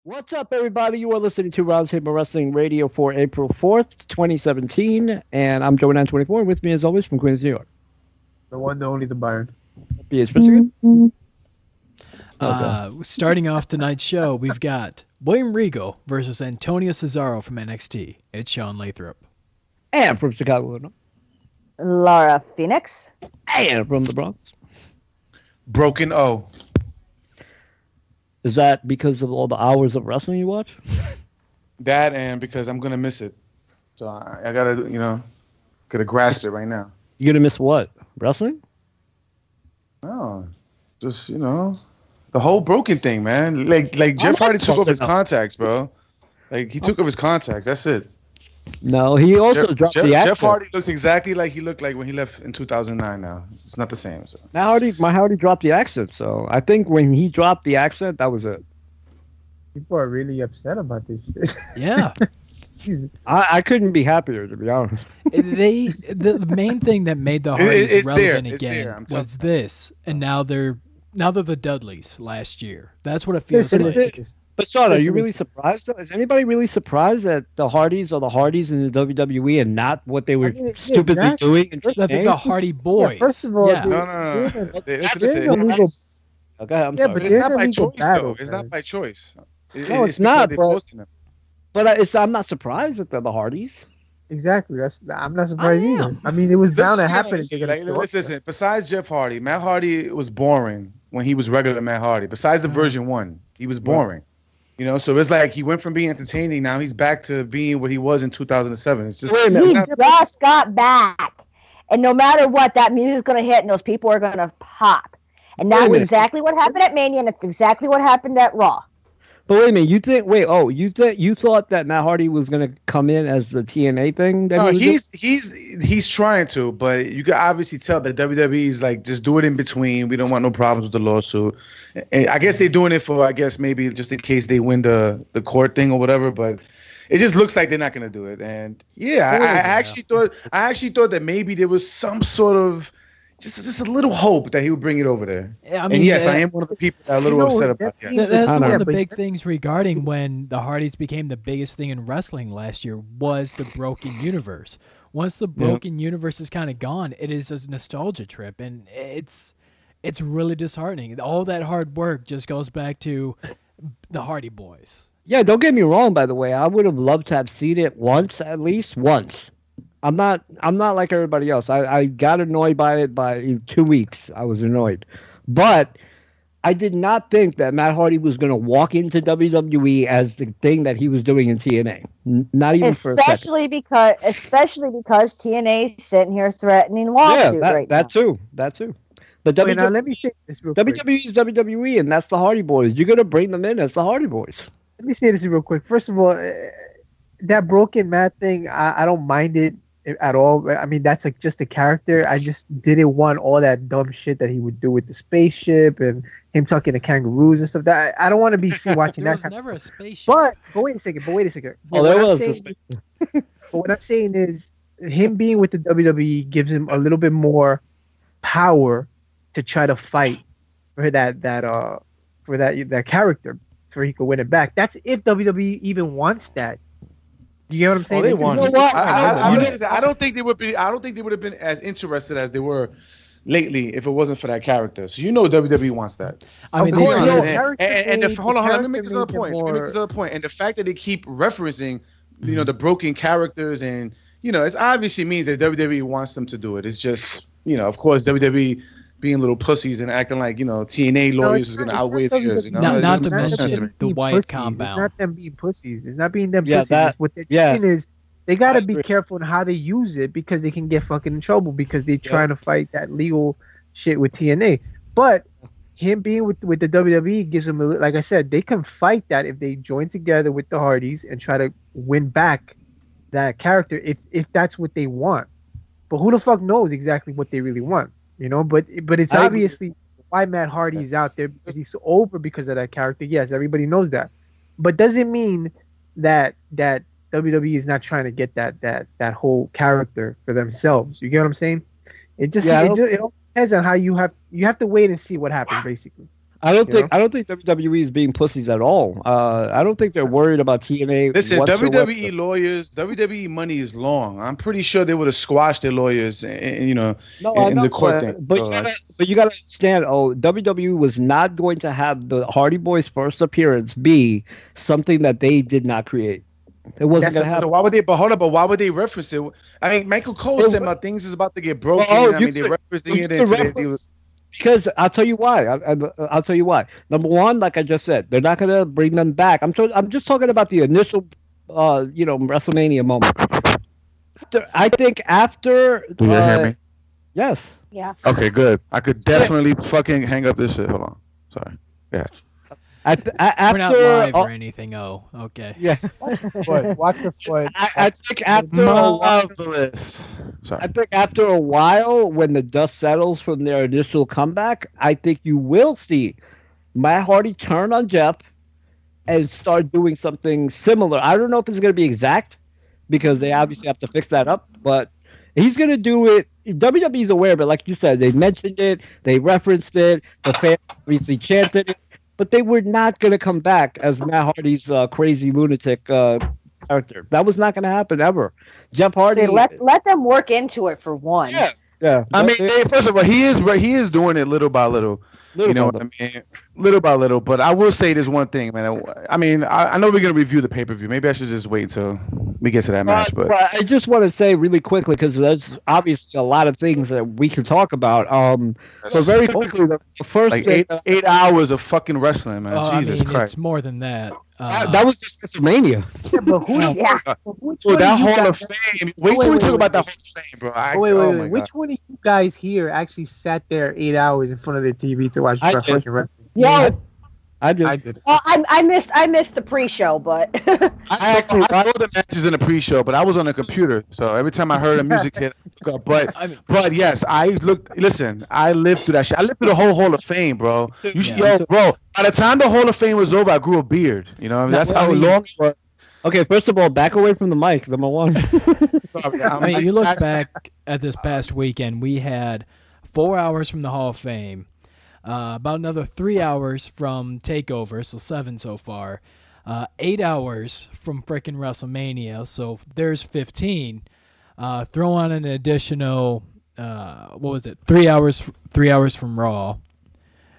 What's up, everybody? You are listening to Roundtable Wrestling Radio for April 4th, 2017, and I'm Joe924, with me, as always, from Queens, New York. The one, the only, the Byron. BH Michigan. Starting off tonight's show, we've got William Regal versus Antonio Cesaro from NXT. It's Sean Lathrop. And from Chicago, Illinois. Laura Phoenix. And from the Bronx. Broken O. Is that because of all the hours of wrestling you watch? That and because I'm going to miss it. So I got to, gotta grasp it right now. You gonna miss what? Wrestling? No, just, the whole broken thing, man. Like Jeff Hardy took off his contacts, bro. Like, he took off his contacts. That's it. No, he also dropped the accent. Jeff Hardy looks exactly like he looked like when he left in 2009 now. It's not the same. So. My Hardy dropped the accent, so I think when he dropped the accent, that was it. People are really upset about this shit. Yeah. I couldn't be happier, to be honest. The main thing that made the Hardys relevant again was this, and now they're the Dudleys last year. That's what it feels like. But Sean, are you really surprised, though? Is anybody really surprised that the Hardys are the Hardys in the WWE and not what they were stupidly doing? And I think the Hardy Boys. Yeah, first of all, no. It's illegal. Okay, I'm Yeah, sorry. but It's not by choice, battle, though. It's not by choice. No, it's not, but I'm not surprised that they're the Hardys. Exactly. I'm not surprised either. I mean, it was bound to happen. Listen, besides Jeff Hardy, Matt Hardy was boring when he was regular Matt Hardy. Besides the version 1, he was boring. So it's like he went from being entertaining, now he's back to being what he was in 2007. It's just He just got back. And no matter what, that music's going to hit and those people are going to pop. And that's exactly what happened at Mania, and it's exactly what happened at Raw. But wait a minute, you thought that Matt Hardy was going to come in as the TNA thing? No, he's trying to, but you can obviously tell that WWE is like, just do it in between. We don't want no problems with the lawsuit. And I guess they're doing it for, maybe just in case they win the court thing or whatever, but it just looks like they're not going to do it. And I actually thought that maybe there was some sort of just a little hope that he would bring it over there. I mean, and yes, I am one of the people that are a little upset about that. That's one of the big things regarding when the Hardys became the biggest thing in wrestling last year was the broken universe. Once the broken universe is kind of gone, it is a nostalgia trip, and it's really disheartening. All that hard work just goes back to the Hardy Boys. Yeah, don't get me wrong, by the way. I would have loved to have seen it at least once. I'm not like everybody else. I got annoyed by it by 2 weeks. I was annoyed. But I did not think that Matt Hardy was going to walk into WWE as the thing that he was doing in TNA. Not even for a second. Especially because TNA's sitting here threatening lawsuit right now. That too. But now let me say this real quick. WWE is WWE, and that's the Hardy Boys. You're going to bring them in as the Hardy Boys. Let me say this real quick. First of all, that broken Matt thing, I don't mind it at all. I mean, that's like just a character. I just didn't want all that dumb shit that he would do with the spaceship and him talking to kangaroos and stuff. That I don't want to be watching that. There was never a spaceship. But wait a second. There was a spaceship. But what I'm saying is, him being with the WWE gives him a little bit more power to try to fight for that character, so he could win it back. That's if WWE even wants that. You get what I'm saying? They want. I don't think they would be. I don't think they would have been as interested as they were lately if it wasn't for that character. So WWE wants that. I mean, hold on. Let me make this other point. And the fact that they keep referencing, the broken characters, and it obviously means that WWE wants them to do it. It's just, of course, WWE being little pussies and acting like, TNA lawyers is going to outweigh theirs. Not to mention the Wyatt compound. It's not them being pussies. It's not being them pussies. What they're doing is they got to be careful on how they use it because they can get fucking in trouble because they're trying to fight that legal shit with TNA. But him being with the WWE gives them, like I said, they can fight that if they join together with the Hardys and try to win back that character if that's what they want. But who the fuck knows exactly what they really want? But it's obviously why Matt Hardy is out there because he's over because of that character. Yes, everybody knows that, but doesn't mean that WWE is not trying to get that whole character for themselves. You get what I'm saying? It all depends on how you have to wait and see what happens. Basically, I don't think WWE is being pussies at all. I don't think they're worried about TNA. Listen, whatsoever. WWE lawyers, WWE money is long. I'm pretty sure they would have squashed their lawyers, in the court thing. But you got to understand. Oh, WWE was not going to have the Hardy Boys' first appearance be something that they did not create. It wasn't going to happen. So why would they? But hold up. But why would they reference it? I mean, Michael Cole said about things is about to get broken. They're referencing it. Because I'll tell you why. I'll tell you why. Number one, like I just said, they're not going to bring them back. I'm just talking about the initial, WrestleMania moment. I think after. Do you hear me? Yes. Yeah. Okay, good. I could definitely fucking hang up this shit. Hold on. Sorry. Yeah. After, we're not live or anything. Oh, okay. Yeah. Watch your foot. I think after Sorry. I think after a while, when the dust settles from their initial comeback, I think you will see Matt Hardy turn on Jeff and start doing something similar. I don't know if it's going to be exact because they obviously have to fix that up, but he's going to do it. WWE's aware of it. Like you said, they mentioned it. They referenced it. The fans obviously chanted it. But they were not going to come back as Matt Hardy's crazy lunatic character. That was not going to happen ever. Jeff Hardy. Let them work into it for one. Yeah. I mean, first of all, he is doing it little by little. You know what I mean? Little by little. But I will say this one thing, man. I mean, I know we're gonna review the pay-per-view. Maybe I should just wait till we get to that match. But I just want to say really quickly because there's obviously a lot of things that we can talk about. So very quickly, the first like 8 hours of fucking wrestling, man. Jesus Christ! It's more than that. That was just WrestleMania. Yeah, but that Hall of Fame. Wait till we talk about that Hall of Fame, bro. Wait. Which one of you guys here actually sat there 8 hours in front of their TV to watch fucking wrestling? Yeah. I did. Well, I missed the pre-show, but I saw the matches in the pre-show, but I was on the computer, so every time I heard a music hit, but yes, I lived through that shit. I lived through the whole Hall of Fame, bro. Bro. By the time the Hall of Fame was over, I grew a beard. You know, that's how long it was. Okay, first of all, back away from the mic, number one. I mean, you look back at this past weekend, we had 4 hours from the Hall of Fame. About another 3 hours from Takeover, so 7 so far. 8 hours from frickin' WrestleMania, so there's 15. Throw on an additional, 3 hours? 3 hours from Raw,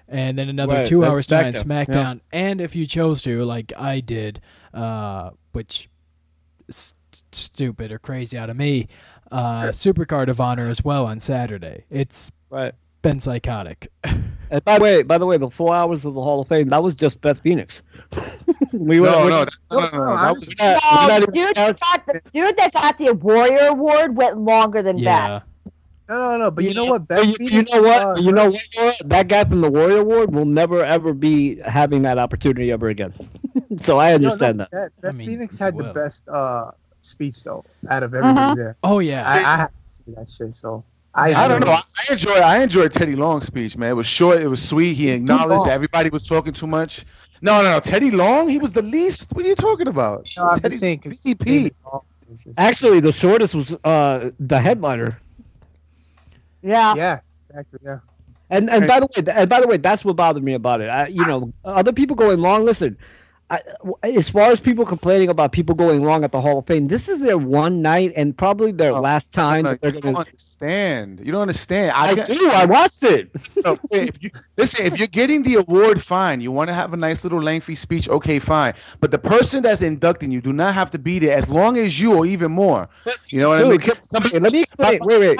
and then another 2 hours tonight SmackDown. Yeah. And if you chose to, like I did, which is stupid or crazy out of me, Supercard of Honor as well on Saturday. It's been psychotic. And by the way, the 4 hours of the Hall of Fame, that was just Beth Phoenix. The dude that got the Warrior Award went longer than Beth. No. But you know what, Beth? You know what? That guy from the Warrior Award will never ever be having that opportunity ever again. So I understand that. Beth Phoenix had the best speech though out of everybody there. Oh yeah, I had to see that shit. So. I don't know. I enjoyed Teddy Long's speech, man. It was short. It was sweet. He acknowledged that everybody was talking too much. No. Teddy Long, he was the least. What are you talking about? No, I'm just saying. Actually, the shortest was the headliner. Yeah. Exactly. Yeah. And by the way, that's what bothered me about it. Other people going long. Listen, as far as people complaining about people going long at the Hall of Fame, this is their one night and probably their last time. You don't understand. You don't understand. I do. I watched it. If you're getting the award, fine. You want to have a nice little lengthy speech, okay, fine. But the person that's inducting you do not have to be there as long as you or even more. You know what I mean? Let me explain. Wait.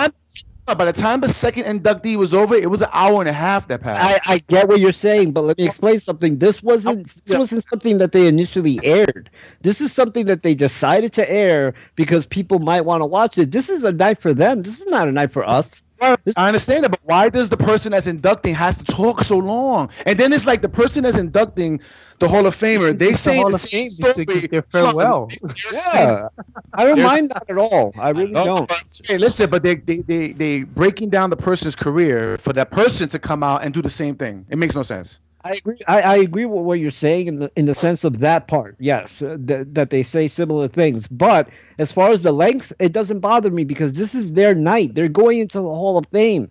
By the time the second inductee was over, it was an hour and a half that passed. I get what you're saying, but let me explain something. This wasn't something that they initially aired. This is something that they decided to air because people might want to watch it. This is a night for them. This is not a night for us. I understand it, but why does the person that's inducting has to talk so long? And then it's like the person that's inducting the Hall of Famer, they say the same story. Their farewell. Yeah, I don't mind that at all. I really don't. Hey, listen, but they breaking down the person's career for that person to come out and do the same thing. It makes no sense. I agree. I agree with what you're saying in the sense of that part. Yes, that they say similar things. But as far as the length, it doesn't bother me because this is their night. They're going into the Hall of Fame.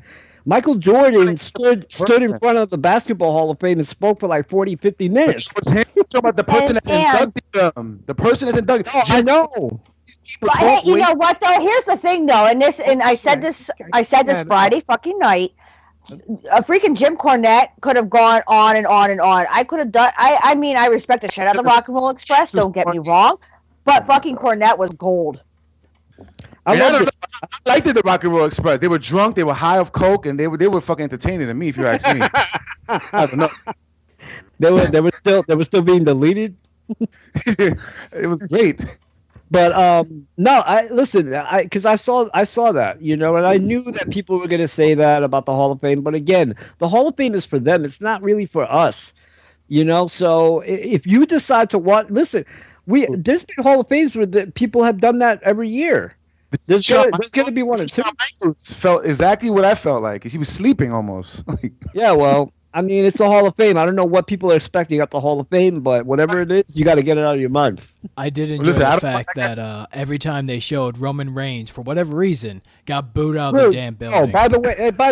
Michael Jordan stood in front of the Basketball Hall of Fame and spoke for like 40, 50 minutes. Talking about the person that's inducted them. The person that's inducted. Oh, I know. But hey, you know what though? Here's the thing though, and I said this Friday fucking night. A freaking Jim Cornette could have gone on and on and on. I could have done. I mean, I respect the shit out of the Rock and Roll Express. Don't get me wrong, but fucking Cornette was gold. I liked the Rock and Roll Express. They were drunk, they were high off coke, and they were fucking entertaining to me, if you ask me. I don't know. They were still being deleted. It was great. But no, because I saw that, you know, and I knew that people were going to say that about the Hall of Fame. But again, the Hall of Fame is for them. It's not really for us, you know. So if you decide to watch, listen, there's been Hall of Fames where people have done that every year. There's going to be one or two. Felt exactly what I felt like. He was sleeping almost. Yeah, well, I mean, it's the Hall of Fame. I don't know what people are expecting at the Hall of Fame, but whatever it is, you got to get it out of your mind. I did enjoy the fact that every time they showed Roman Reigns, for whatever reason, got booed out of the damn building. Oh, by the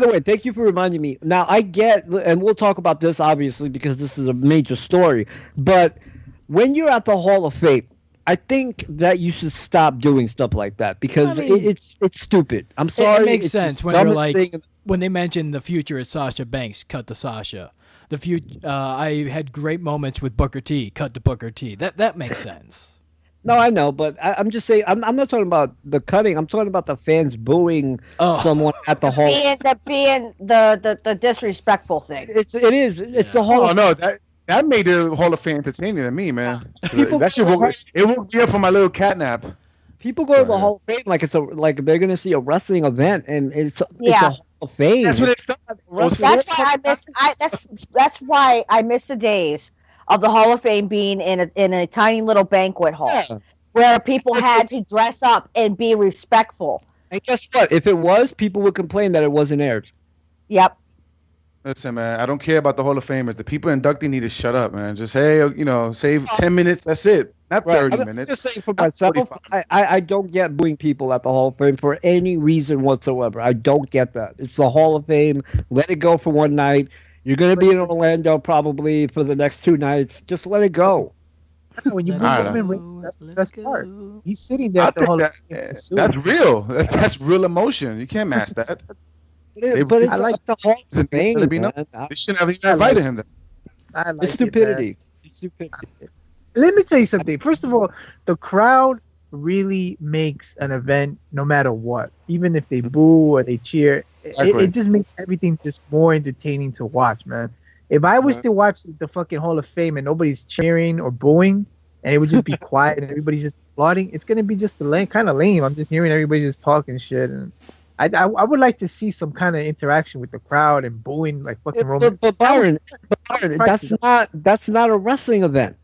way, thank you for reminding me. Now, I get, and we'll talk about this, obviously, because this is a major story, but when you're at the Hall of Fame, I think that you should stop doing stuff like that because it's stupid. I'm sorry. It makes sense when you're like when they mention the future is Sasha Banks, cut to Sasha. The future, I had great moments with Booker T, cut to Booker T. That makes sense. No, I know, but I'm just saying. I'm not talking about the cutting. I'm talking about the fans booing someone at the Hall. Being the disrespectful thing. It's the Hall. Oh no, that made the Hall of Fame entertaining to me, man. That shit woke me up from my little cat nap. People go to the Hall of Fame like they're gonna see a wrestling event, and it's a Hall of Fame. That's what it's done. That's why I miss the days of the Hall of Fame being in a tiny little banquet hall where people had to dress up and be respectful. And guess what? If it was, people would complain that it wasn't aired. Yep. Listen, man, I don't care about the Hall of Famers. The people inducting need to shut up, man. Just, hey, save 10 minutes. That's it. Not 30 minutes. I'm just saying for myself, I don't get booing people at the Hall of Fame for any reason whatsoever. I don't get that. It's the Hall of Fame. Let it go for one night. You're going to be in Orlando probably for the next 2 nights. Just let it go. When you bring him in, that's the best part. He's sitting there at the Hall of Fame. That's real. That's real emotion. You can't mask that. But it's like the Hall of Fame. They shouldn't have even invited him. It's stupidity. It's stupidity. Let me tell you something. First of all, the crowd really makes an event no matter what. Even if they boo or they cheer, it just makes everything just more entertaining to watch, man. If I was to watch the fucking Hall of Fame and nobody's cheering or booing, and it would just be quiet and everybody's just applauding, it's gonna be just kind of lame. I'm just hearing everybody just talking shit, and I would like to see some kind of interaction with the crowd and booing like fucking Roman. But Byron, that's not a wrestling event.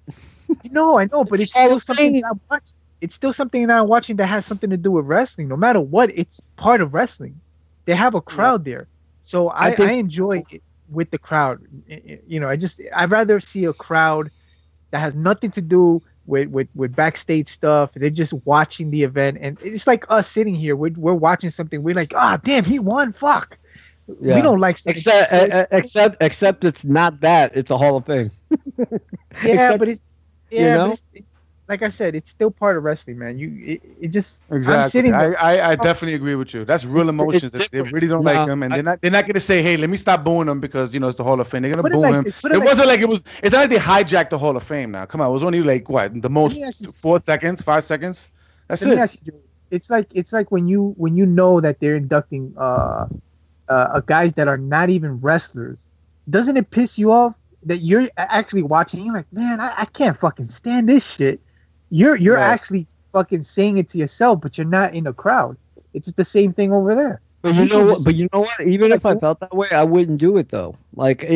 I know, but it's still something that I'm watching. It's still something that I'm watching that has something to do with wrestling. No matter what, it's part of wrestling. They have a crowd there, so I enjoy it with the crowd. I'd rather see a crowd that has nothing to do with backstage stuff. They're just watching the event, and it's like us sitting here. We're watching something. We're like, damn, he won. Fuck. Yeah. We don't like except it's not that. It's a Hall of Fame. But it's like I said, it's still part of wrestling, man. It just exactly. I'm sitting there. I definitely agree with you. That's real emotions. They really don't like him, and they're not gonna say, hey, let me stop booing him because it's the Hall of Fame. They're gonna boo him. It's not like they hijacked the Hall of Fame. Now, come on, it was only like what the most 4 seconds, 5 seconds. That's it. It's like when you know that they're inducting guys that are not even wrestlers. Doesn't it piss you off that you're actually watching? You're like, man, I can't fucking stand this shit. You're actually fucking saying it to yourself, but you're not in the crowd. It's just the same thing over there. But you know what? Even if I felt that way, I wouldn't do it though. Like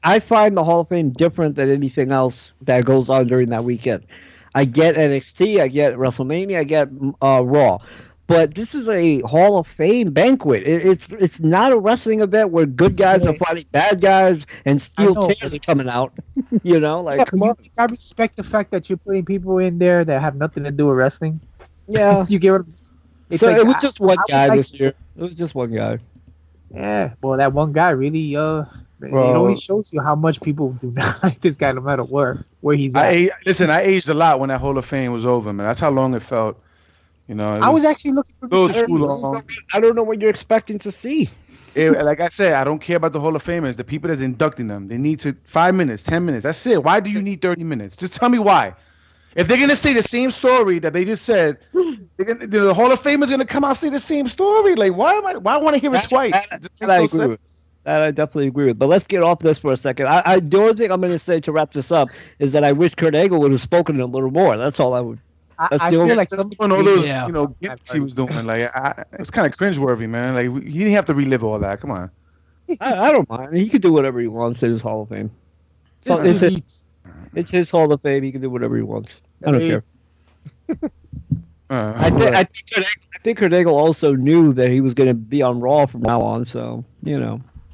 I find the Hall of Fame different than anything else that goes on during that weekend. I get NXT, I get WrestleMania, I get Raw. But this is a Hall of Fame banquet. It's not a wrestling event where good guys are fighting bad guys and steel chairs are coming out. Come on. I respect the fact that you're putting people in there that have nothing to do with wrestling. Yeah. You get what I'm saying? So it was just one guy this year. It was just one guy. Yeah, well, that one guy really, it only shows you how much people do not like this guy, no matter where he's at. Listen, I aged a lot when that Hall of Fame was over, man. That's how long it felt. You know, I was actually looking for too long. I don't know what you're expecting to see. Like I said, I don't care about the Hall of Famers. The people that's inducting them, they need 5 minutes, 10 minutes. That's it. Why do you need 30 minutes? Just tell me why. If they're gonna say the same story that they just said, the Hall of Famers gonna come out and say the same story. Like, why want to hear it twice? That I definitely agree with. But let's get off this for a second. The only thing I'm going to say to wrap this up is that I wish Kurt Angle would have spoken a little more. That's all I would. I feel like some of those, gimps he was doing, like, it was kind of cringeworthy, man. Like, he didn't have to relive all that. Come on. I don't mind. He can do whatever he wants in his Hall of Fame. So it's his Hall of Fame. He can do whatever he wants. I don't care. I think Kurt Angle also knew that he was going to be on Raw from now on. So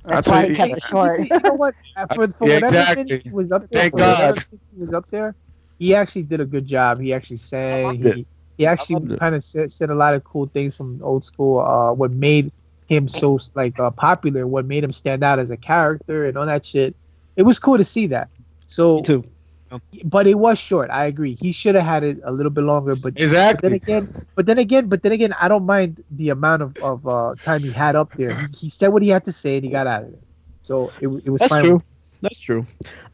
that's why he kept it short. You know what? For whatever minute he was up there, Thank God. He was up there. He actually did a good job. He actually sang. He actually kind of said a lot of cool things from old school. What made him so popular? What made him stand out as a character and all that shit. It was cool to see that. So, me too. But it was short. I agree. He should have had it a little bit longer. But exactly. But then again, I don't mind the amount of time he had up there. He said what he had to say and he got out of it. So it was That's fine. True. That's true.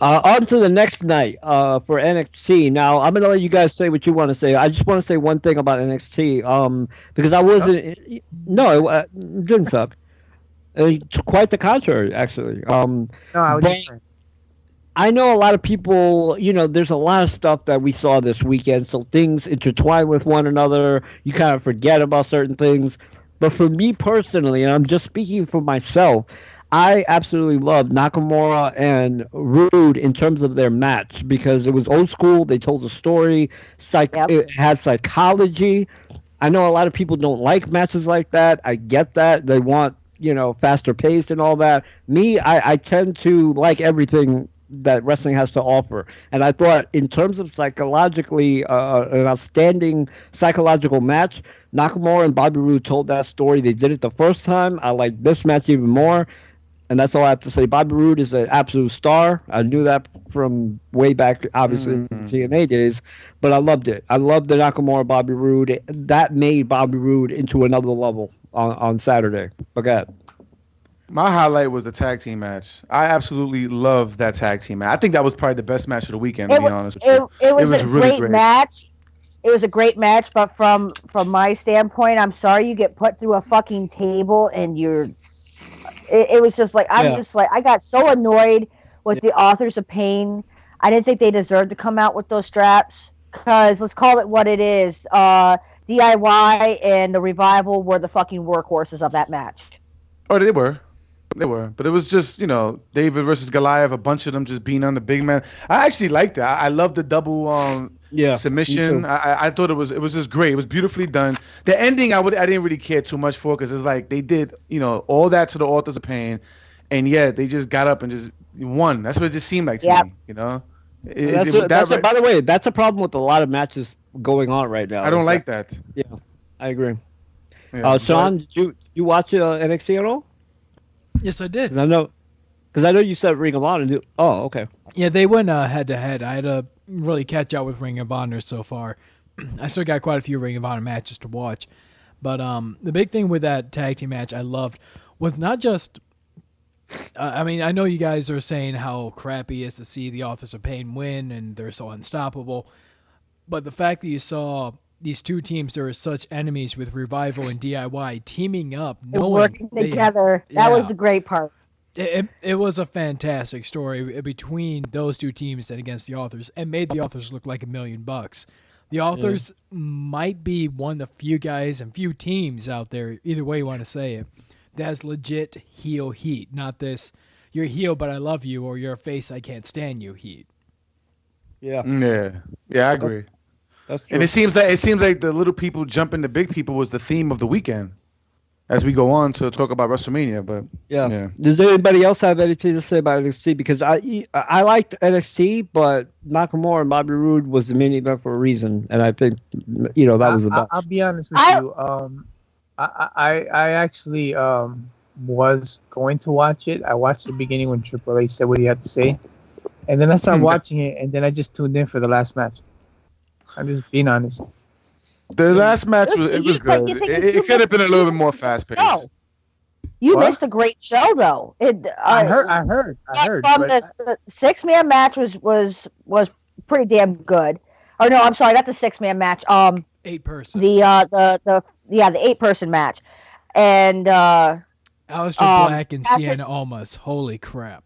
On to the next night for NXT. Now, I'm going to let you guys say what you want to say. I just want to say one thing about NXT because I wasn't... No, it didn't suck. Quite the contrary, actually. No, I was just saying. I know a lot of people, there's a lot of stuff that we saw this weekend, so things intertwine with one another. You kind of forget about certain things. But for me personally, and I'm just speaking for myself, I absolutely loved Nakamura and Rude in terms of their match because it was old school. They told a story. It had psychology. I know a lot of people don't like matches like that. I get that. They want, faster paced and all that. Me, I tend to like everything that wrestling has to offer. And I thought in terms of psychologically, an outstanding psychological match, Nakamura and Bobby Roode told that story. They did it the first time. I like this match even more. And that's all I have to say. Bobby Roode is an absolute star. I knew that from way back, obviously, in TNA days. But I loved it. I loved the Nakamura Bobby Roode. That made Bobby Roode into another level on Saturday. Okay. My highlight was the tag team match. I absolutely love that tag team match. I think that was probably the best match of the weekend, to be honest with you. It was a really great match. It was a great match, but from my standpoint, I'm sorry you get put through a fucking table and it was just like, I got so annoyed with the Authors of Pain. I didn't think they deserved to come out with those straps because let's call it what it is. DIY and the Revival were the fucking workhorses of that match. Oh, they were. But it was just, David versus Goliath, a bunch of them just being on the big man. I actually liked that. I loved the double submission. I thought it was just great. It was beautifully done. The ending, I didn't really care too much for because it's like they did, all that to the Authors of Pain, and they just got up and just won. That's what it just seemed like to me, By the way, that's a problem with a lot of matches going on right now. I don't like that. Yeah, I agree. Yeah, Sean, did you watch NXT at all? Yes, I did. Because I know you said Ring of Honor. Oh, okay. Yeah, they went head to head. I had to really catch up with Ring of Honor so far. I still got quite a few Ring of Honor matches to watch. But the big thing with that tag team match I loved was not just... I know you guys are saying how crappy it is to see the Authors of Pain win and they're so unstoppable. But the fact that you saw these two teams that are such enemies with Revival and DIY teaming up, working together. That was the great part. It was a fantastic story between those two teams and against the Authors, and made the Authors look like $1 million. The Authors might be one of the few guys and few teams out there, either way you want to say it, that has legit heel heat. Not this, you're a heel but I love you, or you're a face I can't stand you heat. Yeah, I agree. That's true. And it seems like the little people jumping the big people was the theme of the weekend. As we go on to talk about WrestleMania, but yeah. Does anybody else have anything to say about NXT? Because I liked NXT, but Nakamura and Bobby Roode was the main event for a reason, and I think that was the best. I'll be honest with you. I actually was going to watch it. I watched the beginning when Triple H said what he had to say, and then I started watching it, and then I just tuned in for the last match. I'm just being honest. The last match was good. It could have been a little bit more fast paced. You missed a great show, though. I heard. From the 6-man match was pretty damn good. Oh no, I'm sorry, not the 6-man match. 8-person. The 8-person match, and Aleister Black and Sienna Almas. Holy crap!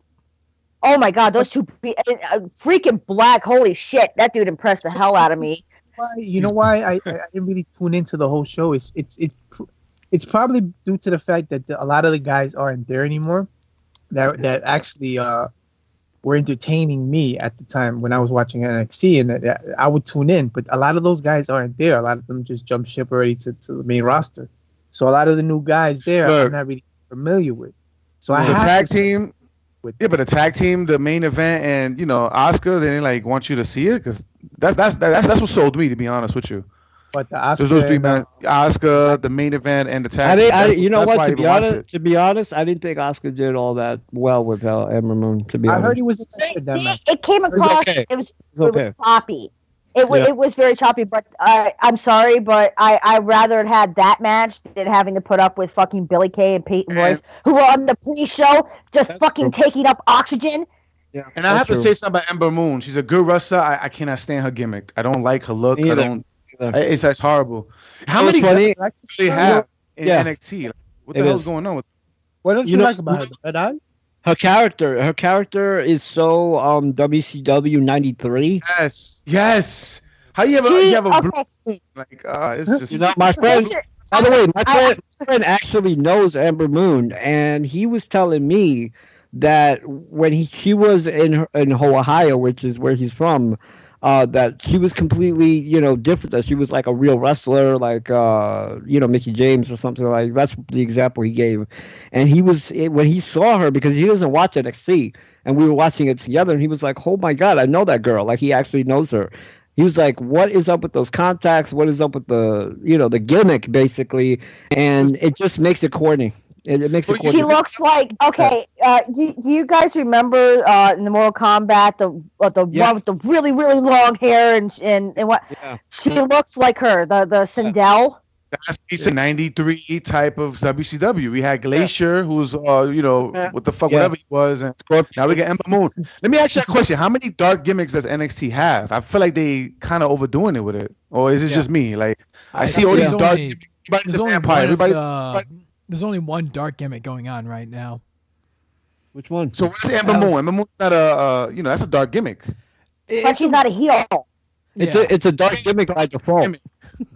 Oh my God, those two freaking Black. Holy shit, that dude impressed the hell out of me. You know why I didn't really tune into the whole show? It's probably due to the fact that a lot of the guys aren't there anymore. That actually were entertaining me at the time when I was watching NXT, and I would tune in. But a lot of those guys aren't there. A lot of them just jumped ship already to the main roster. So a lot of the new guys there, I'm not really familiar with. So I have tag team. But the tag team, the main event, and Asuka, they didn't want you to see it because that's what sold me, to be honest with you. But the Asuka, those 3 men, Asuka, the main event, and the tag team. You know what? To be honest, I didn't think Asuka did all that well with Ember Moon. To be honest, I heard he was interested that match. It came across. It was choppy. It was very choppy. But I'm sorry, but I rather it had that match than having to put up with fucking Billy Kay and Peyton Royce, who were on the pre-show just fucking taking up oxygen. Yeah, and I have to say something about Ember Moon. She's a good wrestler. I cannot stand her gimmick. I don't like her look. I don't. It's horrible. How many guys actually have in NXT? What the hell is going on with? What don't you like about her? Her character is so WCW '93. Yes. How you have a blue it's just my friend. By the way, my friend actually knows Ember Moon, and he was telling me that when he was in Ohio, which is where he's from. That she was completely, different. That she was like a real wrestler, like Mickey James or something like. That's the example he gave. And when he saw her, because he doesn't watch NXT, and we were watching it together, and he was like, "Oh my God, I know that girl!" Like he actually knows her. He was like, "What is up with those contacts? What is up with the gimmick, basically?" And it just makes it corny. It makes it corny. She looks like do you guys remember in the Mortal Kombat the one with the really really long hair and what? Yeah. She looks like her, the Sindel. That's a '93 type of WCW. We had Glacier, who's what the fuck whatever he was, and now we got Ember Moon. Let me ask you a question: how many dark gimmicks does NXT have? I feel like they kind of overdoing it with it, or is it just me? Like I see all these dark gimmicks. There's only one dark gimmick going on right now. Which one? So what's Ember Moon? Ember Moon's not that's a dark gimmick. But she's not a heel. It's a dark gimmick by default.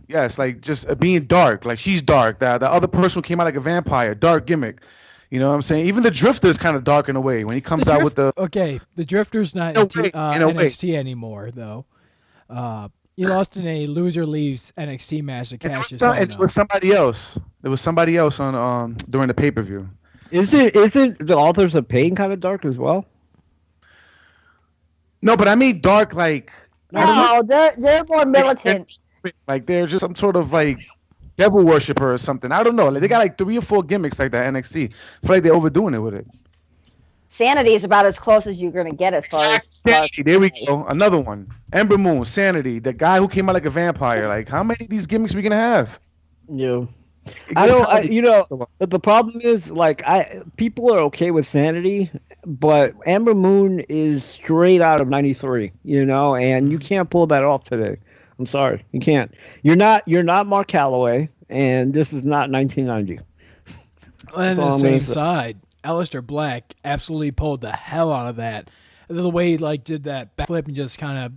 Yes, like just being dark. Like she's dark. The other person came out like a vampire. Dark gimmick. You know what I'm saying? Even the Drifter is kind of dark in a way when he comes out with the. Okay, the Drifter's not in NXT anymore though. He lost in a loser leaves NXT match to Cassius. It was somebody else. There was somebody else on during the pay-per-view. Isn't the Authors of Pain kind of dark as well? No, but I mean dark like. No, they're more militant. Like they're just some sort of like devil worshiper or something. I don't know. Like, they got like 3 or 4 gimmicks like that NXT. I feel like they're overdoing it with it. Sanity is about as close as you're gonna get as far as Sanity. There we go. Another one. Ember Moon, Sanity, the guy who came out like a vampire. Like, how many of these gimmicks we gonna have? Yeah. The problem is, like, people are okay with Sanity, but Ember Moon is straight out of '93, and you can't pull that off today. I'm sorry, you can't. You're not Mark Calloway, and this is not 1990. And the same side, Aleister Black absolutely pulled the hell out of that. The way he did that backflip and just kind of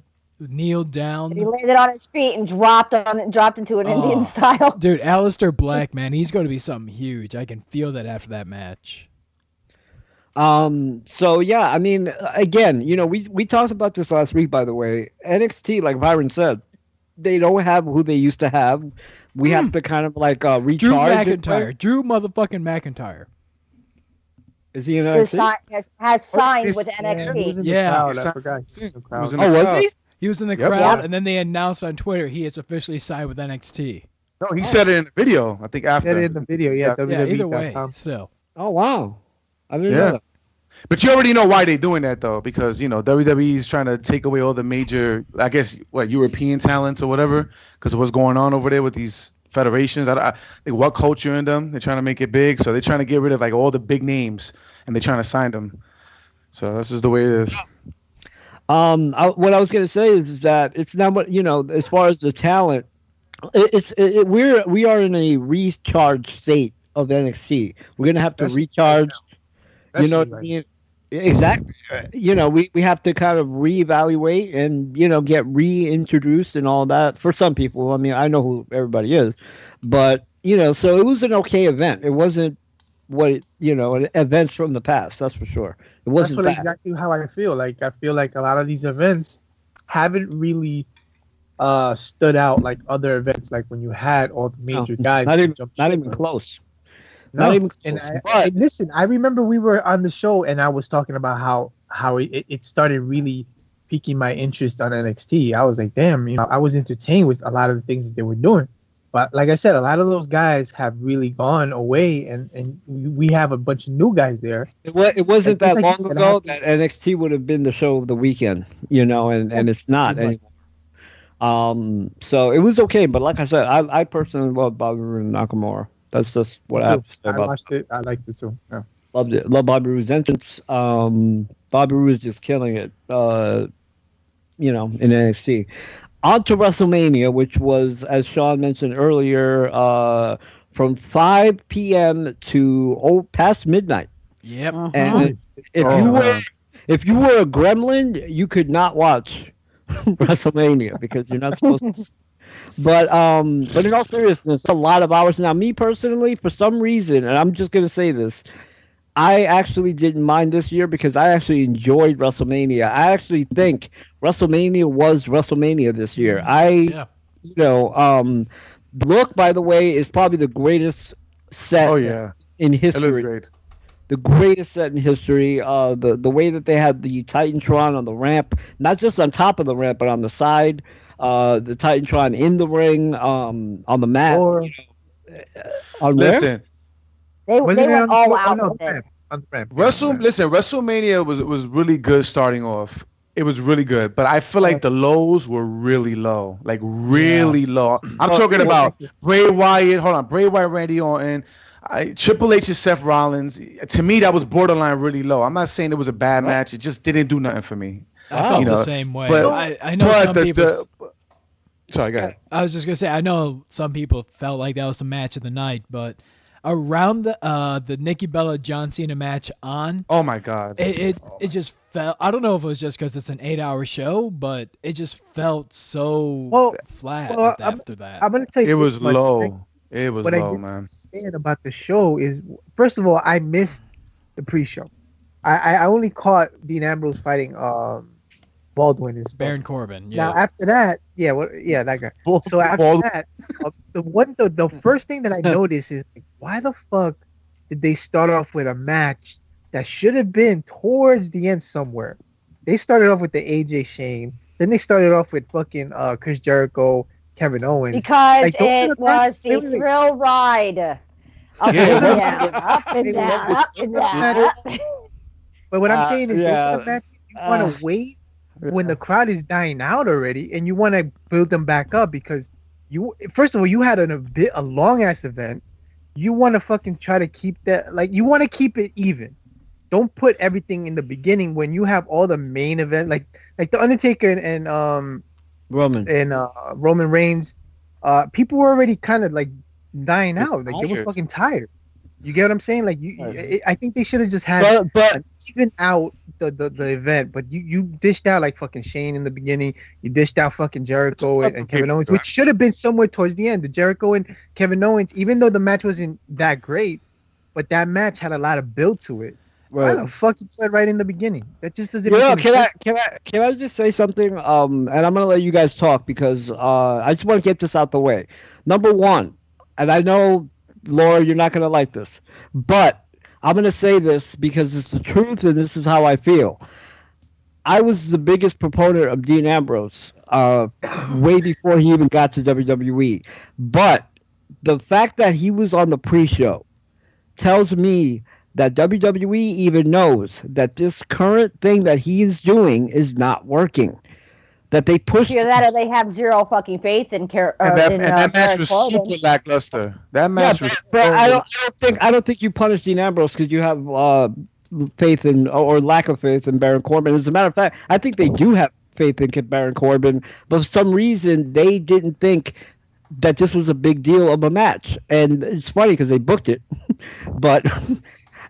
kneeled down. He landed on his feet and dropped into an Indian style. Dude, Aleister Black, man, he's going to be something huge. I can feel that after that match. So yeah, I mean, again, we talked about this last week, by the way. NXT, like Byron said, they don't have who they used to have. We have to kind of recharge. Drew McIntyre. Drew motherfucking McIntyre. Is he in NXT? Has signed with NXT. Yeah. I forgot. Was he? He was in the crowd, and then they announced on Twitter he is officially signed with NXT. No, he said it in the video. I think after. He said it in the video, yeah. Yeah, either way, still. Oh wow, I didn't know that. But you already know why they're doing that though, because WWE is trying to take away all the major, I guess, European talents or whatever, because of what's going on over there with these federations. I think what culture in them. They're trying to make it big, so they're trying to get rid of like all the big names, and they're trying to sign them. So this is the way it is. What I was gonna say is that it's not what as far as the talent. We are in a recharge state of NXT. We're gonna have to recharge. You know what I mean? Exactly. We have to kind of reevaluate and get reintroduced and all that. For some people, I mean, I know who everybody is, but so it was an okay event. It wasn't events from the past. That's for sure. It wasn't exactly how I feel. Like I feel like a lot of these events haven't really stood out like other events. Like when you had all the major guys. Not even close. No, not even close. And listen, I remember we were on the show and I was talking about how it started really piquing my interest on NXT. I was like, damn, I was entertained with a lot of the things that they were doing. But like I said, a lot of those guys have really gone away, and we have a bunch of new guys there. It wasn't that long ago that NXT would have been the show of the weekend, and it's not anymore. So it was okay, but like I said, I personally love Bobby Roode and Nakamura. That's just what I have to say about it. I watched it. I liked it too. Yeah. Loved it. Love Bobby Roode's entrance. Bobby Roode is just killing it, in NXT. On to WrestleMania, which was, as Sean mentioned earlier, from 5 p.m. to past midnight. Yep. And if you were a gremlin, you could not watch WrestleMania because you're not supposed to. But in all seriousness, a lot of hours. Now, me personally, for some reason, and I'm just going to say this, I actually didn't mind this year because I actually enjoyed WrestleMania. I actually think WrestleMania was WrestleMania this year. Look, by the way, is probably the greatest set in history. The greatest set in history. The way that they had the Titantron on the ramp, not just on top of the ramp, but on the side. The Titantron in the ring, on the mat. Listen, they went all out with it. WrestleMania was really good starting off. It was really good, but I feel like the lows were really low, like really low. I'm talking about Bray Wyatt. Hold on, Bray Wyatt, Randy Orton, Triple H and Seth Rollins. To me, that was borderline really low. I'm not saying it was a bad match. It just didn't do nothing for me. I felt the same way. But, I know some people. Sorry, go ahead. I was just gonna say, I know some people felt like that was the match of the night, but around the Nikki Bella John Cena match on, oh my god, it just felt. I don't know if it was just because it's an 8-hour show, but it just felt so flat after that. I'm gonna tell you, it was low. It was low, man. What I saying about the show is, first of all, I missed the pre-show. I only caught Dean Ambrose fighting Baldwin and stuff. Baron Corbin. Yeah. Now after that, that guy. So after that, the first thing that I noticed is like, why the fuck did they start off with a match that should have been towards the end somewhere? They started off with the AJ Shane, then they started off with fucking Chris Jericho, Kevin Owens. Because it was the thrill ride. Up and down, up and down, up and down. But what I'm saying is, you want to wait when the crowd is dying out already, and you want to build them back up because first of all, you had a long ass event. You want to fucking try to keep that, like, you want to keep it even. Don't put everything in the beginning when you have all the main event, like the Undertaker and Roman Reigns. People were already kind of like dying out, like they were fucking tired. You get what I'm saying? Like I think they should have just had even out the event, but you dished out like fucking Shane in the beginning. You dished out fucking Jericho and Kevin Owens, which should have been somewhere towards the end. The Jericho and Kevin Owens, even though the match wasn't that great, but that match had a lot of build to it. Right. Why the fuck you put right in the beginning? That just doesn't make any sense. Can I just say something? And I'm gonna let you guys talk because I just want to get this out the way. Number one, and I know, Laura, you're not gonna like this, but I'm gonna say this because it's the truth and this is how I feel. I was the biggest proponent of Dean Ambrose way before he even got to WWE. But the fact that he was on the pre-show tells me that WWE even knows that this current thing that he is doing is not working. That they pushed. Either that, or they have zero fucking faith in that match was super lackluster. That match was. But I don't think you punish Dean Ambrose because you have faith in or lack of faith in Baron Corbin. As a matter of fact, I think they do have faith in Baron Corbin, but for some reason they didn't think that this was a big deal of a match. And it's funny because they booked it, but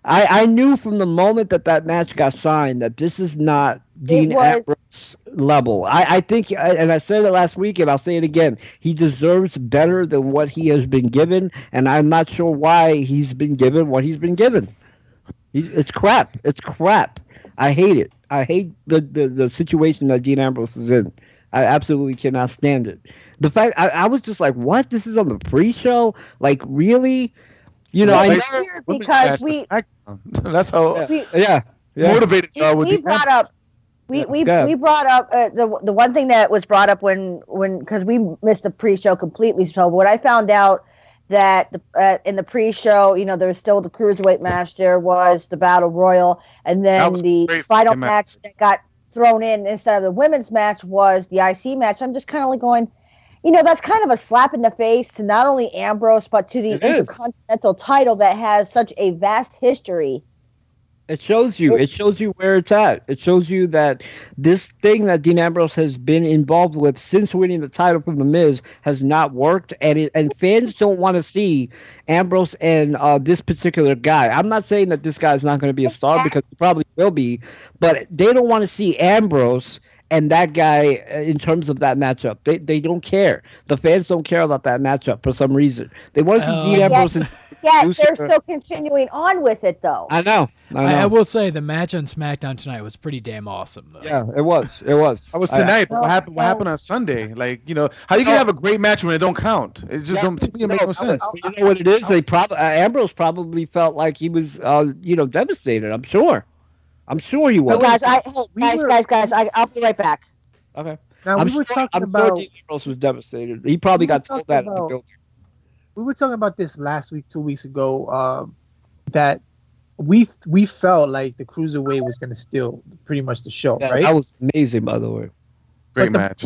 I knew from the moment that match got signed that this is not Dean Ambrose level. I think, and I said it last week, and I'll say it again, he deserves better than what he has been given, and I'm not sure why he's been given what he's been given. It's crap. It's crap. I hate it. I hate the situation that Dean Ambrose is in. I absolutely cannot stand it. The fact I was just like, what? This is on the pre-show? Like, really? You know, I know because that's how motivated we brought up. We brought up the one thing that was brought up when because we missed the pre-show completely. So what I found out that in the pre-show, you know, there was still the cruiserweight match. There was the battle royal, and then the final match that got thrown in instead of the women's match was the IC match. I'm just kind of like going, you know, that's kind of a slap in the face to not only Ambrose but to the Intercontinental title that has such a vast history. It shows you where it's at. It shows you that this thing that Dean Ambrose has been involved with since winning the title from The Miz has not worked, and fans don't want to see Ambrose and this particular guy. I'm not saying that this guy is not going to be a star because he probably will be, but they don't want to see Ambrose and that guy in terms of that matchup. They don't care. The fans don't care about that matchup for some reason. They want to see Dean Ambrose. They're still continuing on with it, though. I know. I will say the match on SmackDown tonight was pretty damn awesome, though. Yeah, it was. That was tonight. What happened on Sunday? Like, you know, how you can have a great match when it don't count? It just don't make no sense. You know what it is? Ambrose probably felt like he was, devastated. I'm sure he was. Guys, I'll be right back. Okay. Now we were talking about. Dean Ambrose was devastated. He probably got told that in the building. We were talking about this last week, 2 weeks ago, that we felt like the Cruiserweight was going to steal pretty much the show, right? That was amazing, by the way. Great match.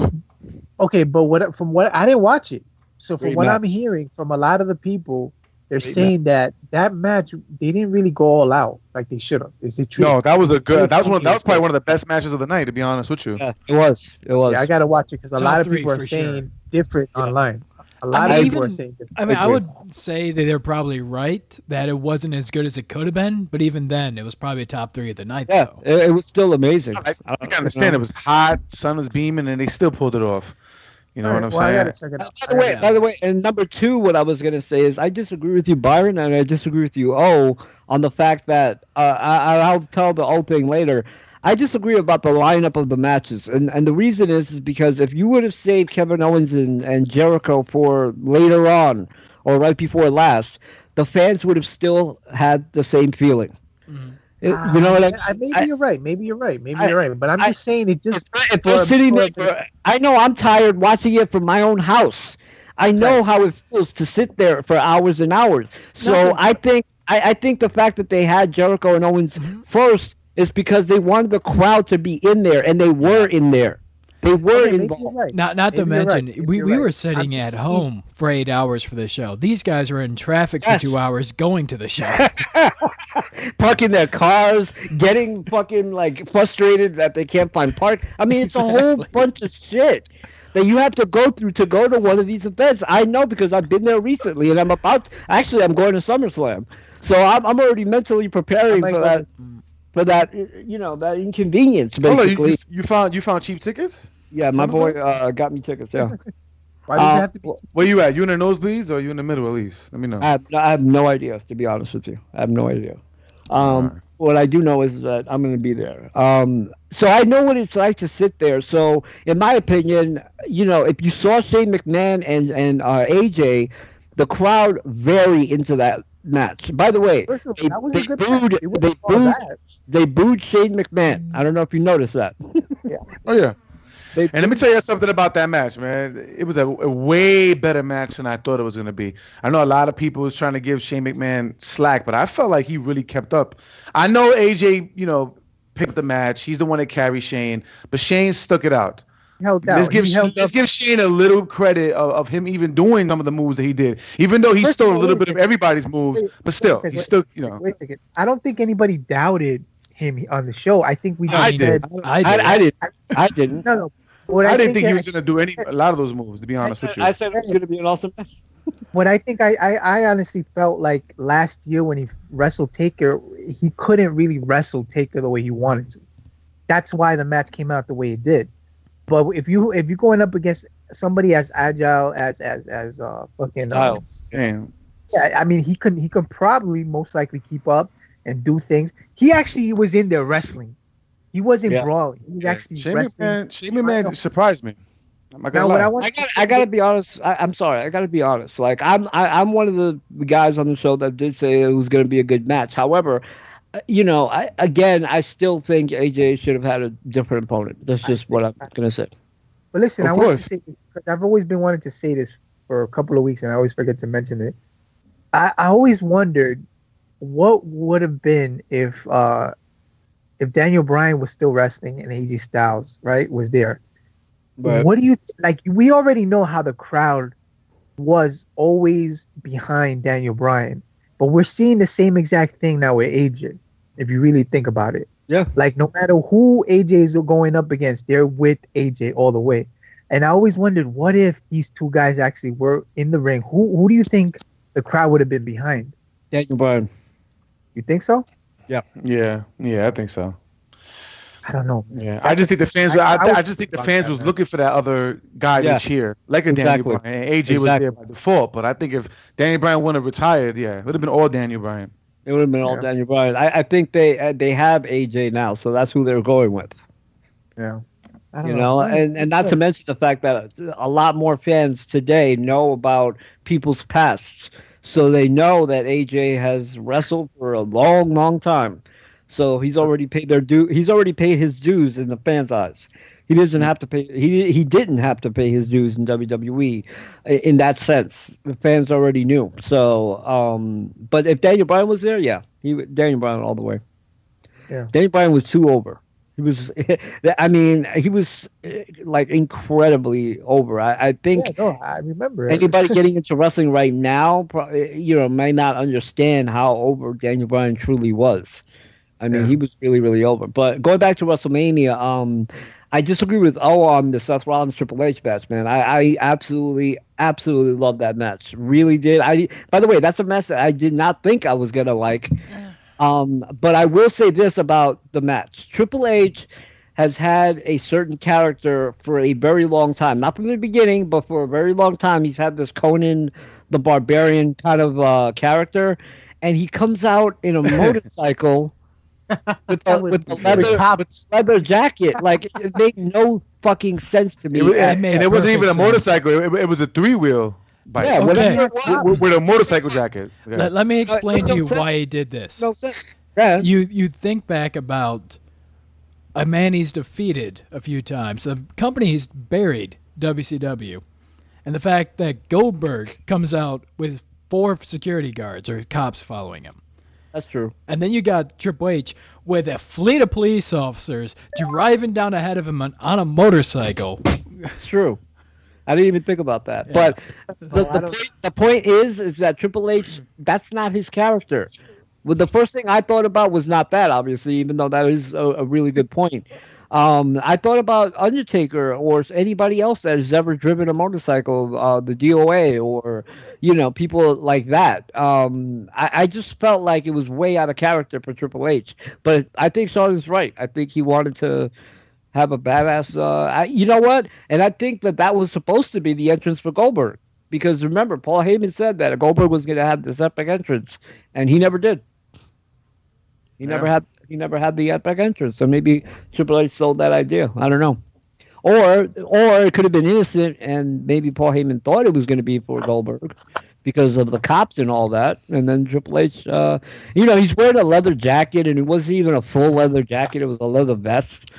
Okay, but from what I didn't watch it, so from what I'm hearing from a lot of the people, they're saying that match they didn't really go all out like they should have. Is it true? No, that was probably one of the best matches of the night, to be honest with you. Yeah, it was. Yeah, I gotta watch it because a lot of people are saying different online. A lot of people are saying different. I mean, I would say that they're probably right that it wasn't as good as it could have been, but even then, it was probably a top 3 of the night. Yeah, it was still amazing. I can understand. It was hot, sun was beaming, and they still pulled it off. You know what I'm saying? By the way, and number 2, what I was going to say is I disagree with you, Byron, and I disagree with you, on the fact that I'll tell the whole thing later. I disagree about the lineup of the matches, and the reason is because if you would have saved Kevin Owens and Jericho for later on or right before last, the fans would have still had the same feeling. Mm-hmm. You know what I mean? Maybe you're right. But I'm just saying it just. If they're sitting there, I know I'm tired watching it from my own house. I know how it feels to sit there for hours and hours. So I think the fact that they had Jericho and Owens first is because they wanted the crowd to be in there, and they were in there. They were involved. Right. Not to mention, we were sitting at home for 8 hours for the show. These guys were in traffic for 2 hours going to the show. Parking their cars, getting fucking like frustrated that they can't find park. I mean, it's a whole bunch of shit that you have to go through to go to one of these events. I know because I've been there recently, and I'm going to SummerSlam. So I'm already mentally preparing for that. For that, that inconvenience, basically. You found cheap tickets? Yeah, my boy got me tickets. Yeah. Why does it have to be? Where you at? You in the nosebleeds or you in the middle at least? Let me know. I have no idea, to be honest with you. I have no idea. What I do know is that I'm going to be there. So I know what it's like to sit there. So in my opinion, if you saw Shane McMahon and AJ, the crowd very into that match. By the way, they booed Shane McMahon. I don't know if you noticed that. Yeah. Oh yeah. And let me tell you something about that match, man. It was a way better match than I thought it was going to be. I know a lot of people was trying to give Shane McMahon slack, but I felt like he really kept up. I know AJ, picked the match. He's the one that carried Shane, but Shane stuck it out. Let's give Shane a little credit of him even doing some of the moves that he did, even though he stole a little bit of everybody's moves, but still, Wait a second. I don't think anybody doubted him on the show. I think we I did. I didn't. No. I didn't think he was going to do a lot of those moves, to be honest with you. I said it was going to be an awesome match. What I think I honestly felt like last year when he wrestled Taker, he couldn't really wrestle Taker the way he wanted to. That's why the match came out the way it did. But if you're going up against somebody as agile as fucking Styles, yeah, I mean he can probably most likely keep up and do things. He actually was in there wrestling. He wasn't brawling. He was actually wrestling. Shane McMahon surprised me. I'm not gonna lie. I gotta be honest. I'm sorry. I gotta be honest. Like I'm one of the guys on the show that did say it was gonna be a good match. However, I still think AJ should have had a different opponent. That's just what I'm gonna say. But listen, I want to say this because I've always been wanting to say this for a couple of weeks, and I always forget to mention it. I always wondered what would have been if Daniel Bryan was still wrestling and AJ Styles, right, was there. But what do you like? We already know how the crowd was always behind Daniel Bryan, but we're seeing the same exact thing now with AJ. If you really think about it, like no matter who AJ is going up against, they're with AJ all the way. And I always wondered, what if these two guys actually were in the ring? Who do you think the crowd would have been behind? Daniel Bryan. You think so? Yeah, I think so. I don't know. Yeah, I just think the fans. I just think the fans was looking for that other guy to cheer, like a Daniel Bryan. And AJ was there by default, but I think if Daniel Bryan wouldn't have retired, it would have been all Daniel Bryan. It would have been all Daniel Bryan. I think they have AJ now, so that's who they're going with. Yeah. And not to mention the fact that a lot more fans today know about people's pasts, so they know that AJ has wrestled for a long, long time. So he's already paid their due. He's already paid his dues in the fans' eyes. He doesn't have to pay. He didn't have to pay his dues in WWE, in that sense. The fans already knew. So, but if Daniel Bryan was there, Daniel Bryan all the way. Yeah, Daniel Bryan was too over. He was. I mean, he was like incredibly over. I think. Yeah, no, I remember. Anybody getting into wrestling right now, might not understand how over Daniel Bryan truly was. I mean, he was really, really over. But going back to WrestleMania, I disagree with on the Seth Rollins Triple H match, man. I absolutely, absolutely love that match. Really did. By the way, that's a match that I did not think I was gonna like. But I will say this about the match: Triple H has had a certain character for a very long time. Not from the beginning, but for a very long time, he's had this Conan the Barbarian kind of character, and he comes out in a motorcycle. with the leather jacket, like it made no fucking sense to me. And it wasn't even a motorcycle; it was a 3-wheel bike. Yeah, with a motorcycle jacket. Okay. Let me explain to you why he did this. No sense. Yeah. You think back about a man he's defeated a few times. The company he's buried, WCW, and the fact that Goldberg comes out with 4 security guards or cops following him. That's true. And then you got Triple H with a fleet of police officers driving down ahead of him on a motorcycle. It's true. I didn't even think about that. Yeah. But the point is that Triple H, that's not his character. Well, the first thing I thought about was not that, obviously, even though that is a really good point. I thought about Undertaker or anybody else that has ever driven a motorcycle, the DOA or, people like that. I just felt like it was way out of character for Triple H. But I think Sean is right. I think he wanted to have a badass. You know what? And I think that was supposed to be the entrance for Goldberg. Because remember, Paul Heyman said that Goldberg was going to have this epic entrance. And he never did. He never had the epic entrance, so maybe Triple H sold that idea. I don't know, or it could have been innocent, and maybe Paul Heyman thought it was going to be for Goldberg because of the cops and all that. And then Triple H, he's wearing a leather jacket, and it wasn't even a full leather jacket; it was a leather vest.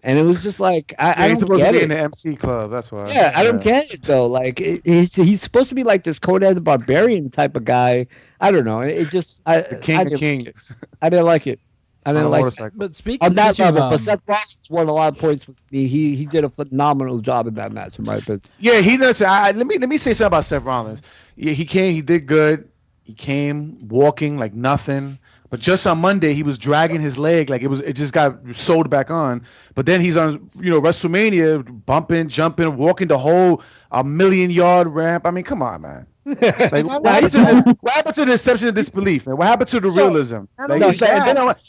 And it was just like I he's don't supposed get to be it. in the MC club. That's why. Yeah, I don't get it though. Like he's supposed to be like this Conan the Barbarian type of guy. I don't know. It just The King of Kings. I didn't like it. I didn't like it. But speaking On that level, but of, Seth Rollins won a lot of points with me. He did a phenomenal job in that match, in my opinion. Yeah, he does. Let me say something about Seth Rollins. Yeah, he came. He did good. He came walking like nothing. But just on Monday, he was dragging his leg like it just got sewed back on. But then he's on, WrestleMania, bumping, jumping, walking the whole 1,000,000-yard ramp. I mean, come on, man. Like, what happened to the deception of disbelief, man? What happened to the realism? Like,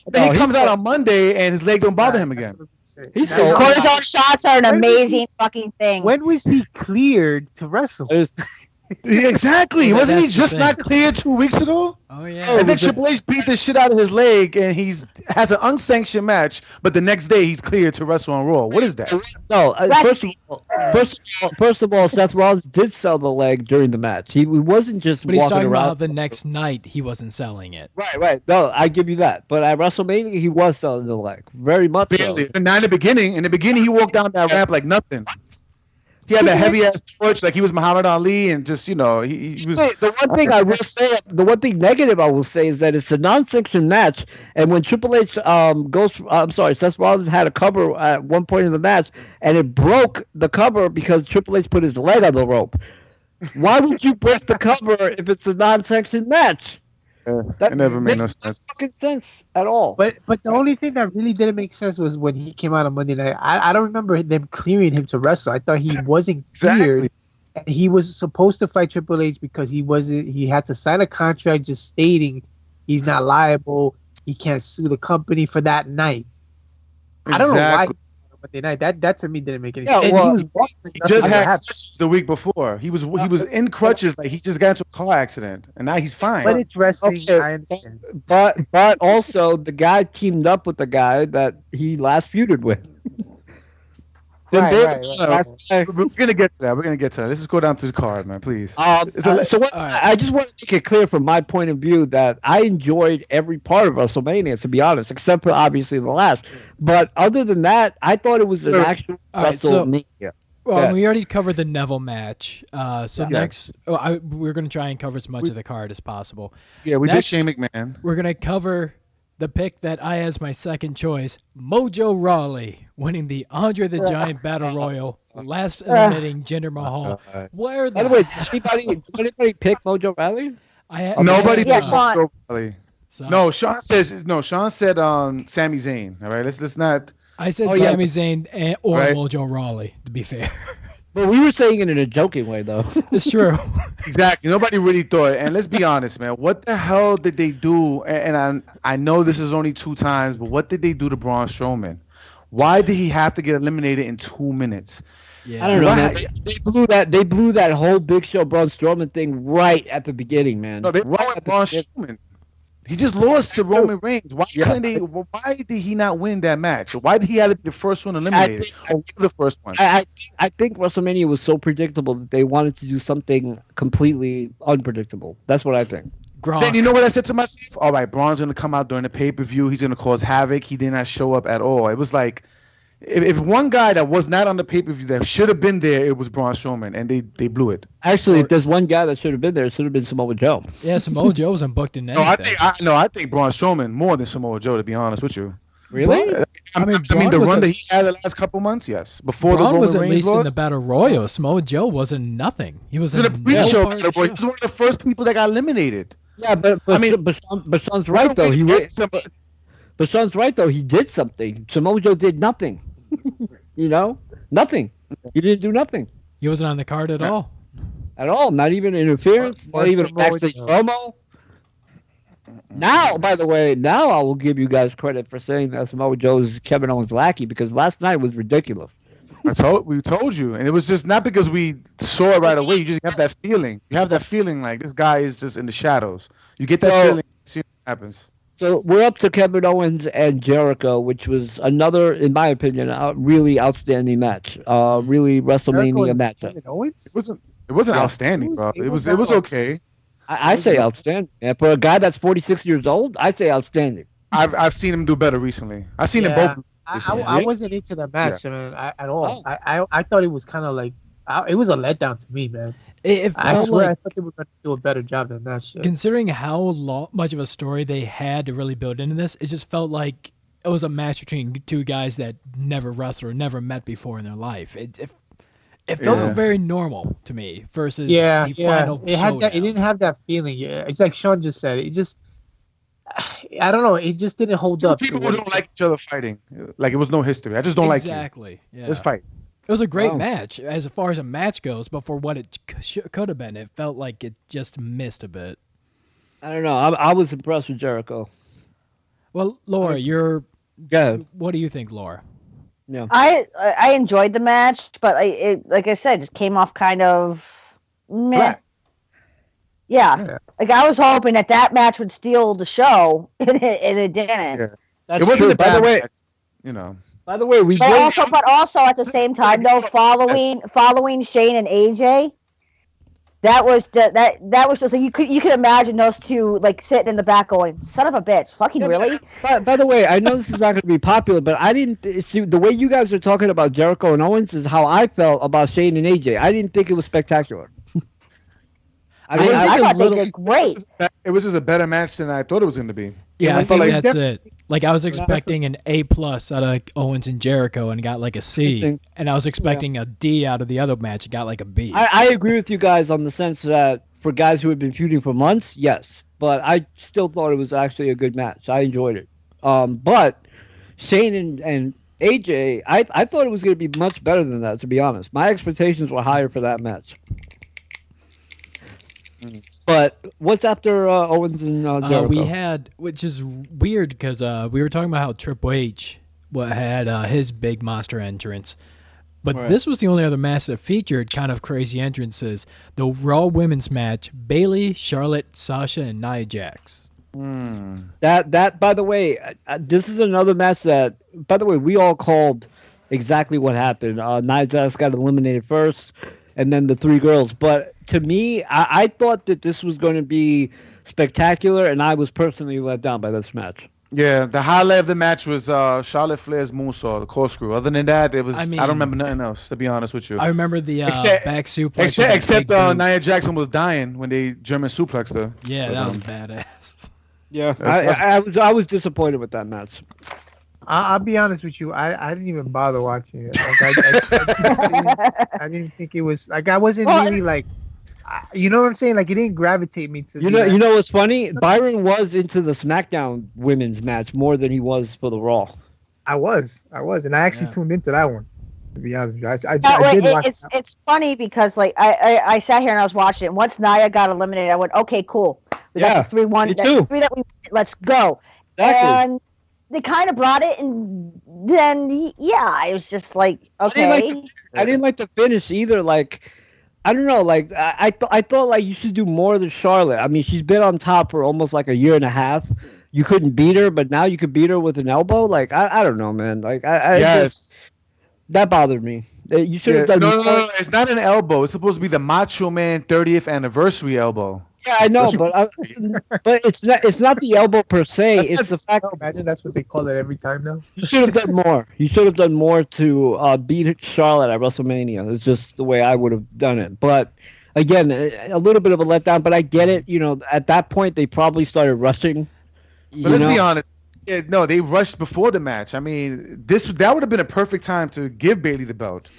then he comes out on Monday and his leg don't bother him again. Cortisone shots are an amazing fucking thing. When was he cleared to wrestle? Exactly. Yeah, Wasn't he that's the just thing. not cleared 2 weeks ago? Oh yeah. And then Triple H beat the shit out of his leg, and has an unsanctioned match. But the next day, he's cleared to wrestle on Raw. What is that? No, first of all, Seth Rollins did sell the leg during the match. He wasn't just. But he's walking talking around. about the next night he wasn't selling it. Right. No, I give you that. But at WrestleMania, he was selling the leg, very much. Barely. And not in the beginning. In the beginning, he walked down that ramp like nothing. He had that heavy ass torch like he was Muhammad Ali, and just he was. The one thing I will say, the one thing negative I will say is that it's a non-sanctioned match, and when Triple H Seth Rollins had a cover at one point in the match, and it broke the cover because Triple H put his leg on the rope. Why would you break the cover if it's a non-sanctioned match? That never made no sense. Fucking sense at all. But the only thing that really didn't make sense was when he came out on Monday night. I don't remember them clearing him to wrestle. I thought he wasn't cleared. And he was supposed to fight Triple H because he had to sign a contract just stating he's not liable. He can't sue the company for that night. Exactly. I don't know why. Monday night. That to me didn't make any sense. Well, he just had crutches the week before. He was in crutches, like he just got into a car accident, and now he's fine. But it's wrestling. Okay. I understand. But also the guy teamed up with the guy that he last feuded with. Right. We're gonna get to that. Let's just go down to the card, man, please. I just want to make it clear from my point of view that I enjoyed every part of WrestleMania, to be honest, except for obviously the last. But other than that, I thought it was an actual WrestleMania. Well, we already covered the Neville match. Next, we're going to try and cover as much of the card as possible. Yeah, we did Shane McMahon. We're going to cover the pick that I as my second choice, Mojo Rawley, winning the Andre the Giant Battle Royal, last eliminating Jinder Mahal. By the way, did anybody pick Mojo Rawley? Nobody picked Mojo Rawley. No, Sean said Sami Zayn. All right, let's not. I said Sami Zayn or Mojo Rawley, to be fair. But we were saying it in a joking way, though. It's true. Exactly. Nobody really thought. And let's be honest, man. What the hell did they do? And I know this is only 2 times, but what did they do to Braun Strowman? Why did he have to get eliminated in 2 minutes? Yeah. I don't know, man. They blew that whole Big Show Braun Strowman thing right at the beginning, man. No, they brought Braun Strowman. He just lost to Roman Reigns. Why did he not win that match? Why did he have to be the first one eliminated? The first one. I think WrestleMania was so predictable that they wanted to do something completely unpredictable. That's what I think. Gronk. Then you know what I said to myself? All right, Braun's going to come out during the pay-per-view. He's going to cause havoc. He did not show up at all. It was like, if one guy that was not on the pay-per-view that should have been there, it was Braun Strowman, and they blew it. Actually, if there's one guy that should have been there, it should have been Samoa Joe. Yeah, Samoa Joe wasn't booked in anything. I think Braun Strowman more than Samoa Joe, to be honest with you. Really? I mean, the run that he had the last couple months, yes. Before Braun the was at Roman Reigns least in the Battle Royal. Samoa Joe wasn't nothing. He was in a pre-show Battle Royal. He was one of the first people that got eliminated. Yeah, but Sean's right though. But Sean's right though. He did something. Samoa Joe did nothing. Nothing. He didn't do nothing. He wasn't on the card at all. At all. Not even interference. Not even a backstage promo. Now, by the way, I will give you guys credit for saying that Samoa Joe is Kevin Owens' lackey, because last night was ridiculous. We told you, and it was just not because we saw it right away. You just have that feeling. You have that feeling like this guy is just in the shadows. You get that feeling. See what happens. So we're up to Kevin Owens and Jericho, which was another, in my opinion, a really outstanding match. Really WrestleMania match. It wasn't outstanding, bro. It was okay. I say outstanding. And for a guy that's 46 years old, I say outstanding. I've seen him do better recently. I've seen them both I wasn't into the match, man, at all. I thought it was kind of like it was a letdown to me, man. I swear, I thought they were going to do a better job than that shit. Considering how much of a story they had to really build into this, it just felt like it was a match between two guys that never wrestled or never met before in their life. It felt very normal to me versus the final showdown. It didn't have that feeling. Yeah, it's like Sean just said. It just, I don't know. It just didn't hold up. People who don't like each other fighting, like it was no history. I just don't like you. Exactly. Yeah. Let's fight. It was a great match as far as a match goes, but for what it could have been, it felt like it just missed a bit. I don't know. I was impressed with Jericho. Well, Laura, what do you think, Laura? Yeah, I enjoyed the match, but like I said, just came off kind of meh. Flat. Yeah, like I was hoping that match would steal the show, and it didn't. Yeah. It wasn't a bad match, you know. By the way, but also at the same time though, following Shane and AJ, that was just like you could imagine those two like sitting in the back going, "Son of a bitch, fucking really." By the way, I know this is not going to be popular, but I didn't see the way you guys are talking about Jericho and Owens is how I felt about Shane and AJ. I didn't think it was spectacular. I thought they did great. It was just a better match than I thought it was going to be. Yeah, I think that's it. Like I was expecting an A+ out of Owens and Jericho and got like a C, and I was expecting a D out of the other match and got like a B. I agree with you guys on the sense that for guys who had been feuding for months, yes, but I still thought it was actually a good match. I enjoyed it. But Shane and AJ, I thought it was going to be much better than that, to be honest. My expectations were higher for that match. But what's after Owens and Jericho? We had, which is weird because we were talking about how Triple H had his big monster entrance. But this was the only other match that featured kind of crazy entrances. The Raw Women's match, Bayley, Charlotte, Sasha, and Nia Jax. That by the way, this is another match that, by the way, we all called exactly what happened. Nia Jax got eliminated first, and then the three girls. But to me, I thought that this was going to be spectacular, and I was personally let down by this match. Yeah, the highlight of the match was Charlotte Flair's moonsault, the corkscrew. Other than that, it was. I don't remember nothing else, to be honest with you. I remember the back suplex. Except Nia Jackson was dying when they German suplexed her. Yeah, that was badass. Yeah, I was disappointed with that match. I'll be honest with you. I didn't even bother watching it. Like, I didn't think it was like I wasn't really like. You know what I'm saying? Like it didn't gravitate me to. You know what's funny? Byron was into the SmackDown women's match more than he was for the Raw. I was, and I actually tuned into that one. To be honest with you, I did watch. It's funny because like I sat here and I was watching it. And once Nia got eliminated, I went, okay, cool. We got the 3-1. Let's go. Exactly. And they kind of brought it, and then I was just like, okay. I didn't like the finish either. Like. I don't know, like I thought like you should do more than Charlotte. I mean, she's been on top for almost like a year and a half. You couldn't beat her, but now you could beat her with an elbow. Like I don't know, man. Like that bothered me. You should have done. No, it's not an elbow. It's supposed to be the Macho Man 30th anniversary elbow. Yeah, I know, but it's not the elbow per se. It's the fact. Imagine that's what they call it every time now. You should have done more. You should have done more to beat Charlotte at WrestleMania. It's just the way I would have done it. But again, a little bit of a letdown. But I get it. You know, at that point they probably started rushing. But let's be honest. Yeah, no, they rushed before the match. I mean, that would have been a perfect time to give Bayley the belt.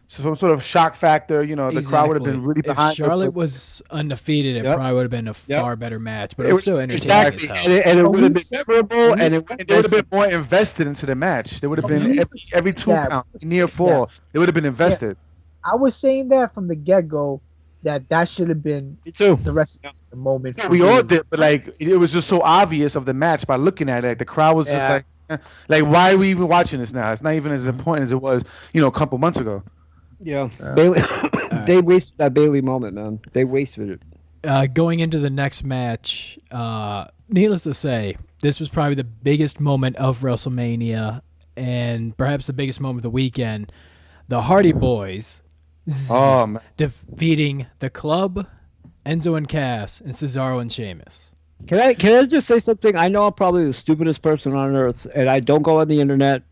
Some sort of shock factor, you know, the crowd would have been really behind. If Charlotte was undefeated, it probably would have been a far better match, but it was still entertaining as hell. And it would have been memorable, and they would have been more invested into the match. They would have been every 2 count, near fall. They would have been invested. I was saying that from the get-go, that should have been the rest of the moment. Yeah, we all did, but like it was just so obvious of the match by looking at it. Like, the crowd was just like, why are we even watching this now? It's not even as important as it was, a couple months ago. Yeah, Bayley, they wasted that Bayley moment, man. They wasted it. Going into the next match, needless to say, this was probably the biggest moment of WrestleMania and perhaps the biggest moment of the weekend. The Hardy Boys defeating the Club, Enzo and Cass, and Cesaro and Sheamus. Can I just say something? I know I'm probably the stupidest person on earth, and I don't go on the internet.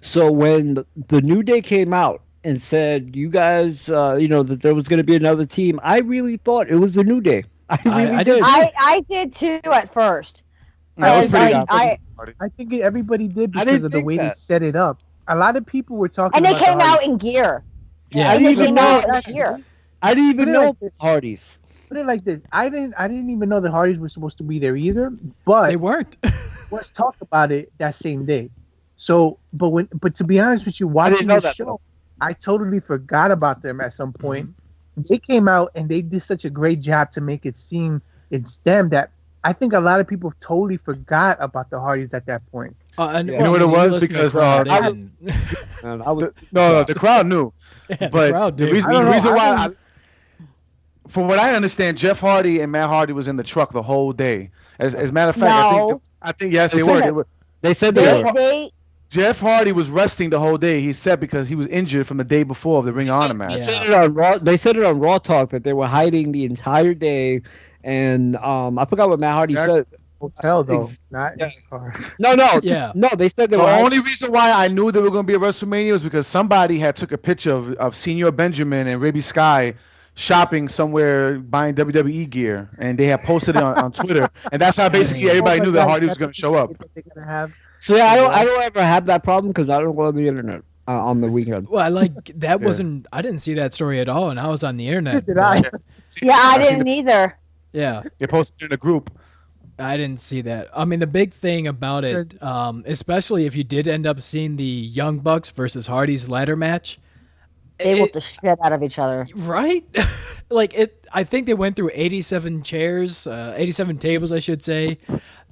So when the New Day came out and said, "You guys, that there was going to be another team," I really thought it was the New Day. I really did. I did too at first. I think everybody did because of the way they set it up. A lot of people were talking. And they came out in gear. Yeah, I didn't even know. I didn't even know Hardys. Put it like this: I didn't even know that Hardys were supposed to be there either. But they weren't. Let's talk about it that same day. So, but to be honest with you, watching the show, I totally forgot about them at some point. Mm-hmm. They came out and they did such a great job to make it seem it's them that I think a lot of people totally forgot about the Hardys at that point. And you know what it was? Because the crowd knew. Yeah, but the reason why, from what I understand, Jeff Hardy and Matt Hardy was in the truck the whole day. As a matter of fact, I think yes, they were. They said they were. Jeff Hardy was resting the whole day. He said because he was injured from the day before of the Ring of Honor match. They said it on Raw Talk that they were hiding the entire day, and I forgot what Matt Hardy said. Hotel though, not in the car. No, they said they were. The only reason why I knew they were going to be at WrestleMania was because somebody had took a picture of Senior Benjamin and Ribby Sky shopping somewhere buying WWE gear, and they had posted it on Twitter, and that's how basically everybody knew that Hardy was going to show up. So yeah, I don't ever have that problem because I don't go on the internet on the weekend. Well, that wasn't. I didn't see that story at all, and I was on the internet. Did I? Yeah, I didn't either. Yeah, they posted in a group. I didn't see that. I mean, the big thing about it, especially if you did end up seeing the Young Bucks versus Hardy's ladder match, they whooped the shit out of each other. Right? I think they went through 87 chairs, 87 tables, I should say.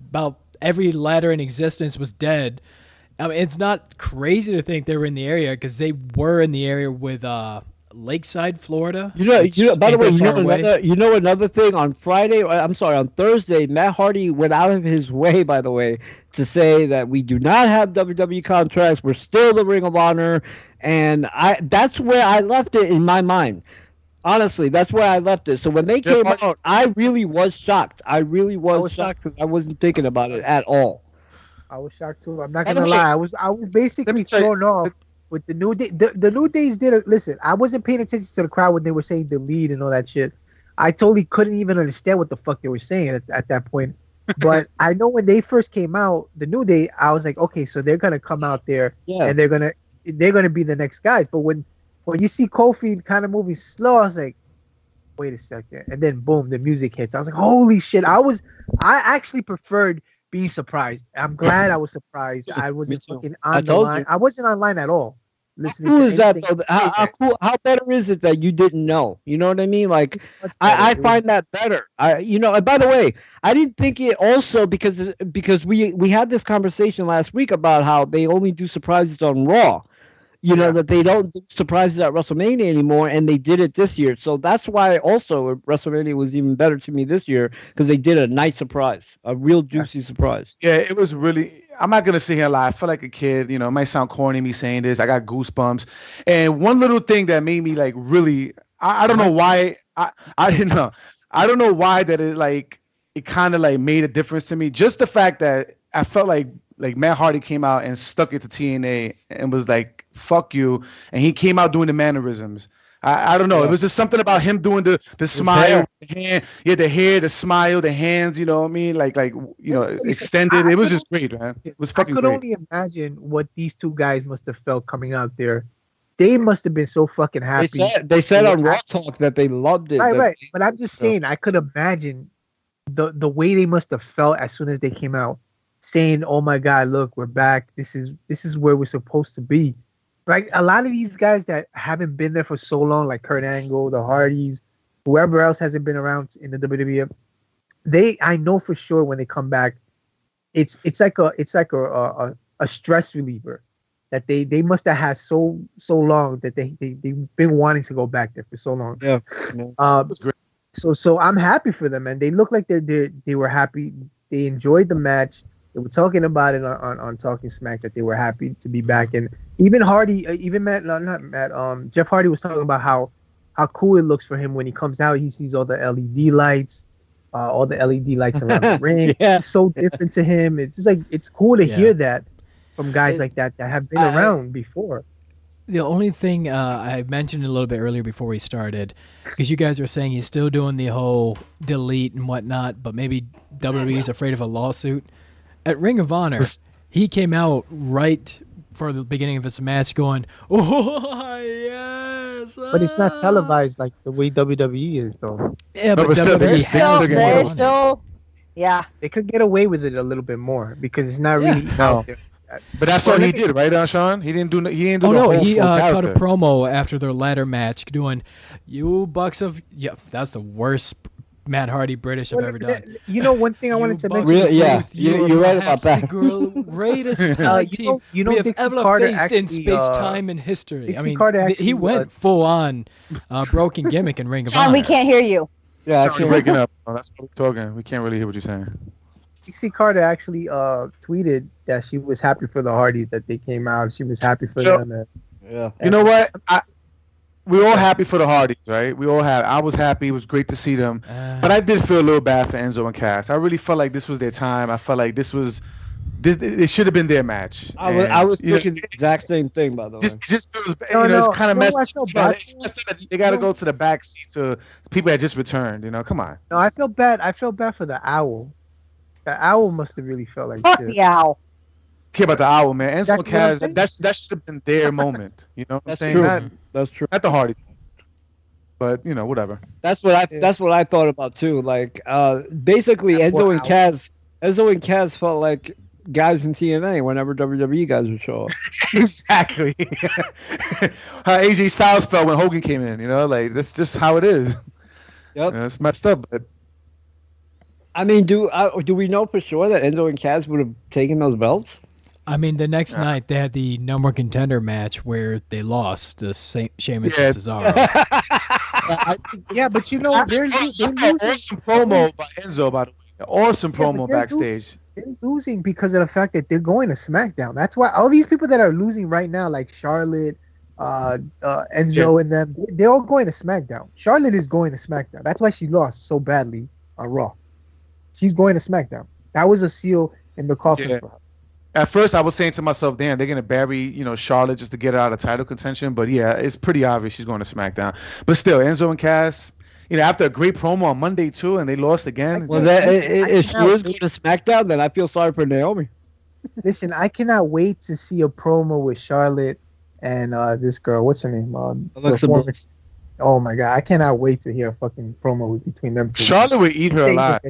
About every ladder in existence was dead. I mean, it's not crazy to think they were in the area because they were in the area with Lakeside, Florida. By the way, another thing on Thursday, Matt Hardy went out of his way, by the way, to say that we do not have WWE contracts. We're still the Ring of Honor, and that's where I left it in my mind. Honestly, that's where I left it. So when they came out, I really was shocked. I was shocked because I wasn't thinking about it at all. I was shocked too. I'm not gonna lie. I was basically thrown off. With the New Day, the New Days listen. I wasn't paying attention to the crowd when they were saying the lead and all that shit. I totally couldn't even understand what the fuck they were saying at that point. But I know when they first came out, the New Day, I was like, okay, so they're gonna come out there and they're gonna be the next guys. But when you see Kofi kind of moving slow, I was like, wait a second, and then boom, the music hits. I was like, holy shit! I actually preferred being surprised. I'm glad I was surprised. I wasn't fucking on the line. I wasn't online at all. Listening how cool is that though? How better is it that you didn't know? You know what I mean? Like I find that better. And by the way, I didn't think it also because we had this conversation last week about how they only do surprises on Raw. That they don't do surprises at WrestleMania anymore, and they did it this year. So that's why also WrestleMania was even better to me this year because they did a nice surprise, a real juicy surprise. Yeah, it was really. I'm not gonna sit here and lie. I feel like a kid. It might sound corny me saying this. I got goosebumps. And one little thing that made me like really. I don't know why. I didn't know. I don't know why that it kind of like made a difference to me. Just the fact that I felt like Matt Hardy came out and stuck it to TNA and was like, fuck you. And he came out doing the mannerisms. I don't know. Yeah. It was just something about him doing the smile, the hand, the hair, the smile, the hands, you know what I mean? Extended. It was just great, man. It was fucking great. I could only imagine what these two guys must have felt coming out there. They must have been so fucking happy. They said on Raw Talk that they loved it. Right. But I'm just saying, I could imagine the way they must have felt as soon as they came out, saying, "Oh my God, look, we're back. This is where we're supposed to be." Like a lot of these guys that haven't been there for so long, like Kurt Angle, the Hardys, whoever else hasn't been around in the WWE, I know for sure when they come back, it's like a stress reliever that they must have had so long that they've been wanting to go back there for so long. Yeah. That's great. So I'm happy for them, and they look like they were happy. They enjoyed the match. They were talking about it on Talking Smack that they were happy to be back. And even Hardy, Jeff Hardy was talking about how cool it looks for him when he comes out. He sees all the LED lights, around the ring. Yeah. It's so different to him. It's just like it's cool to hear that. from guys like that have been around before. The only thing I mentioned a little bit earlier before we started, because you guys were saying he's still doing the whole delete and whatnot, but maybe WWE is afraid of a lawsuit. At Ring of Honor, he came out right for the beginning of his match going, "Oh yes!" But it's not televised like the way WWE is, though. Yeah, but WWE still, yeah. They could get away with it a little bit more because it's not really out there. But that's what he did, right, Sean? He didn't do. He didn't do. Oh no, he cut a promo after their ladder match, doing, "You bucks of that's the worst Matt Hardy British I've ever done." You know, one thing I wanted to mention. Really, you're right about that. The greatest tag team we have ever faced in space, time, and history. Dixie I mean, Carter he went full on broken gimmick in Ring of John, Honor. we can't hear you. Yeah, you're breaking up. Oh, that's what we're talking. We can't really hear what you're saying. Dixie Carter actually tweeted that she was happy for the Hardys that they came out. She was happy for them. Yeah. You know what? We're all happy for the Hardys, right? We all have. I was happy. It was great to see them. But I did feel a little bad for Enzo and Cass. I really felt like this was their time. I felt like this. It should have been their match. I was thinking the exact same thing, by the way. Just feels, it's kind of messed up. They got to go to the back seat to people that just returned. Come on. No, I feel bad. I feel bad for the Owl. The Owl must have really felt like Fuck shit. the Owl. Care about the Owl, man. Enzo and Cass, that should have been their moment. You know what I'm saying? True. That's true. Not the Hardys. But whatever. That's what I thought about too. Like basically Enzo and Cass felt like guys in TNA whenever WWE guys would show up. Exactly. How AJ Styles felt when Hogan came in, like that's just how it is. Yep. It's messed up, but I mean, do we know for sure that Enzo and Cass would have taken those belts? I mean, the next night they had the number one contender match where they lost to Sheamus and Cesaro. Yeah, but they're losing. Awesome promo by Enzo, by the way. Awesome promo backstage. They're losing because of the fact that they're going to SmackDown. That's why all these people that are losing right now, like Charlotte, Enzo, and them, they're all going to SmackDown. Charlotte is going to SmackDown. That's why she lost so badly on Raw. She's going to SmackDown. That was a seal in the coffin for her. At first, I was saying to myself, damn, they're going to bury, Charlotte just to get her out of title contention. But, yeah, it's pretty obvious she's going to SmackDown. But still, Enzo and Cass, after a great promo on Monday, too, and they lost again. Well, if she is going to SmackDown, then I feel sorry for Naomi. Listen, I cannot wait to see a promo with Charlotte and this girl. What's her name? Alexa Bliss. Oh, my God. I cannot wait to hear a fucking promo between them two. Charlotte would eat her alive.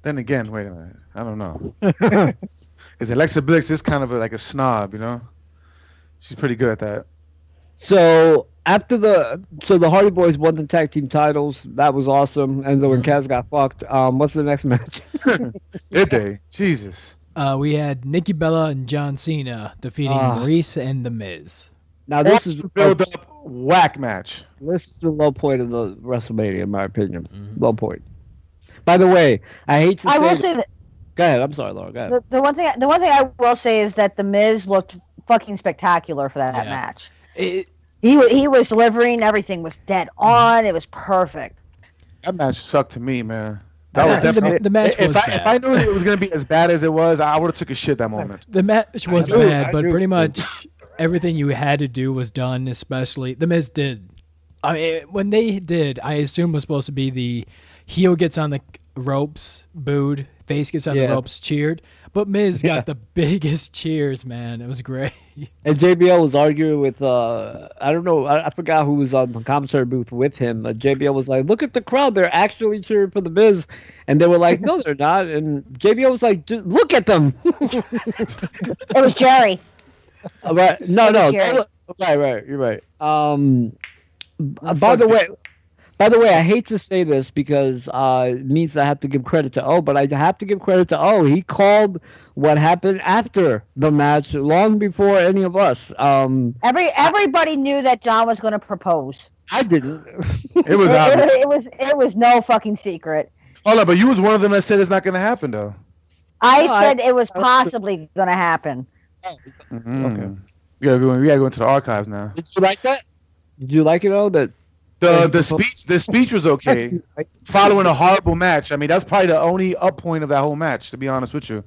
Then again, wait a minute. I don't know. Because Alexa Bliss is kind of like a snob, She's pretty good at that. So after the Hardy Boys won the tag team titles, that was awesome. Enzo and Cass got fucked. What's the next match? Did they? Jesus. We had Nikki Bella and John Cena defeating Maurice and The Miz. Now this is build up whack match. This is the low point of the WrestleMania, in my opinion. Low point. By the way, I hate to say that. Go ahead. I'm sorry, Laura. Go ahead. The one thing I will say is that The Miz looked fucking spectacular for that match. He was delivering. Everything was dead on. It was perfect. That match sucked to me, man. That was definitely the match was bad. If I knew it was going to be as bad as it was, I would have took a shit that moment. The match was bad, but pretty much everything you had to do was done, especially The Miz did. I mean, when they did, I assume it was supposed to be the heel gets on the ropes, booed, face gets on the ropes, cheered. But Miz got the biggest cheers, man. It was great. And JBL was arguing with, I don't know, I forgot who was on the commentary booth with him. JBL was like, look at the crowd. They're actually cheering for the Miz. And they were like, no, they're not. And JBL was like, look at them. It was Jerry. Right. No. Right. You're right. By the way, I hate to say this because it means I have to give credit to O, but I have to give credit to O. He called what happened after the match long before any of us. Everybody knew that John was going to propose. I didn't. It was obvious. It was no fucking secret. Hold on, but you was one of them that said it's not going to happen, though. I said it was possibly going to happen. Mm-hmm. Okay. We gotta go into the archives now. Did you like that? Did you like it, O? The speech was okay. Following a horrible match. I mean, that's probably the only up point of that whole match, to be honest with you.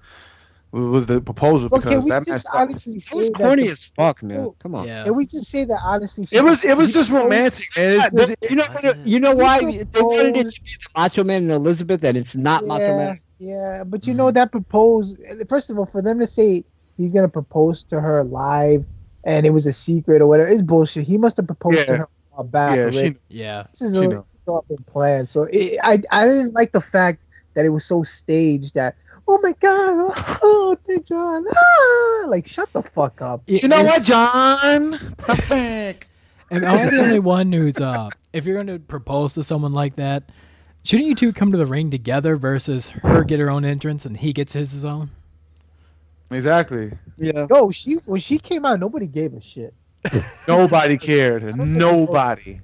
was the proposal. Well, because can we that just match honestly It was say corny that? as fuck, man. Come on. Yeah. Can we just say that honestly? it was just romantic, man. Yeah, It's, you know why He they wanted it proposed- to be the Macho Man and Elizabeth, and it's not Macho Man. Yeah, but you know that propose. First of all, for them to say he's gonna propose to her live, and it was a secret or whatever, it's bullshit. He must have proposed to her back. Yeah. This is all been planned. So I didn't like the fact that it was so staged that. Oh my God! Oh, John! Ah! Like, shut the fuck up. You know what, John? Perfect. And I'm the only one who's if you're going to propose to someone like that, shouldn't you two come to the ring together versus her get her own entrance and he gets his own? Exactly. Yeah. When she came out, nobody gave a shit. Nobody cared. Nobody.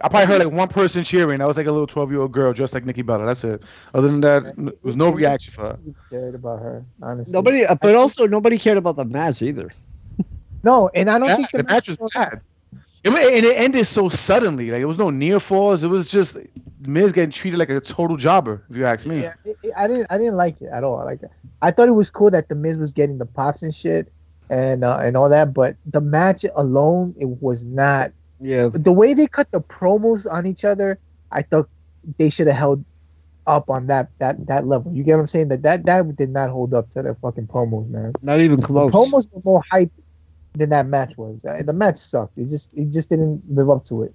I probably heard like one person cheering. That was like a little 12-year-old girl dressed like Nikki Bella. That's it. Other than that, there was no reaction for her. Nobody cared about her, honestly. Nobody cared about the match either. No, and I don't think the match was bad. And it ended so suddenly. Like, it was no near falls. It was just Miz getting treated like a total jobber, if you ask me. Yeah, I didn't like it at all. Like, I thought it was cool that the Miz was getting the pops and shit and all that, but the match alone, it was not. Yeah. The way they cut the promos on each other, I thought they should have held up on that level. You get what I'm saying? That did not hold up to their fucking promos, man. Not even close. The promos were more hype than that match was. The match sucked. It just didn't live up to it.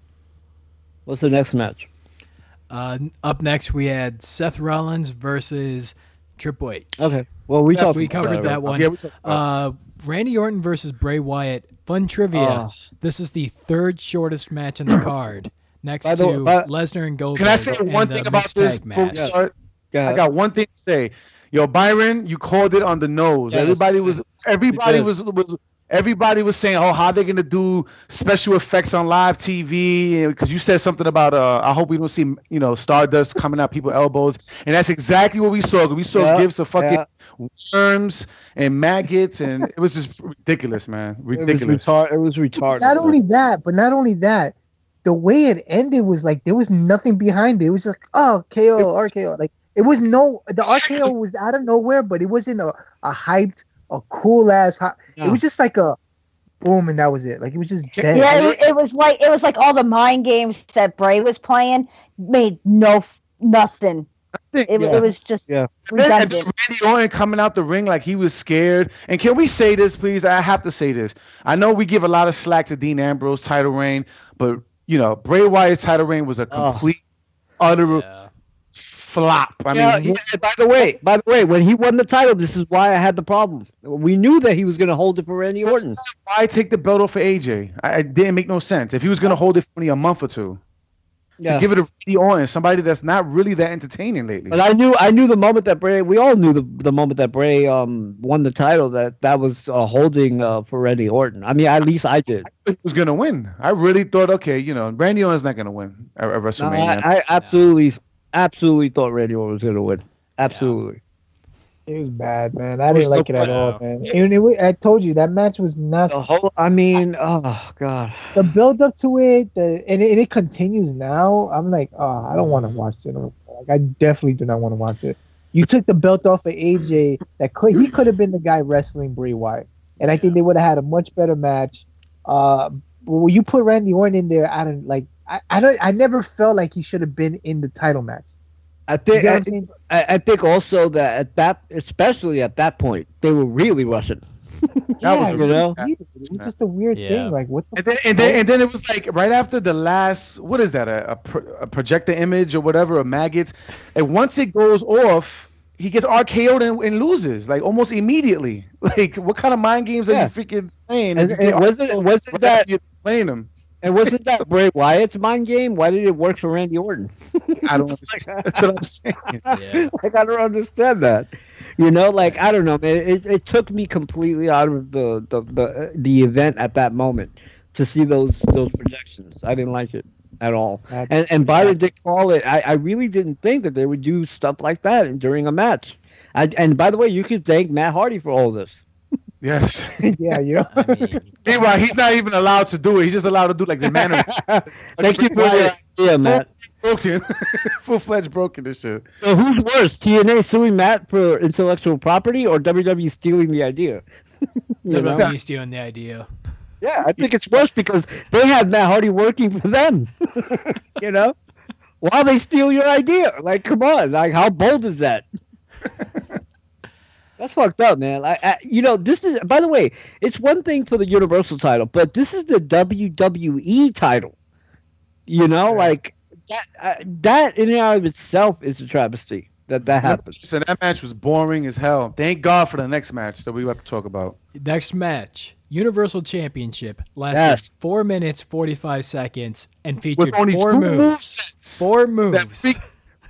What's the next match? Up next, we had Seth Rollins versus Triple H. Okay. Well, we covered that one. Yeah, Randy Orton versus Bray Wyatt. Fun trivia. This is the third shortest match in the card, next to Lesnar and Goldberg. Can I say one thing about this before we start? I got one thing to say. Yo, Byron, you called it on the nose. Yes. Everybody was saying, "Oh, how they gonna do special effects on live TV?" Because you said something about, "I hope we don't see, Stardust coming out people's elbows," and that's exactly what we saw. We saw gifs of fucking worms and maggots, and it was just ridiculous, man. Ridiculous. It was retarded. Not only that, the way it ended was like there was nothing behind it. It was like, oh, KO, RKO. Like it was the RKO was out of nowhere, but it wasn't a hyped. A cool ass. It was just like a boom, and that was it. Like it was just dead. Yeah, it was like all the mind games that Bray was playing made nothing. It was just redundant. And Randy Orton coming out the ring like he was scared. And can we say this, please? I have to say this. I know we give a lot of slack to Dean Ambrose title reign, but Bray Wyatt's title reign was a complete, utter. Flop. I mean, by the way, when he won the title, this is why I had the problem. We knew that he was going to hold it for Randy Orton. Why take the belt off for AJ? It didn't make no sense. If he was going to hold it for only a month or two, to give it to Randy Orton, somebody that's not really that entertaining lately. But I knew the moment that Bray. We all knew the moment that Bray won the title that was holding for Randy Orton. I mean, at least I did. He was going to win. I really thought, okay, Randy Orton's not going to win at WrestleMania. I absolutely thought Randy Orton was going to win. Absolutely. It was bad, man. I didn't like it at all, man. I told you that match was not. Oh god. The build up to it, and it continues now. I'm like, I don't want to watch it. Like, I definitely do not want to watch it. You took the belt off of AJ. He could have been the guy wrestling Bray Wyatt, and I think they would have had a much better match. But when you put Randy Orton in there, I never felt like he should have been in the title match. I think also that especially at that point, they were really rushing. It was just a weird thing. Like what? And then it was like right after the last, what is that? A projector image or whatever, a maggots. And once it goes off, he gets RKO'd and loses like almost immediately. Like what kind of mind games are you freaking playing? And wasn't that you're playing them? And wasn't that Bray Wyatt's mind game? Why did it work for Randy Orton? I don't understand. That's what I'm saying. Yeah. Like, I don't understand that. I don't know, man. It took me completely out of the event at that moment to see those projections. I didn't like it at all. And Byron did call it. I really didn't think that they would do stuff like that during a match. And by the way, you could thank Matt Hardy for all this. Yes. Yeah, Meanwhile, he's not even allowed to do it. He's just allowed to do like the manner. Thank you for the idea, Matt. broken, full-fledged broken. This shit. So who's worse, TNA suing Matt for intellectual property or WWE stealing the idea? WWE stealing the idea. Yeah, I think it's worse because they had Matt Hardy working for them. While they steal your idea. Like, come on. Like, how bold is that? That's fucked up, man. This is, by the way, it's one thing for the Universal title, but this is the WWE title. Like that in and of itself is a travesty that happened. So that match was boring as hell. Thank God for the next match that we about to talk about. Next match, Universal Championship, lasted 4 minutes 45 seconds and featured with only 4 two moves. 4 moves.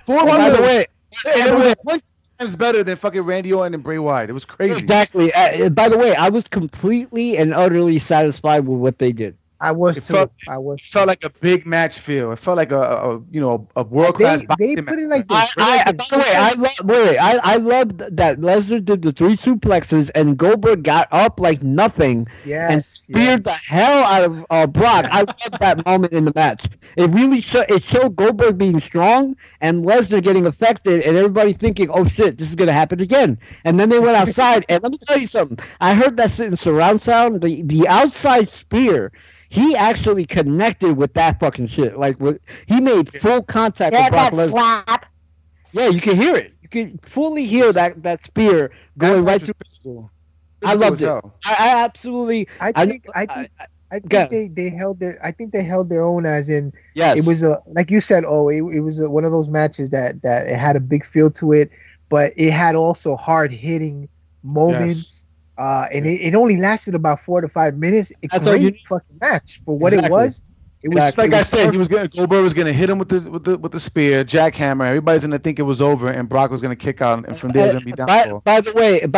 By the way, it was 1 times better than fucking Randy Orton and Bray Wyatt. It was crazy. Exactly. By the way, I was completely and utterly satisfied with what they did. I was It too. felt like a big match feel. It felt like a world class. They put it like this. By the way, I loved that Lesnar did the 3 suplexes and Goldberg got up like nothing and speared the hell out of Brock. I loved that moment in the match. It really showed Goldberg being strong and Lesnar getting affected and everybody thinking, oh shit, this is gonna happen again. And then they went outside and let me tell you something. I heard that in surround sound. The outside spear. He actually connected with that fucking shit. Like, he made full contact with Brock Lesnar. Slap. Yeah, you can hear it. You can fully hear that spear going right through. I loved it. I absolutely. I think they held their. I think they held their own. As in, it was like you said. It was one of those matches that it had a big feel to it, but it had also hard hitting moments. Yes. And it only lasted about 4 to 5 minutes. It's a great fucking match for what it was. It was like I said, Goldberg was gonna hit him with the spear, jackhammer. Everybody's gonna think it was over, and Brock was gonna kick out, and from there it's gonna be down. By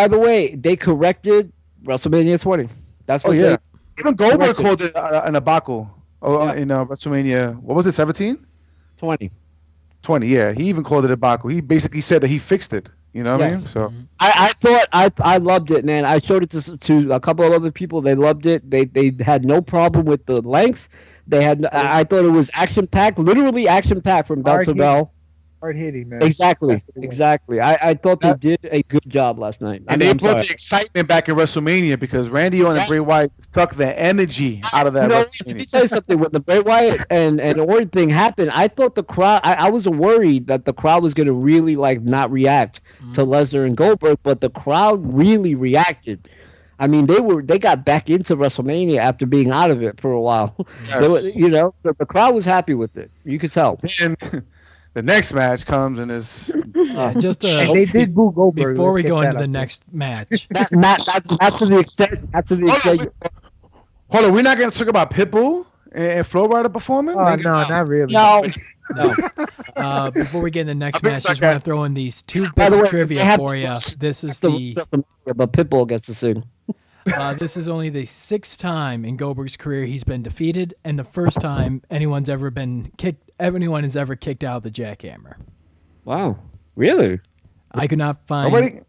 the way, they corrected WrestleMania 20. That's what. Even Goldberg called it an abacle. In WrestleMania. What was it? 17? 20. 20. Yeah, he even called it a debacle. He basically said that he fixed it. You know what I mean? So I thought I loved it, man. I showed it to a couple of other people. They loved it. They had no problem with the length. They had. I thought it was action packed, literally action packed from bell to bell. Hard hitting, man. Exactly. I thought they did a good job last night. And they brought the excitement back in WrestleMania because Randy Orton and Bray Wyatt sucked the energy out of that. Let me tell you something. When the Bray Wyatt and Orton thing happened, I thought the crowd. I was worried that the crowd was going to really not react to Lesnar and Goldberg, but the crowd really reacted. I mean, they got back into WrestleMania after being out of it for a while. Yes. So the crowd was happy with it. You could tell. And the next match comes and is they did boo Goldberg. Before we go into the next match, not to the extent. Hold on, we're not going to talk about Pitbull and Flo Rida performing. Oh no, not really. No. Before we get in the next match, I just want to throw in these 2 bits of trivia for you. This is but Pitbull gets to sing. This is only the 6th time in Goldberg's career he's been defeated, and the first time anyone has ever kicked out of the jackhammer. Wow, really? I could not find.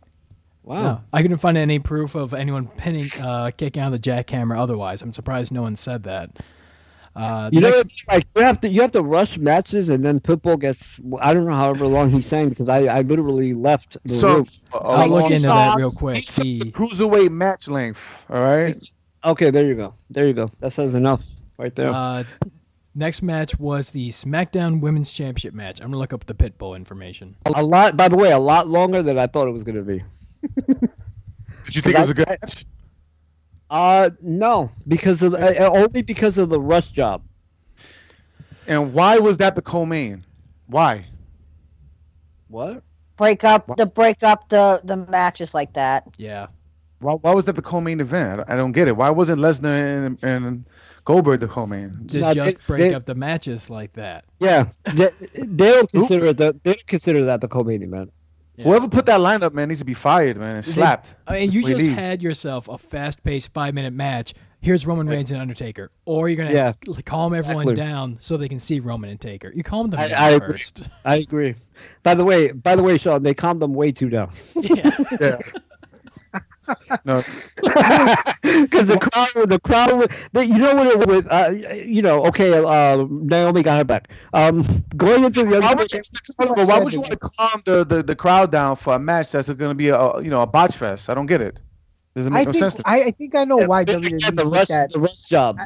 Wow, no, I couldn't find any proof of anyone kicking out of the jackhammer. Otherwise, I'm surprised no one said that. You have to rush matches, and then Pitbull gets. I don't know however long he's saying because I literally left the room. I'll look into that real quick. The cruiserweight match length. All right. Okay, there you go. That says enough right there. Next match was the Smackdown Women's Championship match. I'm gonna look up the Pitbull information. By the way, a lot longer than I thought it was gonna be. Did you think it was a good match? No, only because of the rush job. And why was that the co-main? Why? What? Break up the matches like that. Yeah. Why was that the co-main event? I don't get it. Why wasn't Lesnar and Goldberg the co-main? Just break up the matches like that. Yeah, they don't consider that the co-main event. Yeah. Whoever put that lineup, man, needs to be fired, man, and slapped. I mean, you just had yourself a fast-paced 5-minute match. Here's Roman Reigns and Undertaker, or you're gonna calm everyone down so they can see Roman and Taker. You calm them down first. I agree. By the way, Sean, they calmed them way too down. Yeah. No, because the crowd, you know what it would, okay, Naomi got her back. Going into the other, why would you want to calm the crowd down for a match that's going to be a botch fest? I don't get it. Doesn't make no sense to me. I think I know why WWE the Rust job.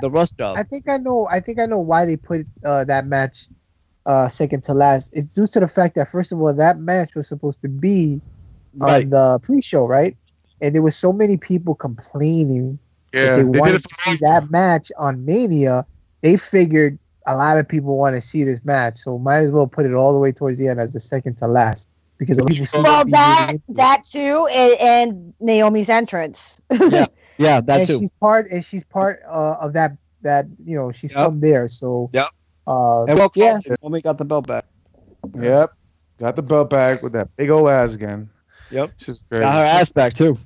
I think I know why they put that match second to last. It's due to the fact that, first of all, that match was supposed to be on the pre-show, right? And there was so many people complaining that they wanted to see that match on Mania. They figured a lot of people want to see this match, so might as well put it all the way towards the end as the second to last. Because people see that too, and Naomi's entrance. yeah, that too. She's part of that. She's from there. So Naomi got the belt back. Yep, got the belt back with that big old ass again. Yep, she's great. Got her ass back too.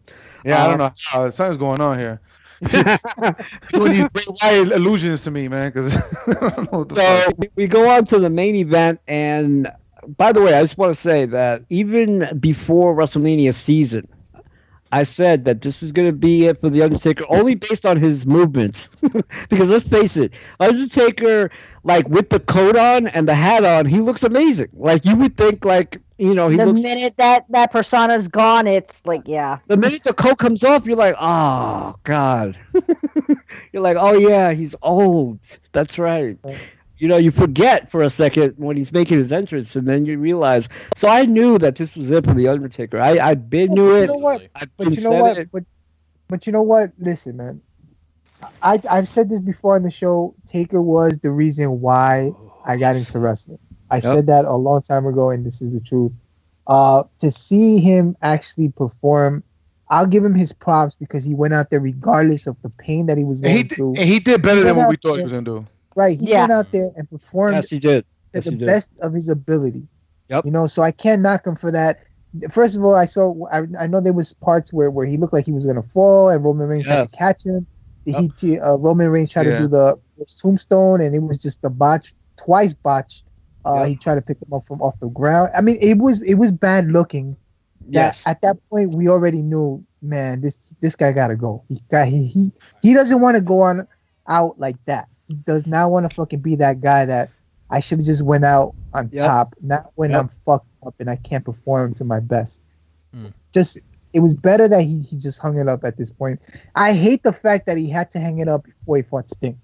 Yeah, I don't know how something's going on here. Doing these great white illusions to me, man. Because we go on to the main event, and by the way, I just want to say that even before WrestleMania season, I said that this is going to be it for The Undertaker, only based on his movements. Because let's face it, Undertaker, like with the coat on and the hat on, he looks amazing. Like you would think, like, he the looks... minute that persona's gone, it's like, yeah. The minute the coat comes off, you're like, oh, God. You're like, oh, yeah, he's old. That's right. You forget for a second when he's making his entrance, and then you realize. So I knew that this was it for The Undertaker. I knew it. But you know what? Listen, man. I've said this before on the show. Taker was the reason why I got into wrestling. I said that a long time ago, and this is the truth. To see him actually perform, I'll give him his props because he went out there regardless of the pain that he was going through. And he did better than what we thought he was going to do. Right, he went out there and performed yes, he did. to the best of his ability. Yep. So I can't knock him for that. First of all, I know there was parts where he looked like he was going to fall, and Roman Reigns tried to catch him. Roman Reigns tried to do the tombstone, and it was just a twice botch. He tried to pick him up from off the ground. I mean, it was bad looking. Yes. At that point, we already knew, man, this guy got to go. He doesn't want to go on out like that. He does not want to fucking be that guy that I should have just went out on top, not when I'm fucked up and I can't perform to my best. It was better that he just hung it up at this point. I hate the fact that he had to hang it up before he fought Sting.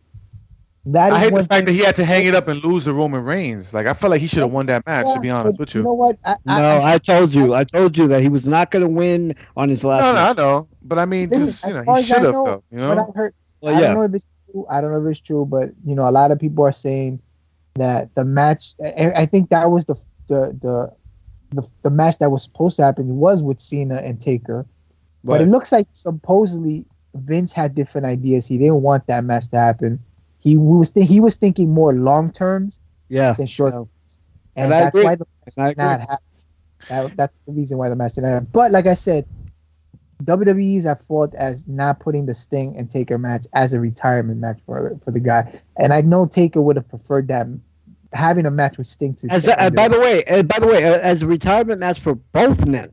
I hate the fact that he had to hang it up and lose to Roman Reigns. Like, I felt like he should have won that match, to be honest with you. You know what? I told you that he was not going to win on his last match. I know. But I mean, he should have, though. What I heard, I don't know if it's true. I don't know if it's true, but a lot of people are saying that the match. I think that was the match that was supposed to happen was with Cena and Taker, but it looks like supposedly Vince had different ideas. He didn't want that match to happen. He was thinking more long terms than short terms, and that's why the match did not happen. That's the reason why the match didn't happen. But like I said, WWE is at fault as not putting the Sting and Taker match as a retirement match for the guy. And I know Taker would have preferred that, having a match with Sting. By the way, as a retirement match for both men.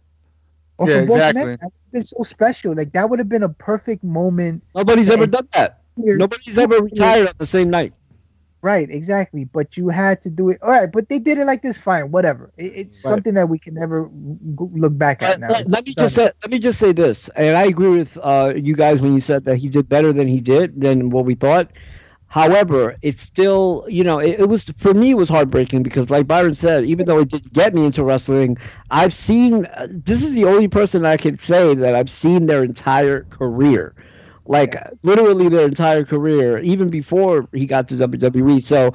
Exactly. It's been so special. Like, that would have been a perfect moment. Nobody's ever done that. Nobody's ever retired on the same night. Right, exactly. But you had to do it. All right, but they did it like this. Fine, whatever. It's something that we can never look back at now. Let me just say this, and I agree with you guys when you said that he did better than what we thought. However, it's still, it was, for me, it was heartbreaking because, like Byron said, even though it didn't get me into wrestling, I've seen, this is the only person I can say that I've seen their entire career. Literally their entire career, even before he got to WWE. So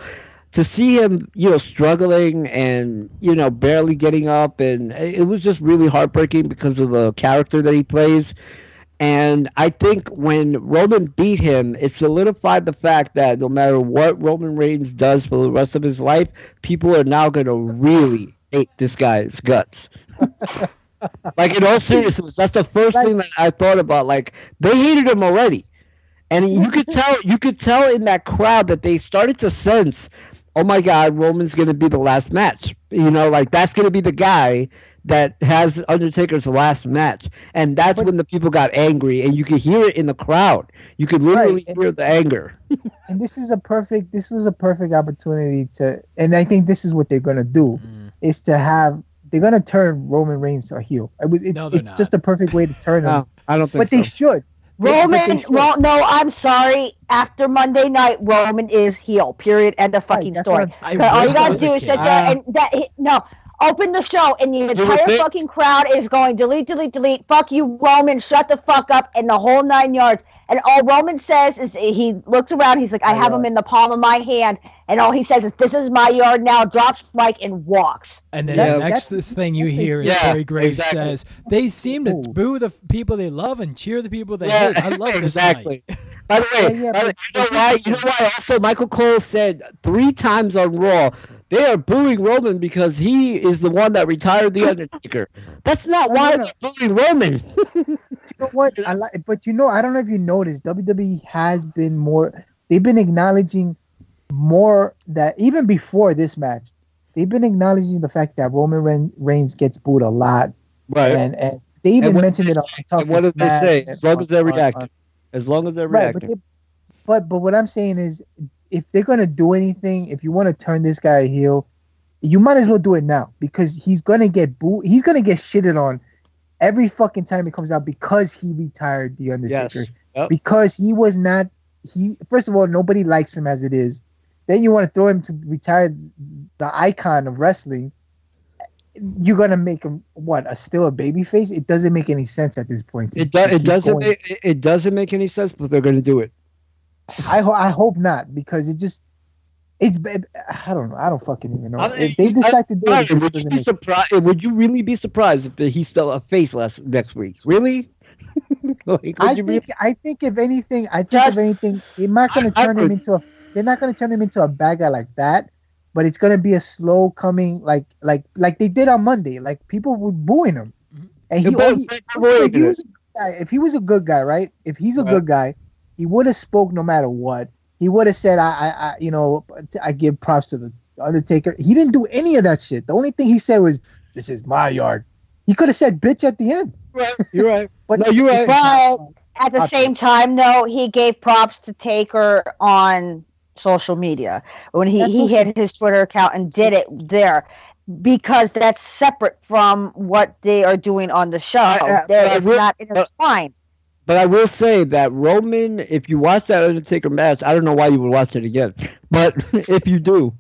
to see him, struggling and, barely getting up, and it was just really heartbreaking because of the character that he plays. And I think when Roman beat him, it solidified the fact that no matter what Roman Reigns does for the rest of his life, people are now going to really hate this guy's guts. Like, in all seriousness, that's the first thing that I thought about. Like, they hated him already. And you could tell in that crowd that they started to sense oh my God, Roman's going to be the last match. You know, like that's going to be the guy that has Undertaker's last match. And that's when the people got angry, and you could hear it in the crowd. You could literally hear the anger. And this was a perfect opportunity to, and I think this is what they're going to do, is to have, they're going to turn Roman Reigns a heel. It's just a perfect way to turn him. I don't think so. They should. No, I'm sorry. After Monday night, Roman is heel. Period. End of fucking story. All you gotta do is sit there and open the show, and the entire fucking crowd is going delete, delete, delete. Fuck you, Roman. Shut the fuck up, and the whole 9 yards. And all Roman says is he looks around. He's like, I have him in the palm of my hand. And all he says is, this is my yard now, drops mic and walks. And then the next thing you hear is Corey Graves says, they seem to boo the people they love and cheer the people they hate. I love this night. By the way, you know why also Michael Cole said 3 times on Raw, they are booing Roman because he is the one that retired The Undertaker. That's not why they're booing Roman. You know what? I don't know if you noticed, WWE has been more, they've been acknowledging more that even before this match, they've been acknowledging the fact that Roman Reigns gets booed a lot. Right. And they even mentioned it on Talk. What do they say? As long as they're reacting. As long as they're reacting. But what I'm saying is, if they're going to do anything, if you want to turn this guy heel, you might as well do it now, because he's going to get booed. He's going to get shitted on every fucking time it comes out because he retired The Undertaker. Yes. Yep. Because he was not, first of all, nobody likes him as it is. Then you want to throw him to retire the icon of wrestling. You're going to make him, still a babyface? It doesn't make any sense at this point. It doesn't make any sense, but they're going to do it. I hope not, because I don't know. I don't fucking even know. If they decide to do it, would you really be surprised if he's still a face next week? Really? I think if anything, they're not going to turn him into a bad guy like that. But it's going to be a slow coming, like they did on Monday. Like, people were booing him, and if he was a good guy, right? If he's a good guy, he would have spoke no matter what. He would have said, I give props to the Undertaker. He didn't do any of that shit. The only thing he said was, "This is my yard." He could have said "bitch" at the end. Right, you're right. But no, you're right. But at the same time, though, he gave props to Taker on social media when he hit his Twitter account and did it there, because that's separate from what they are doing on the show. It's not intertwined. But I will say that Roman, if you watch that Undertaker match, I don't know why you would watch it again, but if you do,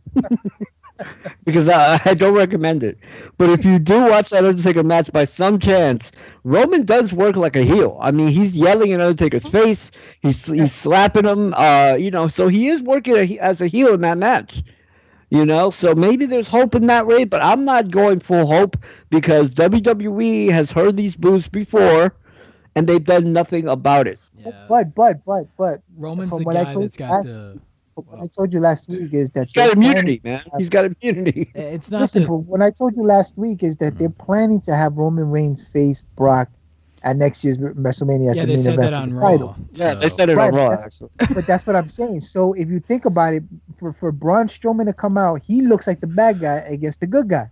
because I don't recommend it. But if you do watch that Undertaker match by some chance, Roman does work like a heel. I mean, he's yelling in Undertaker's face. He's slapping him. So he is working as a heel in that match. So maybe there's hope in that way, but I'm not going full hope, because WWE has heard these boos before, and they've done nothing about it. Yeah. But Roman's the guy that's got what I told you last week is that he's got immunity, man. He's got immunity. It's not. Listen, what I told you last week is that they're planning to have Roman Reigns face Brock at next year's WrestleMania. Yeah, they said that on Raw. Yeah, they said it on Raw. Actually, but that's what I'm saying. So if you think about it, for Braun Strowman to come out, he looks like the bad guy against the good guy,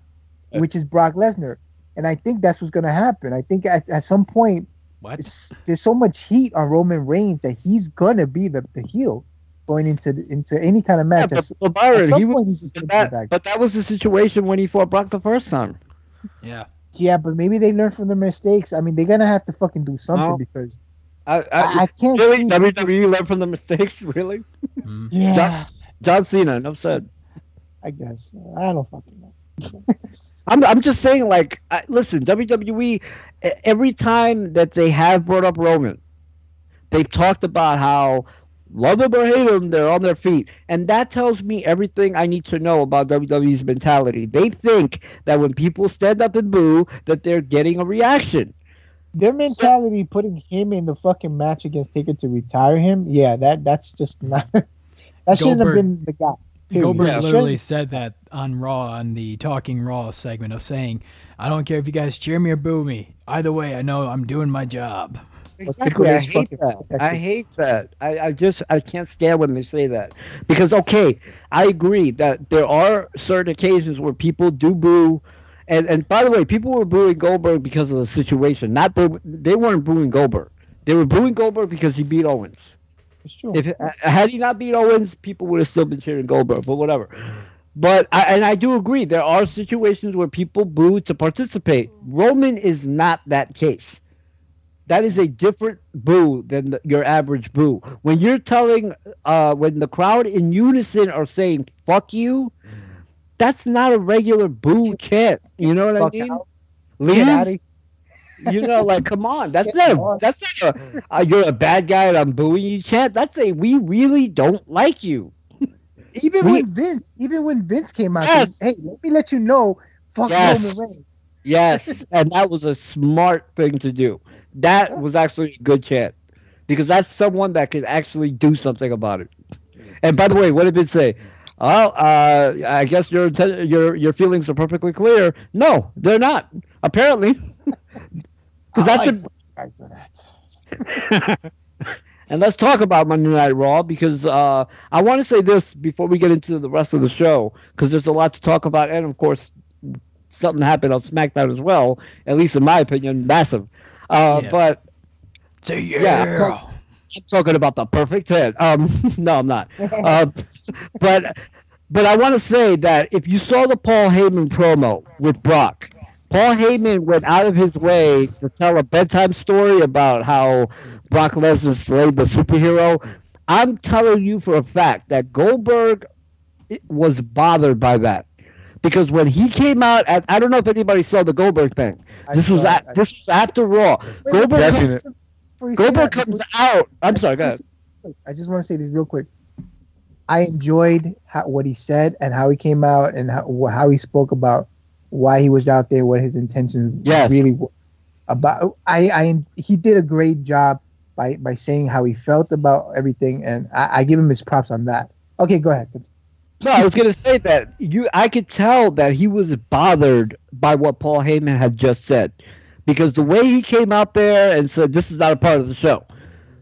which is Brock Lesnar, and I think that's what's going to happen. I think at some point, there's so much heat on Roman Reigns that he's gonna be the heel going into any kind of match. But Byron, but that was the situation when he fought Brock the first time. Yeah, but maybe they learned from their mistakes. I mean, they're gonna have to fucking do something, because I can't. Really, WWE learned from the mistakes, really? Yeah. John Cena, enough said. I guess I don't fucking know. I'm just saying, like, listen, WWE, every time that they have brought up Roman, they've talked about how, love him or hate him, they're on their feet. And that tells me everything I need to know about WWE's mentality. They think that when people stand up and boo, that they're getting a reaction. Their mentality, putting him in the fucking match against Taker to retire him, that's just not... That shouldn't have been the guy. Goldberg literally said that on Raw, on the Talking Raw segment, of saying, I don't care if you guys cheer me or boo me. Either way, I know I'm doing my job. Exactly. I hate that. I hate that. I can't stand when they say that. Because, okay, I agree that there are certain occasions where people do boo. And by the way, people were booing Goldberg because of the situation. They weren't booing Goldberg. They were booing Goldberg because he beat Owens. It's true. Had he not beat Owens, people would have still been cheering Goldberg, but whatever. But I do agree. There are situations where people boo to participate. Roman is not that case. That is a different boo than your average boo. When you're telling, when the crowd in unison are saying "fuck you," that's not a regular boo chant. You know what I mean? Leave. You know, like, come on. That's not a you're a bad guy and I'm booing you chant. That's a we really don't like you. Even when Vince came out, yes. Hey, let me let you know, fuck yes. Roman Reigns. Yes, and that was a smart thing to do. That was actually a good chant because that's someone that could actually do something about it. And by the way, what did Vince say? Oh, I guess your feelings are perfectly clear. No, they're not. Apparently, because that's And let's talk about Monday Night Raw because I want to say this before we get into the rest of the show because there's a lot to talk about, and of course, something happened on SmackDown as well. At least in my opinion, massive. But I'm talking about the perfect 10. No, I'm not. But I want to say that if you saw the Paul Heyman promo with Brock, Paul Heyman went out of his way to tell a bedtime story about how Brock Lesnar slayed the superhero. I'm telling you for a fact that Goldberg was bothered by that. Because when he came out, I don't know if anybody saw the Goldberg thing. This was after Raw. Goldberg comes out. I'm sorry, go ahead. I just want to say this real quick. I enjoyed what he said and how he came out and how he spoke about why he was out there, what his intentions really were. He did a great job by saying how he felt about everything, and I give him his props on that. Okay, go ahead. No, I was going to say that I could tell that he was bothered by what Paul Heyman had just said, because the way he came out there and said, "This is not a part of the show,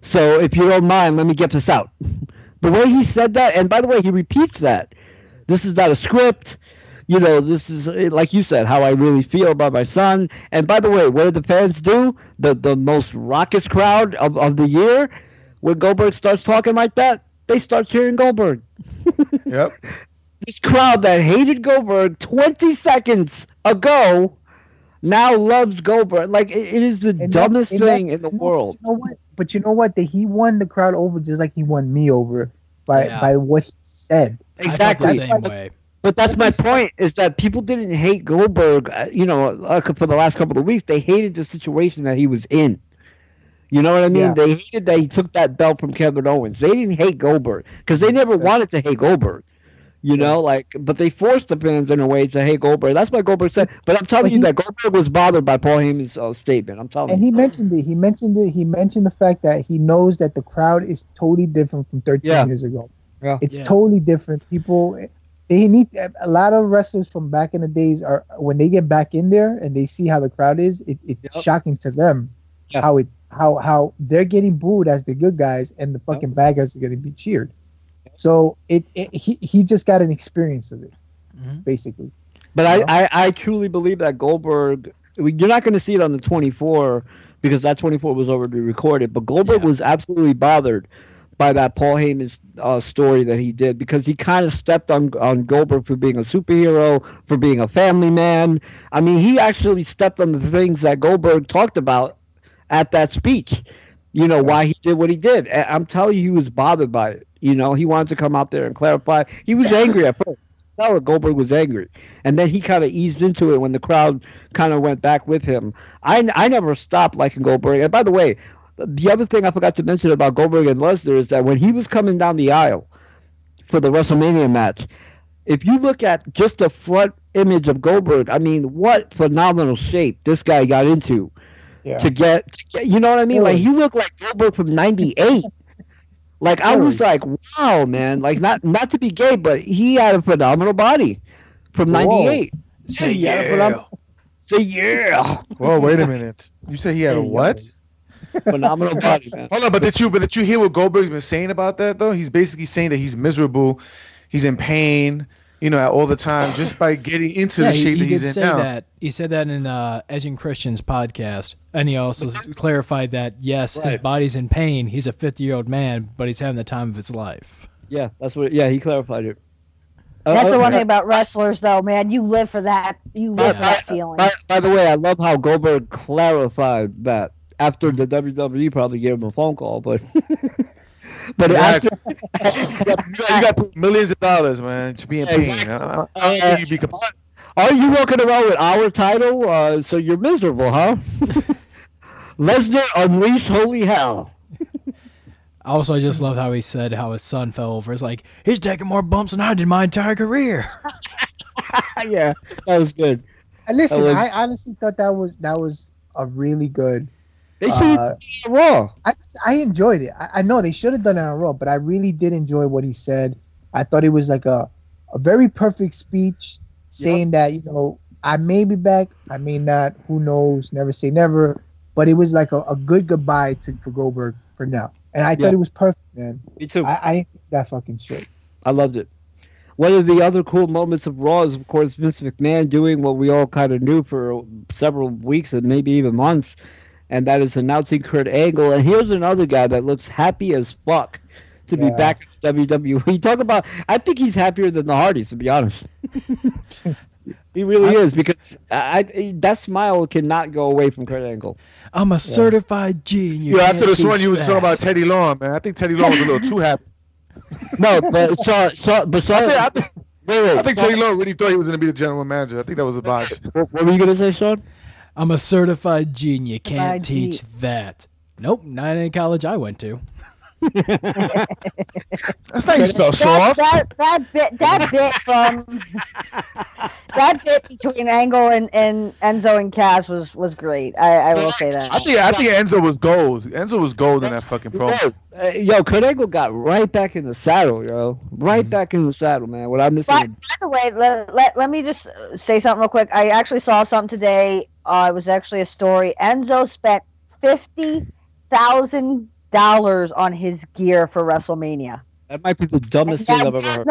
so if you don't mind, let me get this out." The way he said that, and by the way, he repeats that. This is not a script. You know, this is, like you said, how I really feel about my son. And by the way, what did the fans do? The most raucous crowd of the year, when Goldberg starts talking like that, they start cheering Goldberg. Yep. This crowd that hated Goldberg 20 seconds ago now loves Goldberg. Like, it is the dumbest thing in the world. You know what? But you know what? That he won the crowd over just like he won me over by what he said. Exactly. I felt the same way. But that's my point, is that people didn't hate Goldberg, for the last couple of weeks. They hated the situation that he was in. You know what I mean? Yeah. They hated that he took that belt from Kevin Owens. They didn't hate Goldberg because they never wanted to hate Goldberg. You know, but they forced the fans in a way to hate Goldberg. That's what Goldberg said. But I'm telling you that Goldberg was bothered by Paul Heyman's statement. I'm telling you. And he mentioned it. He mentioned the fact that he knows that the crowd is totally different from 13 years ago. Yeah. It's totally different. People, they need a lot of wrestlers from back in the days are when they get back in there and they see how the crowd is. It's shocking to them how they're getting booed as the good guys and the fucking bad guys are going to be cheered. So he just got an experience of it, basically. But I truly believe that Goldberg, you're not going to see it on the 24 because that 24 was already recorded. But Goldberg was absolutely bothered by that Paul Heyman's story that he did, because he kind of stepped on Goldberg for being a superhero, for being a family man. I mean, he actually stepped on the things that Goldberg talked about at that speech. You know, why he did what he did. I'm telling you, he was bothered by it. You know, he wanted to come out there and clarify. He was angry at first. Goldberg was angry. And then he kind of eased into it when the crowd kind of went back with him. I never stopped liking Goldberg. And by the way, the other thing I forgot to mention about Goldberg and Lesnar is that when he was coming down the aisle for the WrestleMania match, if you look at just the front image of Goldberg, I mean, what phenomenal shape this guy got into. Yeah. To get, you know what I mean? Like, he looked like Goldberg from '98. Like, I was like, wow, man. Like, not to be gay, but he had a phenomenal body from '98. Say yeah. Say yeah. Whoa, wait a minute. You said he had a what? Phenomenal body, man. Hold on, but did you hear what Goldberg's been saying about that though? He's basically saying that he's miserable, he's in pain, all the time, just by getting into the shape that he's in now. That. He said that in Edging Christian's podcast, and he also clarified that yes, his body's in pain. He's a 50-year-old man, but he's having the time of his life. Yeah, that's what. Yeah, he clarified it. That's the one thing about wrestlers, though, man. You live for that. You live for that feeling. By the way, I love how Goldberg clarified that after the WWE probably gave him a phone call, but after you got millions of dollars, man, to be in pain. Exactly. Are you walking around with our title? So you're miserable, huh? Lesnar unleash holy hell. Also, I just loved how he said how his son fell over. It's like, he's taking more bumps than I did my entire career. Yeah, that was good. Listen, I honestly thought that was a really good. They should have done it on Raw. I enjoyed it. I know they should have done it on Raw, but I really did enjoy what he said. I thought it was like a very perfect speech saying that, I may be back, I may not, who knows, never say never. But it was like a good goodbye for Goldberg for now. And I thought it was perfect, man. Me too. I think that fucking straight. I loved it. One of the other cool moments of Raw is, of course, Vince McMahon doing what we all kind of knew for several weeks and maybe even months, and that is announcing Kurt Angle. And here's another guy that looks happy as fuck to be back in WWE. Talk about, I think he's happier than the Hardys, to be honest. He really is, because that smile cannot go away from Kurt Angle. I'm a certified G. Yeah, after this one, you was talking about Teddy Long, man. I think Teddy Long was a little too happy. No, but I think Teddy Long really thought he was going to be the general manager. I think that was a botch. What were you going to say, Sean? I'm a certified G, and you can't teach that. Nope, not any college I went to. That's not you spell soft. That bit between Angle and Enzo and Cass was great. I will say that. I think Enzo was gold. Enzo was gold in that fucking promo. Yo, Kurt Angle got right back in the saddle, yo. Right back in the saddle, man. What I missed. By the way, let me just say something real quick. I actually saw something today. It was actually a story. Enzo spent $50,000 on his gear for WrestleMania. That might be the dumbest thing I've ever heard.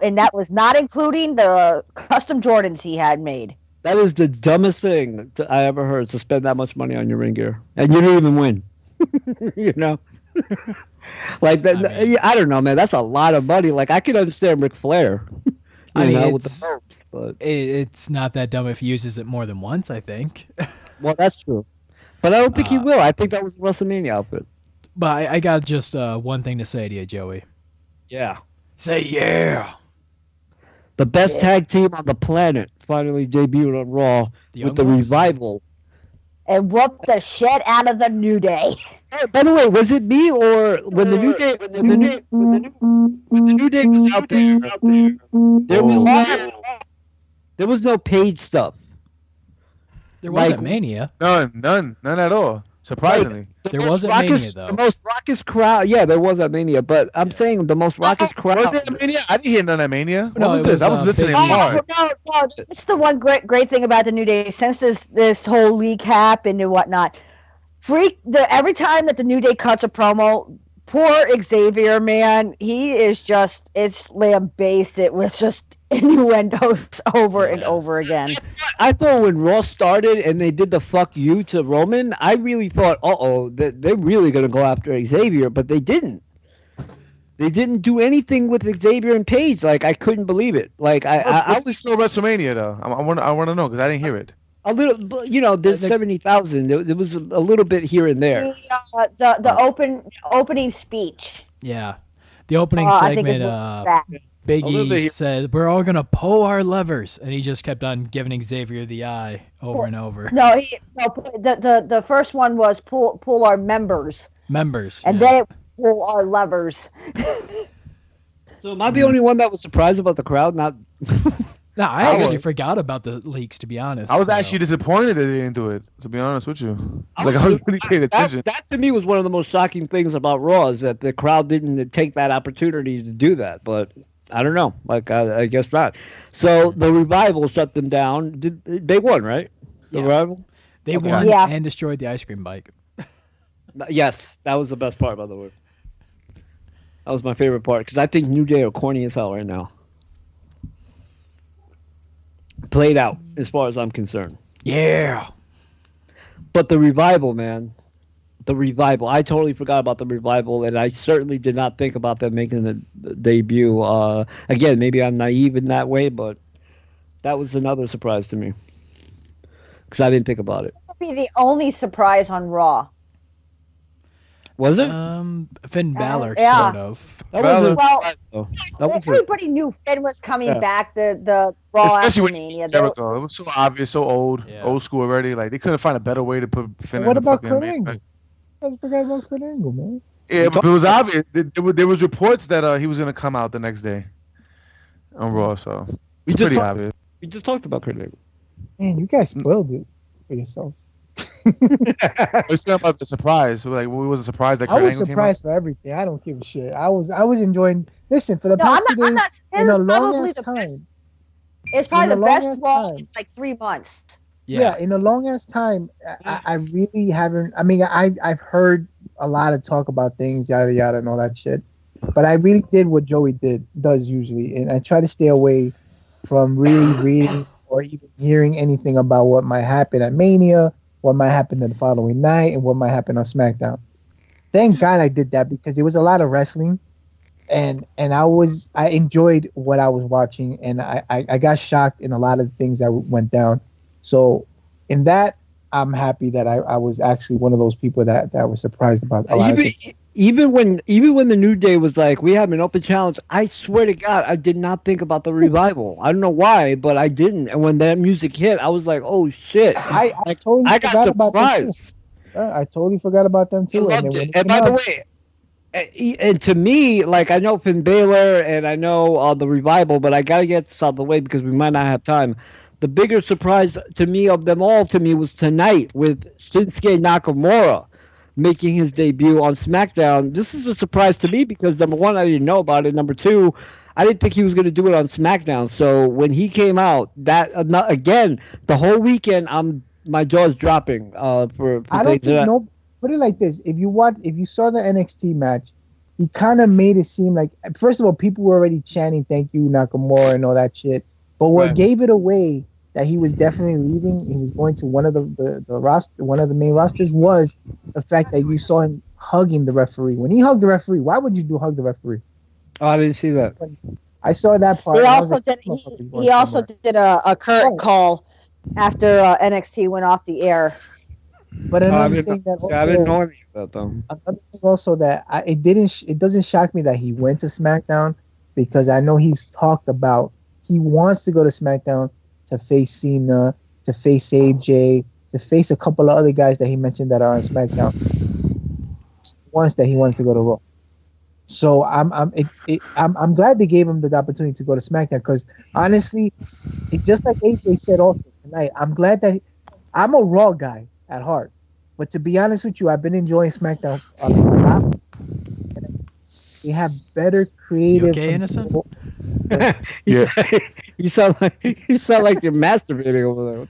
And that was not including the custom Jordans he had made. That is the dumbest thing I ever heard, to spend that much money on your ring gear. And you didn't even win. Like that. I don't know, man. That's a lot of money. Like, I can understand Ric Flair. With the ropes, but it's not that dumb if he uses it more than once, I think. Well, that's true. But I don't think he will. I think that was the WrestleMania outfit. But I got just one thing to say to you, Joey. Yeah. Say yeah. The best tag team on the planet finally debuted on Raw with the Revival. And whooped the shit out of the New Day. Hey, by the way, was it me or when the New Day was out there? There was no paid stuff. There wasn't Mania. None at all. Surprisingly. There wasn't Mania, though. The most raucous crowd. Yeah, there was a Mania, but I'm saying the most raucous crowd. Was there a Mania? I didn't hear none of Mania. No, what was this? I was listening hard. No. This is the one great thing about the New Day. Since this whole leak happened and whatnot, every time that the New Day cuts a promo, poor Xavier, man, he is just, it's lambasted with just innuendos over and over again. I thought when Raw started and they did the fuck you to Roman, I really thought, that they're really going to go after Xavier, but they didn't. They didn't do anything with Xavier and Paige. Like, I couldn't believe it. Like, I was still WrestleMania though. I want to know because I didn't hear it. A little, there's 70,000. There was a little bit here and there. The opening speech. Yeah, the opening segment. Big E said, "We're all gonna pull our levers," and he just kept on giving Xavier the eye over and over. No, the first one was pull our members. And then it pull our levers. So am I the only one that was surprised about the crowd? Not. No, I actually forgot about the leaks, to be honest. I was actually disappointed that they didn't do it, to be honest with you. I was really paying attention. That to me was one of the most shocking things about Raw, is that the crowd didn't take that opportunity to do that. But I don't know. Like, I guess not. So the Revival shut them down. They won, right? The Revival? They won and destroyed the ice cream bike. Yes, that was the best part, by the way. That was my favorite part because I think New Day are corny as hell right now. Played out, as far as I'm concerned. Yeah. But the Revival, man. The Revival. I totally forgot about the Revival, and I certainly did not think about them making the debut. Again, maybe I'm naive in that way, but that was another surprise to me. Because I didn't think about it. That would be the only surprise on Raw. Was it? Finn Balor, yeah. sort of. Everybody knew Finn was coming back. The Raw especially after Mania. When Jericho. It was so obvious, so old school already. Like they couldn't find a better way to put Finn. What about Kurt Angle? I forgot about Kurt Angle, man. Yeah, but it was obvious. There was reports that he was going to come out the next day on Raw. So it's pretty obvious. We just talked about Kurt Angle. Man, you guys spoiled it for yourself. It's not about the surprise. Like, we wasn't surprised that Kurt Angle came out. I was surprised for everything. I don't give a shit. I was enjoying. Listen, for the past 2 days, in a long ass time. It's probably the best Raw in like 3 months. Yeah, in a long ass time, I really haven't. I mean, I've heard a lot of talk about things, yada yada, and all that shit. But I really did what Joey does usually, and I try to stay away from really reading or even hearing anything about what might happen at Mania, what might happen the following night, and what might happen on SmackDown. Thank God I did that because there was a lot of wrestling, and I enjoyed what I was watching, and I got shocked in a lot of things that went down. So in that, I'm happy that I was actually one of those people that was surprised about a lot of things. Even when the New Day was like, we have an open challenge, I swear to God, I did not think about the Revival. I don't know why, but I didn't. And when that music hit, I was like, oh shit! I totally forgot about them too. I totally forgot about them too. And by the way, and to me, like I know Finn Balor and I know the Revival, but I gotta get this out of the way because we might not have time. The bigger surprise to me of them all was tonight with Shinsuke Nakamura making his debut on SmackDown. This is a surprise to me because number one, I didn't know about it. Number two, I didn't think he was going to do it on SmackDown. So when he came out, that again, the whole weekend, my jaw's dropping. For I don't think put it like this: if you saw the NXT match, he kind of made it seem like, first of all, people were already chanting "Thank you, Nakamura" and all that shit. But what gave it away that he was definitely leaving, he was going to one of the roster, one of the main rosters, was the fact that you saw him hugging the referee. When he hugged the referee, why would you hug the referee? Oh, I didn't see that. I saw that part. He also did a curtain call after NXT went off the air. But another thing that also, I didn't know anything about them. Another thing also that it doesn't shock me that he went to SmackDown, because I know he's talked about he wants to go to SmackDown to face Cena, to face AJ, to face a couple of other guys that he mentioned that are on SmackDown. Once that he wanted to go to Raw. So I'm glad they gave him the opportunity to go to SmackDown, because honestly, it's just like AJ said also tonight. I'm glad that I'm a Raw guy at heart, but to be honest with you, I've been enjoying SmackDown a lot. They have better creative. You okay, Innocent? Yeah. You sound like you're masturbating over there.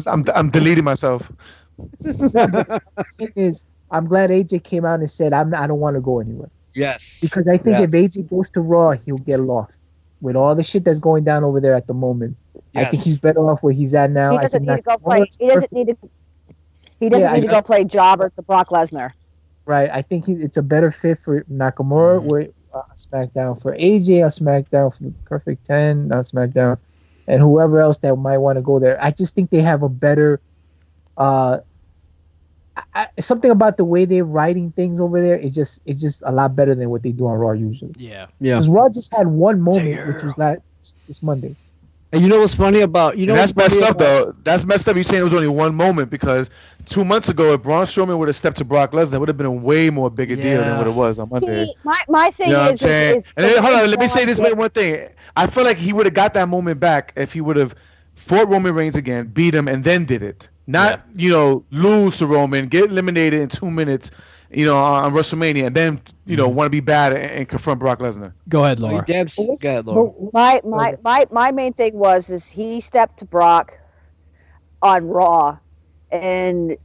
I'm deleting myself. The thing is, I'm glad AJ came out and said, I don't want to go anywhere. Yes. Because I think if AJ goes to Raw, he'll get lost with all the shit that's going down over there at the moment. Yes. I think he's better off where he's at now. He doesn't need to go play. He doesn't need to go play jobber to Brock Lesnar. Right. I think it's a better fit for Nakamura with SmackDown, for AJ on SmackDown, for the Perfect 10 on SmackDown, and whoever else that might want to go there. I just think they have a better something about the way they're writing things over there. It's just a lot better than what they do on Raw usually. Yeah. Because Raw just had one moment, which was this Monday. And you know what's funny about that's messed up though. That's messed up. You're saying it was only one moment, because 2 months ago, if Braun Strowman would have stepped to Brock Lesnar, it would have been a way more bigger deal than what it was on Monday. See, my thing is, and then, hold on, let me say this one thing. I feel like he would have got that moment back if he would have fought Roman Reigns again, beat him, and then did it. Not lose to Roman, get eliminated in 2 minutes, on WrestleMania, and then want to be bad and confront Brock Lesnar. Go ahead, Laura. Go ahead, Laura. My main thing is he stepped to Brock on Raw, and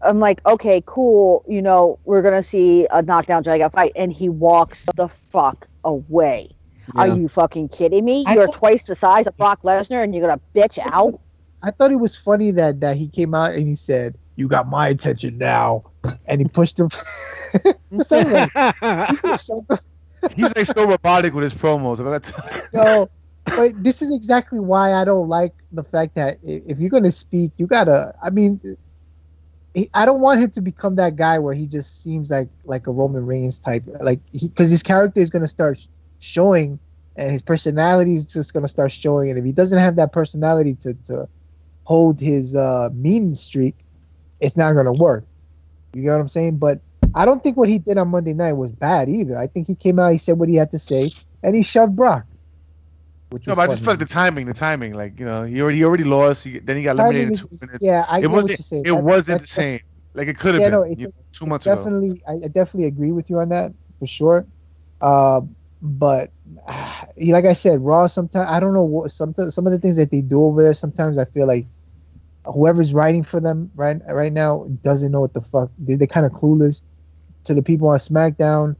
I'm like, okay, cool. You know, we're gonna see a knockdown drag out fight, and he walks the fuck away. Yeah. Are you fucking kidding me? You're twice the size of Brock Lesnar, and you're gonna bitch out. I thought it was funny that he came out and he said, "You got my attention now," and he pushed him. He's like so robotic with his promos. No, but this is exactly why I don't like the fact that if you're gonna speak, you gotta. I mean, I don't want him to become that guy where he just seems like a Roman Reigns type, because his character is gonna start showing, and his personality is just gonna start showing, and if he doesn't have that personality to hold his mean streak, it's not gonna work. You get what I'm saying? But I don't think what he did on Monday night was bad either. I think he came out, he said what he had to say, and he shoved Brock. No, but I just feel like the timing, like, you know, he already lost. Then he got eliminated in 2 minutes. Yeah, I get what you're saying. It wasn't the same. Like, it could have been. No, 2 months ago. I definitely agree with you on that for sure. But like I said, Raw sometimes, I don't know what some of the things that they do over there. Sometimes I feel like whoever's writing for them right now doesn't know what the fuck. They're kind of clueless. To the people on SmackDown,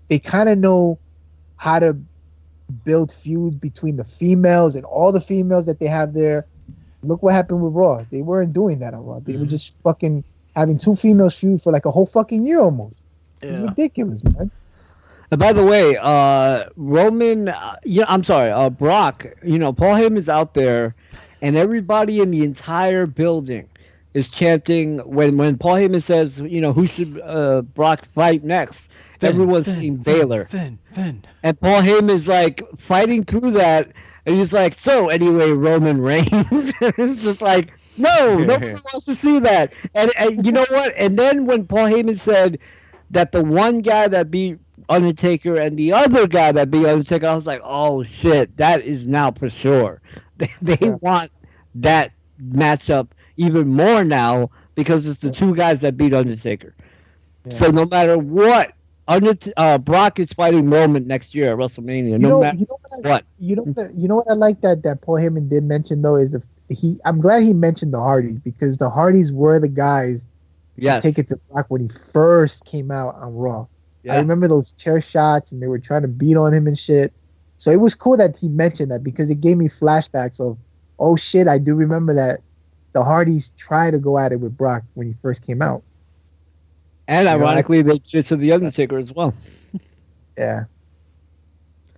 they kind of know how to build feuds between the females and all the females that they have there. Look what happened with Raw. They weren't doing that on Raw. They were just fucking having two females feud for like a whole fucking year almost. It's ridiculous, man. And by the way, Brock, you know, Paul Heyman's out there, and everybody in the entire building is chanting when Paul Heyman says, you know, who should Brock fight next? Everyone's saying Baylor. Finn. And Paul Heyman's like fighting through that, and he's like, so anyway, Roman Reigns. It's just like, no, nobody wants to see that. And you know what? And then when Paul Heyman said that the one guy that beat Undertaker and the other guy that beat Undertaker, I was like, oh shit, that is now for sure. They want that matchup even more now because it's the two guys that beat Undertaker. Yeah. So no matter what, Brock is fighting Roman next year at WrestleMania. You know what I like that Paul Heyman did mention though is I'm glad he mentioned the Hardys, because the Hardys were the guys to take it to Brock when he first came out on Raw. Yeah. I remember those chair shots and they were trying to beat on him and shit. So it was cool that he mentioned that, because it gave me flashbacks of, oh shit, I do remember that the Hardys tried to go at it with Brock when he first came out. And ironically, they did to the Undertaker as well. Yeah.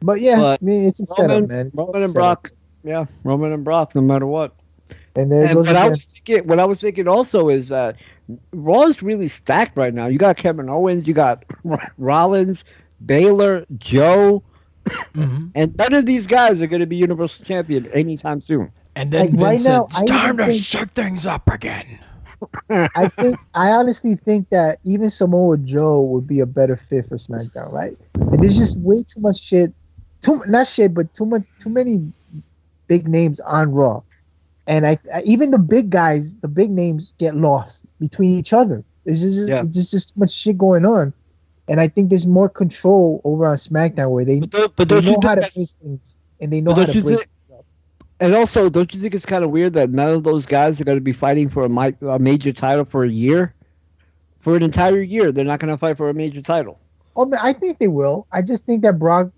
But I mean, it's a setup, man. Roman and Brock. Yeah, Roman and Brock, no matter what. And what I was thinking also is that Raw is really stacked right now. You got Kevin Owens, you got Rollins, Baylor, Joe, and none of these guys are going to be Universal Champion anytime soon. And then Vince said, it's time to shake things up again. I honestly think that even Samoa Joe would be a better fit for SmackDown, right? And there's just way too much shit. Too many big names on Raw. And even the big guys, the big names get lost between each other. There's just too much shit going on. And I think there's more control over on SmackDown where they know how to make things and they know how to break. And also, don't you think it's kind of weird that none of those guys are going to be fighting for a major title for a year? For an entire year, they're not going to fight for a major title. Oh, I think they will. I just think that Brock,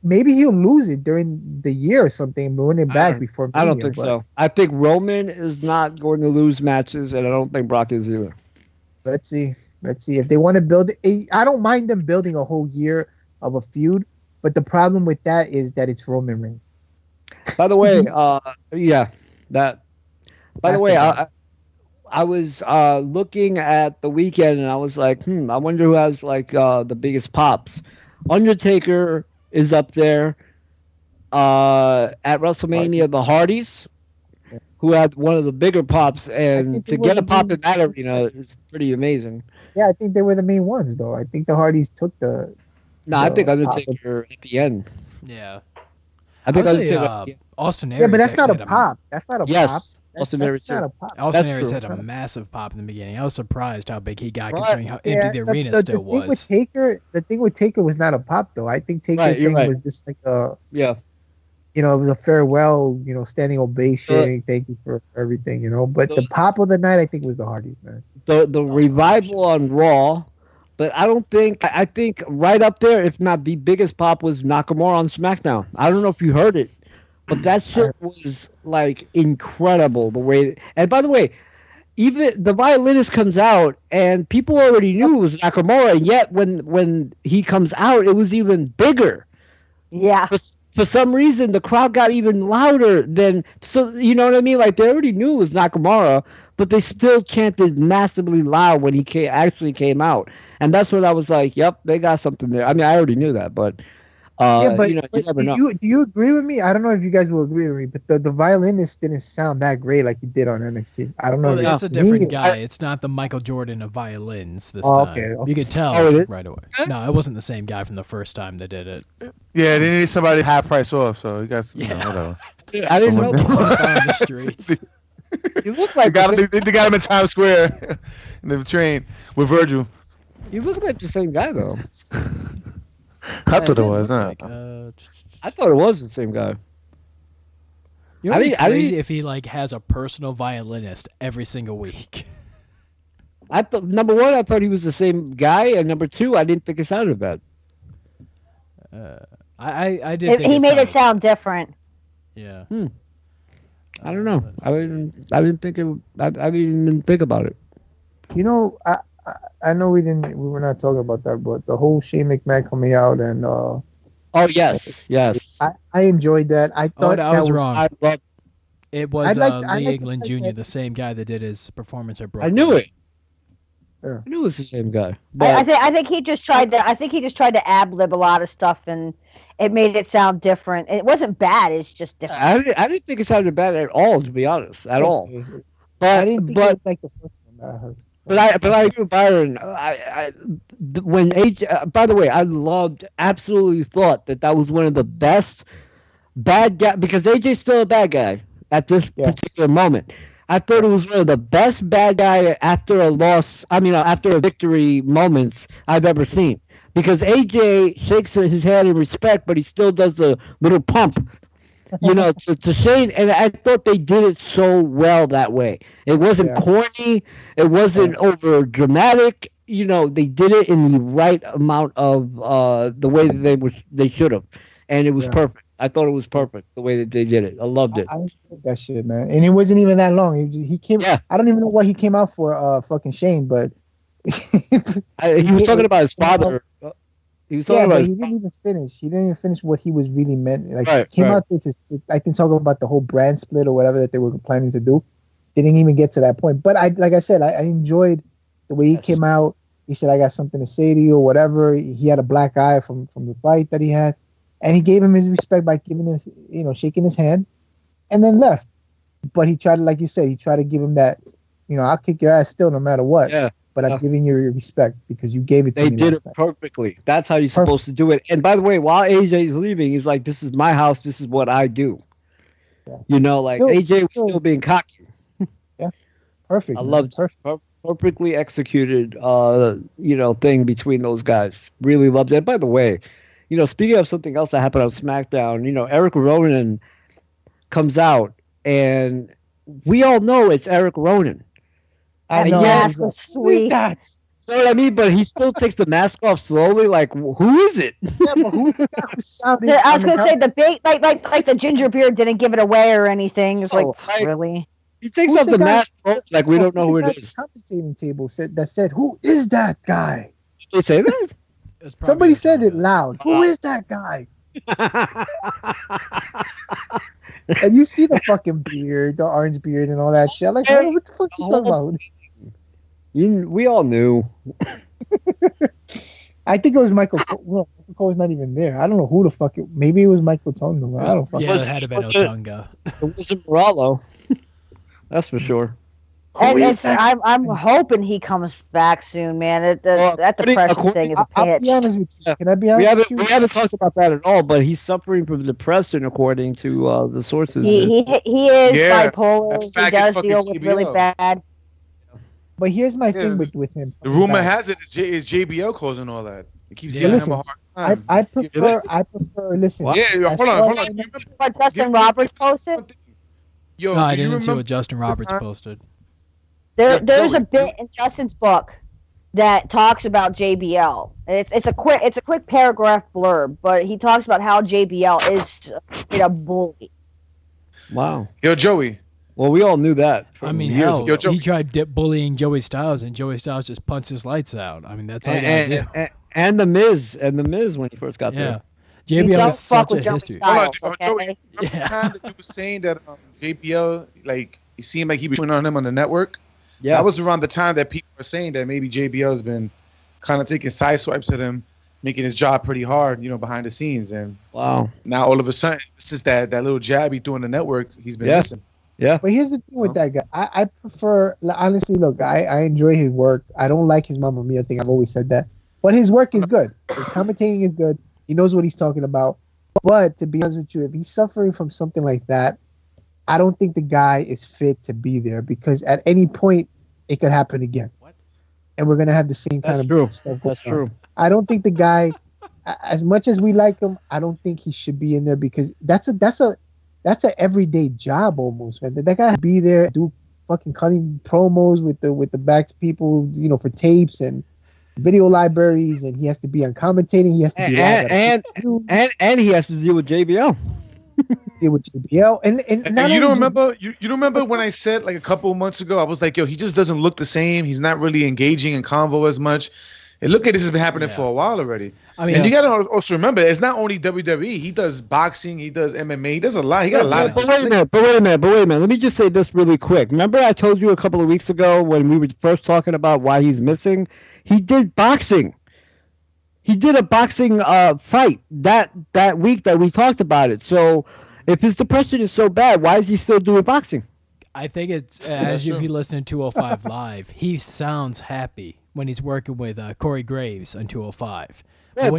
maybe he'll lose it during the year or something, but win it back before Mania. I don't think so. I think Roman is not going to lose matches, and I don't think Brock is either. Let's see. If they want to build it, I don't mind them building a whole year of a feud, but the problem with that is that it's Roman Reigns. By the way, I was looking at the weekend and I was like, I wonder who has like the biggest pops. Undertaker is up there. At WrestleMania, the Hardys, who had one of the bigger pops, and to get a pop in that arena is pretty amazing. Yeah, I think they were the main ones, though. I think the Hardys took the. No, I think Undertaker at the end. Yeah. I think Austin Aries. Yeah, but that's not a pop. That's not a pop. Austin Aries had a massive pop in the beginning. I was surprised how big he got, considering how empty the arena still was. The thing with Taker was not a pop, though. I think Taker's thing was just like a. Yeah. it was a farewell, standing ovation. Thank you for everything, But the pop of the night, I think, was the Hardys, man. The revival on Raw, but I think right up there, if not the biggest pop, was Nakamura on SmackDown. I don't know if you heard it, but that shit was like incredible. The way, and by the way, even the violinist comes out, and people already knew it was Nakamura, and yet when he comes out, it was even bigger. Yeah. For some reason, the crowd got even louder than. So you know what I mean? Like they already knew it was Nakamura, but they still chanted massively loud when he actually came out, and that's when I was like, "Yep, they got something there." I mean, I already knew that, but you never know. Do you agree with me? I don't know if you guys will agree with me, but the violinist didn't sound that great like he did on NXT. I don't know. Well, it's a different guy. It's not the Michael Jordan of violins this time. Okay. You could tell right away. No, it wasn't the same guy from the first time they did it. Yeah, they needed somebody half price off, so you guys, whatever. I didn't know on the streets. You look like they got him in Times Square in the train with Virgil. You look like the same guy though. I thought it was. I thought it was the same guy. You know, it'd be crazy if he has a personal violinist every single week. I thought number one, I thought he was the same guy, and number two, I didn't think it sounded bad. I did. He made it sound different. Yeah. I don't know. I didn't think it. I didn't even think about it. I know we were not talking about that, but the whole Shane McMahon coming out and oh yes. I enjoyed that. I thought that was wrong. It was Lee England Jr., the same guy that did his performance at I Brooklyn. knew it. Yeah. I knew it was the same guy. I think he just tried to. I think he just tried to ad-lib a lot of stuff, and it made it sound different. It wasn't bad. It's just different. I didn't think it sounded bad at all, to be honest, at all. But I didn't think it was like the first one that I heard. But I agree with Byron. When AJ, by the way, I absolutely thought that was one of the best bad guy, because AJ's still a bad guy at this particular moment. I thought it was one of the best bad guy after a loss. I mean, after a victory moments I've ever seen. Because AJ shakes his hand in respect, but he still does the little pump, to Shane. And I thought they did it so well that way. It wasn't corny. It wasn't over dramatic. They did it in the right amount of the way that they should have, and it was perfect. I thought it was perfect the way that they did it. I loved it. I enjoyed that shit, man. And it wasn't even that long. He came. Yeah. I don't even know what he came out for. Fucking Shane, but he was talking about his father. He was talking about. He didn't even finish. He didn't even finish what he was really meant. He came out there to I think talk about the whole brand split or whatever that they were planning to do. They didn't even get to that point. But I enjoyed the way he came out. He said, "I got something to say to you," or whatever. He had a black eye from the fight that he had. And he gave him his respect by giving him, shaking his hand, and then left. But he tried to, like you said, to give him that, I'll kick your ass still no matter what. Yeah. But I'm giving you your respect because you gave it to me. They did it perfectly. That's how you're supposed to do it. And by the way, while AJ's leaving, he's like, "This is my house. This is what I do." Yeah. AJ was still being cocky. Yeah. Perfect. I loved it. Perfectly executed, thing between those guys. Really loved it. By the way, speaking of something else that happened on SmackDown, Eric Rowan comes out, and we all know it's Eric Rowan. I know. That's so sweet. You know what I mean? But he still takes the mask off slowly. Like, who is it? Yeah, but who's the guy who's shouting? I was gonna say the big, like the ginger beard didn't give it away or anything. It's really. He takes off the mask, like we don't know who it is. The commentating table said, "Who is that guy?" Did they say that? Somebody said it loud. Who is that guy? And you see the fucking beard, the orange beard, and all that shit. Like, what the fuck are you talking about? We all knew. I think it was Michael Cole. Well, Michael Cole's not even there. I don't know who the fuck it. Maybe it was Michael Tonga. I don't fucking. Yeah, it had to be Otunga. It wasn't Moralo. That's for sure. And I'm hoping he comes back soon, man. That depression thing is a pitch. I'll be honest with you. Can I be honest with you? We haven't talked about that at all, but he's suffering from depression, according to the sources. He is bipolar. He does deal with really bad. But here's my thing with him. The rumor has it is JBL causing all that. It keeps giving him a hard I prefer. Listen. Yeah, hold on. What Justin Roberts posted? No, I didn't see what Justin Roberts posted. There's a bit in Justin's book that talks about JBL. It's a quick paragraph blurb, but he talks about how JBL is a bully. Wow. Yo, Joey. Well, we all knew that. I mean, hell, he tried bullying Joey Styles, and Joey Styles just punched his lights out. I mean, that's all you do. And the Miz, when he first got there. JBL has such a history. Styles, Hold on, Joey. Remember the time that you were saying that JBL, like, it seemed like he was putting on him on the network? Yeah. That was around the time that people were saying that maybe JBL has been kind of taking side swipes at him, making his job pretty hard, behind the scenes. And wow, now all of a sudden, it's just that little jab he threw on the network, he's been missing. Yeah. But here's the thing with that guy. I prefer, honestly, look, I enjoy his work. I don't like his Mamma Mia thing. I've always said that. But his work is good. His commentating is good. He knows what he's talking about. But to be honest with you, if he's suffering from something like that, I don't think the guy is fit to be there, because at any point it could happen again. What? And we're going to have the same kind of stuff. That's true. I don't think the guy, as much as we like him, I don't think he should be in there, because that's an everyday job almost, man. That guy be there, do fucking cutting promos with the back to people, for tapes and video libraries, and he has to be on commentating. He has to be and he has to deal with JBL. Deal with JBL, and you don't remember? You don't remember when I said, like, a couple of months ago, I was like, yo, he just doesn't look the same. He's not really engaging in convo as much. And look at this has been happening for a while already. I mean, and you got to also remember, it's not only WWE. He does boxing. He does MMA. He does a lot. He got a lot. But wait a minute. Let me just say this really quick. Remember I told you a couple of weeks ago when we were first talking about why he's missing? He did boxing. He did a boxing fight that week that we talked about it. So if his depression is so bad, why is he still doing boxing? I think it's, as if you listen to 205 Live, he sounds happy when he's working with Corey Graves on 205. Yeah, but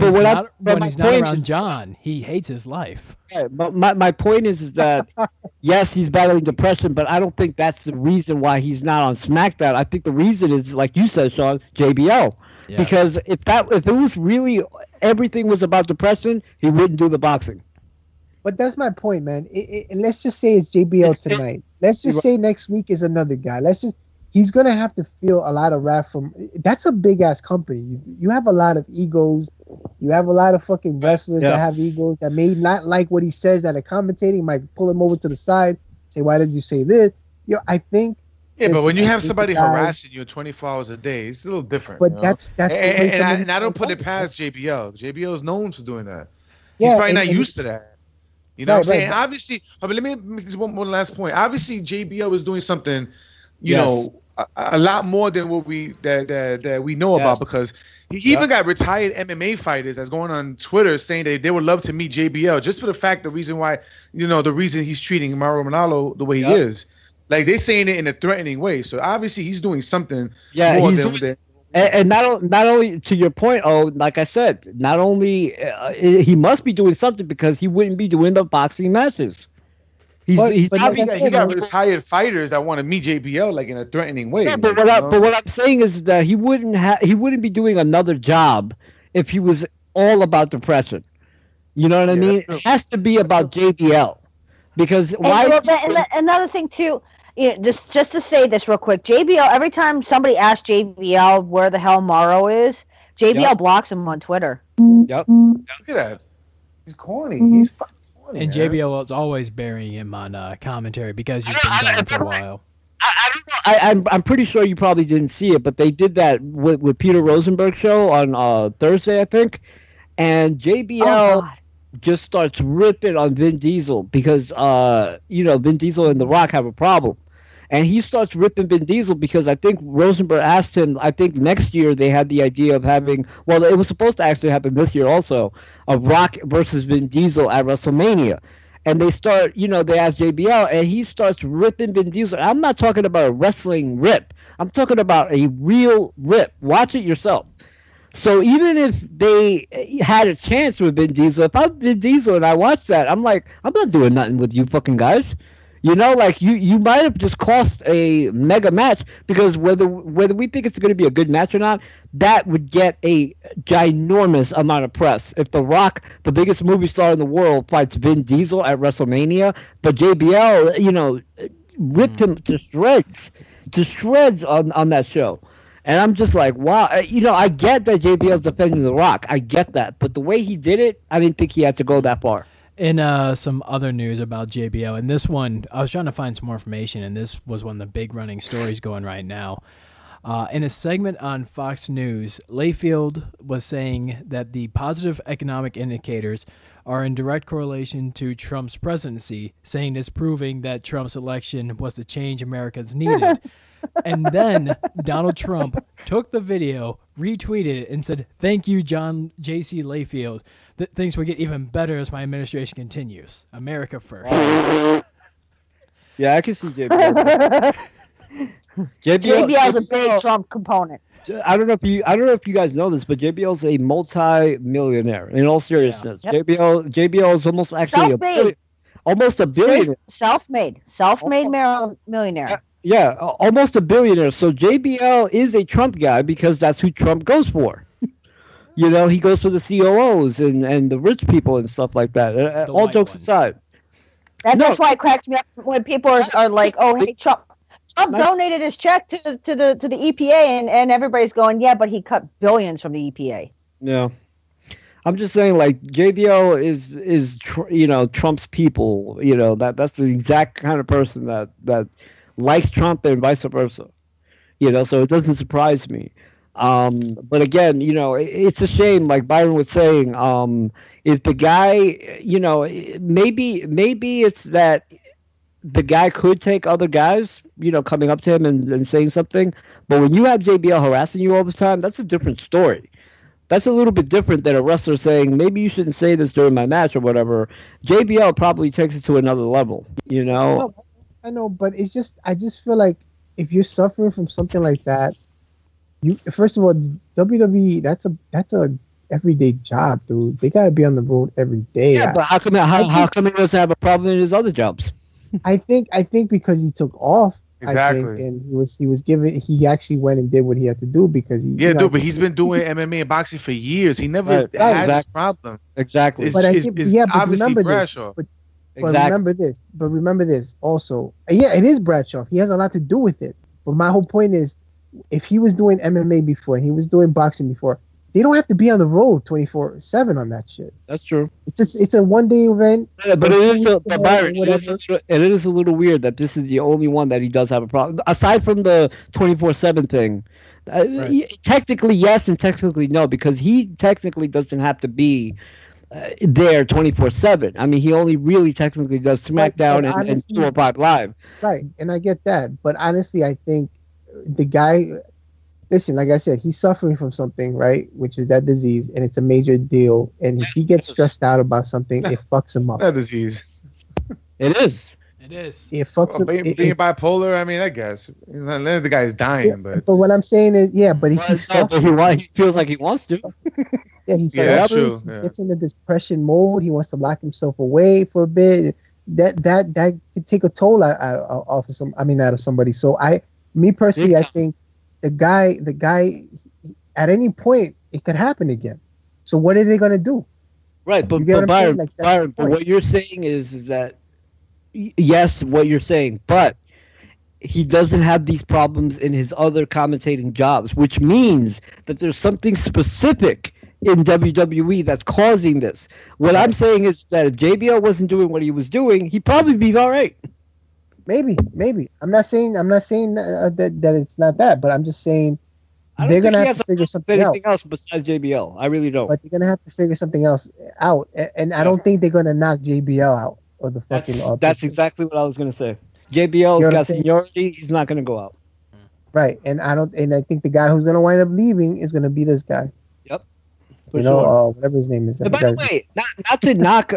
when he's not around John, he hates his life. Yeah, but my point is that, yes, he's battling depression, but I don't think that's the reason why he's not on SmackDown. I think the reason is, like you said, Sean, JBL. Yeah. Because if it was really everything was about depression, he wouldn't do the boxing. But that's my point, man. Let's just say it's JBL tonight. Let's just say next week is another guy. He's going to have to feel a lot of wrath from... That's a big-ass company. You have a lot of egos. You have a lot of fucking wrestlers that have egos that may not like what he says that are commentating, might pull him over to the side, say, why did you say this? I think... Yeah, but when you have somebody harassing you 24 hours a day, it's a little different. But that's and I don't put it past JBL. JBL is known for doing that. He's probably not used to that. You know what I'm saying? Right. Obviously, but let me make this one last point. Obviously, JBL is doing something, you know, a lot more than what we know about, because he even got retired MMA fighters that's going on Twitter saying that they would love to meet JBL just for the fact, the reason he's treating Mauro Ranallo the way he is. Like, they're saying it in a threatening way. So obviously he's doing something more than and not only to your point, like I said, not only he must be doing something, because he wouldn't be doing the boxing matches. He got retired fighters that want to meet JBL like in a threatening way. Yeah, but what I'm saying is that he wouldn't be doing another job if he was all about depression. You know what I mean? It has to be about JBL, because another thing too. Just to say this real quick, JBL, every time somebody asks JBL where the hell Mauro is, JBL blocks him on Twitter. Yep. Look at that. He's corny. He's fucking corny. And JBL is always burying him on commentary because he's been gone for a while. I'm pretty sure you probably didn't see it, but they did that with Peter Rosenberg's show on Thursday, I think. And JBL just starts ripping on Vin Diesel because, Vin Diesel and The Rock have a problem. And he starts ripping Vin Diesel because I think Rosenberg asked him, I think next year they had the idea of having, well, it was supposed to actually happen this year also, of Rock versus Vin Diesel at WrestleMania. And they start, they ask JBL, and he starts ripping Vin Diesel. I'm not talking about a wrestling rip. I'm talking about a real rip. Watch it yourself. So even if they had a chance with Vin Diesel, if I'm Vin Diesel and I watch that, I'm like, I'm not doing nothing with you fucking guys. You know, like you might have just cost a mega match because whether we think it's going to be a good match or not, that would get a ginormous amount of press. If The Rock, the biggest movie star in the world, fights Vin Diesel at WrestleMania, but JBL, ripped him to shreds on that show. And I'm just like, wow. I get that JBL's defending The Rock. I get that. But the way he did it, I didn't think he had to go that far. In some other news about JBL, and this one, I was trying to find some more information, and this was one of the big running stories going right now. In a segment on Fox News, Layfield was saying that the positive economic indicators are in direct correlation to Trump's presidency, saying it's proving that Trump's election was the change Americans needed. And then Donald Trump took the video, retweeted it, and said, "Thank you, John J.C. Layfield. Things will get even better as my administration continues. America first." Yeah, I can see JBL. JBL's a big Trump component. I don't know if you guys know this, but JBL's a multi-millionaire. In all seriousness, yeah. JBL is almost actually almost a billionaire. Self-made millionaire. Yeah, almost a billionaire. So JBL is a Trump guy because that's who Trump goes for. He goes for the COOs and the rich people and stuff like that. All jokes aside. That's why it cracks me up when people are like, "Oh, hey, Trump donated his check to the EPA," and everybody's going, "Yeah, but he cut billions from the EPA." Yeah. I'm just saying, like, JBL is Trump's people. That's the exact kind of person that likes Trump and vice versa. So it doesn't surprise me. But again, it's a shame, like Byron was saying, if the guy, maybe it's that the guy could take other guys, coming up to him and saying something. But when you have JBL harassing you all the time, that's a different story. That's a little bit different than a wrestler saying, maybe you shouldn't say this during my match or whatever. JBL probably takes it to another level, I know, but I just feel like if you're suffering from something like that, first of all, WWE, that's a everyday job, dude. They gotta be on the road every day. Yeah, but how come he doesn't have a problem in his other jobs? I think because he took off. Exactly. I think, and he actually went and did what he had to do because he. Yeah, dude, but he's been doing MMA and boxing for years. He never had this problem. Exactly. But remember this. But remember this also. Yeah, it is Bradshaw. He has a lot to do with it. But my whole point is, if he was doing MMA before and he was doing boxing before, they don't have to be on the road 24/7 on that shit. That's true. It's a one-day event. Yeah, but it is a little weird that this is the only one that he does have a problem. Aside from the 24/7 thing, technically yes and technically no, because he technically doesn't have to be there 24/7. I mean, he only really technically does SmackDown and 205 Live. Right, and I get that, but honestly, I think the guy. Listen, like I said, he's suffering from something, right? Which is that disease, and it's a major deal. And if he gets stressed out about something, it fucks him up. That disease. It is. It fucks him. Being bipolar, I mean, I guess. The guy's dying, but what I'm saying is, but he feels like he wants to. Yeah, he suffers. He gets into depression mode. He wants to lock himself away for a bit. That could take a toll out of somebody. So me personally, I think. The guy, at any point, it could happen again. So what are they going to do? Right, but Byron, but what you're saying is that, yes, what you're saying, but he doesn't have these problems in his other commentating jobs, which means that there's something specific in WWE that's causing this. What I'm saying is that if JBL wasn't doing what he was doing, he'd probably be all right. Maybe. I'm not saying that it's not that, but I'm just saying they're gonna have to figure something out. Anything else besides JBL? I really don't. But they're gonna have to figure something else out, and I don't think they're gonna knock JBL out or the fucking. That's exactly what I was gonna say. JBL's got seniority; he's not gonna go out. Right, and I think the guy who's gonna wind up leaving is gonna be this guy. Yep. Whatever his name is. By the way, not to knock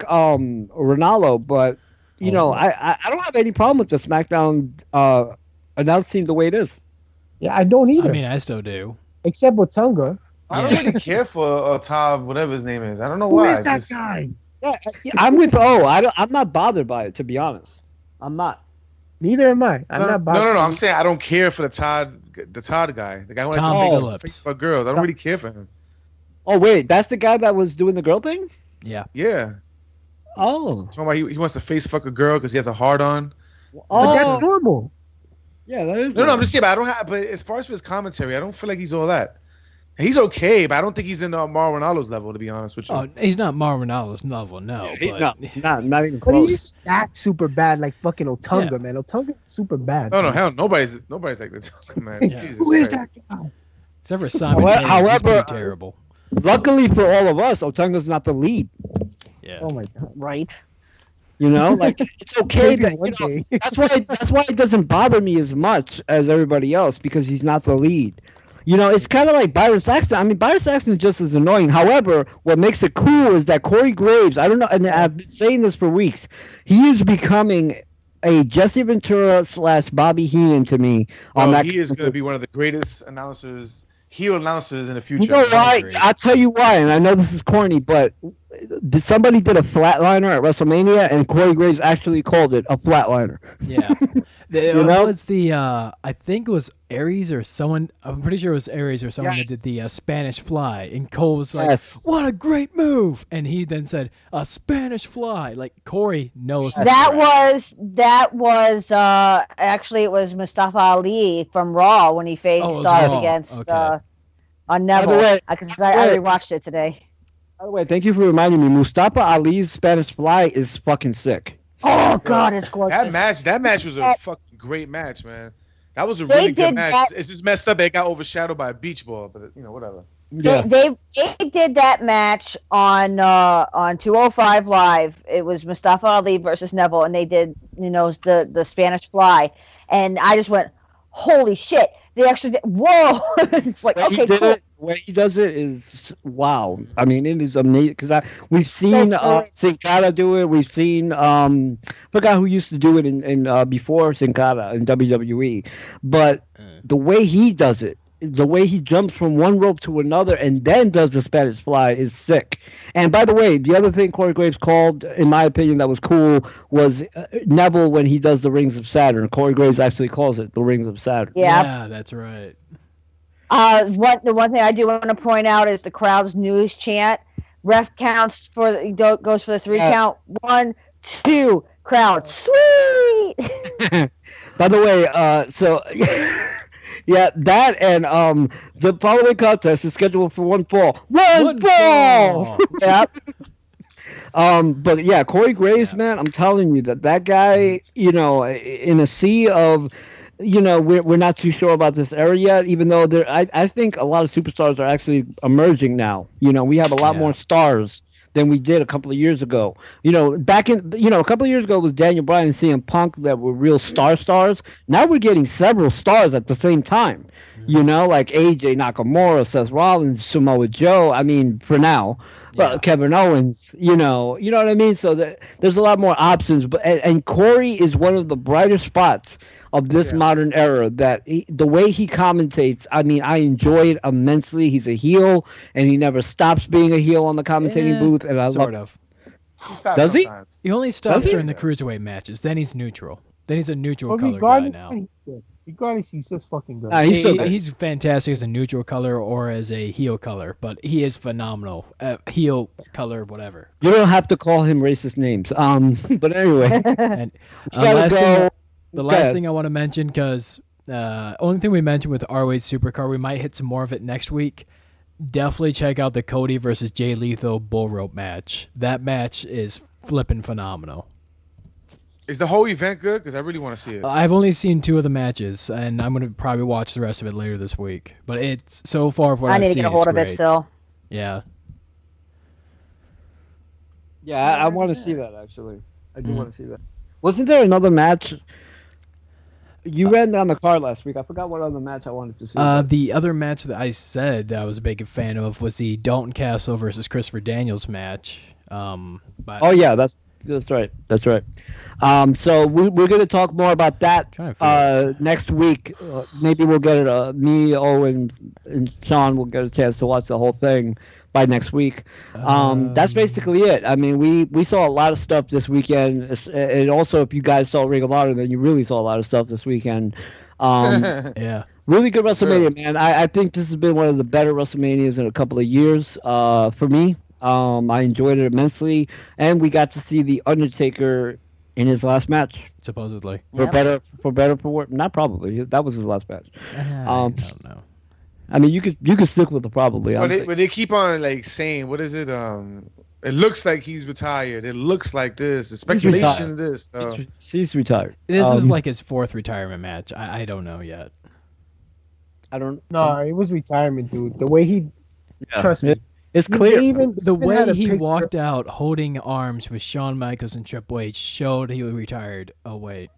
Ronaldo, but. I don't have any problem with the SmackDown announcing the way it is. Yeah, I don't either. I mean, I still do. Except with Tonga. I don't really care for Tav, whatever his name is. I don't know why. Who is that guy? Yeah, I'm with I'm not bothered by it, to be honest. I'm not. Neither am I. I'm not. No. I'm saying I don't care for the Todd guy. The guy who Tom Phillips for girls. I don't really care for him. Oh wait, that's the guy that was doing the girl thing. Yeah. Yeah. Oh. Talking about he wants to face fuck a girl because he has a hard on. But that's normal. Yeah, that is. No, I'm just saying. But as far as his commentary, I don't feel like he's all that. He's okay, but I don't think he's in Mauro Ranallo's level, to be honest with you. Oh, he's not Mauro Ranallo's level, no. Yeah, but... not even But close. he's that super bad, like fucking Otunga, man. Otunga's super bad. No, hell, nobody's like this, man. Yeah. Who is that guy? Except for Simon Page, however, he's pretty terrible. Luckily for all of us, Otunga's not the lead. Yeah. Oh my god. Right. You know, like it's okay Maybe that one day. that's why it doesn't bother me as much as everybody else because he's not the lead. You know, it's kind of like Byron Saxton. I mean, Byron Saxton is just as annoying. However, what makes it cool is that Corey Graves, I don't know, and I've been saying this for weeks, he is becoming a Jesse Ventura / Bobby Heenan to me. He is going to be one of the greatest heel announcers in the future. You know why? I'll tell you why, and I know this is corny, but somebody did a flatliner at WrestleMania, and Corey Graves actually called it a flatliner. Yeah. It was I think it was Aries or someone, I'm pretty sure it was Aries or someone that did the Spanish fly, and Cole was like, what a great move, and he then said, a Spanish fly. Like, Corey knows that was actually it was Mustafa Ali from Raw when he faced off against on Neville, because I already watched it today. By the way, thank you for reminding me. Mustafa Ali's Spanish fly is fucking sick. Oh God, it's gorgeous. That match was a fucking great match, man. That was a really good match. It's just messed up. It got overshadowed by a beach ball, but whatever. Yeah. They did that match on 205 Live. It was Mustafa Ali versus Neville, and they did the Spanish Fly, and I just went, holy shit! They actually did. Whoa! It's like okay, cool. The way he does it is wow. I mean, it is amazing because we've seen Sin Cara do it. We've seen forgot who used to do it in before Sin Cara in WWE, but the way he does it, the way he jumps from one rope to another and then does the Spanish Fly is sick. And by the way, the other thing Corey Graves called, in my opinion, that was cool was Neville when he does the Rings of Saturn. Corey Graves actually calls it the Rings of Saturn. Yeah, that's right. The one thing I do want to point out is the crowd's news chant. Ref counts goes for the 3 count. 1, 2, crowd. Sweet. By the way, so yeah, that and the following contest is scheduled for one fall. One fall. Yep. But yeah, Corey Graves, man, I'm telling you that guy, in a sea of, we're not too sure about this era yet, even though I think a lot of superstars are actually emerging now. We have a lot more stars than we did a couple of years ago. Back in, a couple of years ago it was Daniel Bryan and CM Punk that were real stars. Now we're getting several stars at the same time. Like AJ Nakamura, Seth Rollins, Samoa Joe. I mean, for now. Kevin Owens, you know what I mean? So there's a lot more options. But and Corey is one of the brighter spots of this modern era. That the way he commentates, I mean, I enjoy it immensely. He's a heel, and he never stops being a heel on the commentating booth. And I sort love. of. Does he? He only stops during the cruiserweight matches. Then he's neutral. Then he's a neutral color guy now. Regardless, he's just fucking good. He's fantastic as a neutral color or as a heel color, but he is phenomenal. Heel color, whatever. You don't have to call him racist names. But anyway. And the last thing I want to mention, because only thing we mentioned with ROH Supercard, we might hit some more of it next week. Definitely check out the Cody versus Jay Lethal bull rope match. That match is flipping phenomenal. Is the whole event good? Because I really want to see it. I've only seen 2 of the matches, and I'm going to probably watch the rest of it later this week. But it's so far what I've seen. I need to get a hold of it still. Yeah. Yeah, I want to see that, actually. I do want to see that. Wasn't there another match? You ran down the card last week. I forgot what other match I wanted to see. The other match that I said that I was a big fan of was the Dalton Castle versus Christopher Daniels match. Oh, yeah, that's right. That's right. So we're going to talk more about that next week. Maybe we'll get it. Me, Owen, and Sean will get a chance to watch the whole thing. by next week. That's basically it. I mean, we saw a lot of stuff this weekend, and also if you guys saw Ring of Honor, then you really saw a lot of stuff this weekend. Yeah. Really good WrestleMania, man. I think this has been one of the better WrestleManias in a couple of years for me. I enjoyed it immensely, and we got to see the Undertaker in his last match. Supposedly. For better, for worse. Not probably. That was his last match. I don't know. I mean, you could stick with the probably. But they keep on like saying, what is it? It looks like he's retired. It looks like this. The speculation is this. He's retired. This is like his 4th retirement match. I don't know yet. I don't. No, it was retirement, dude. The way he, trust me, it's clear. The way he walked out holding arms with Shawn Michaels and Triple H showed he was retired. Oh wait,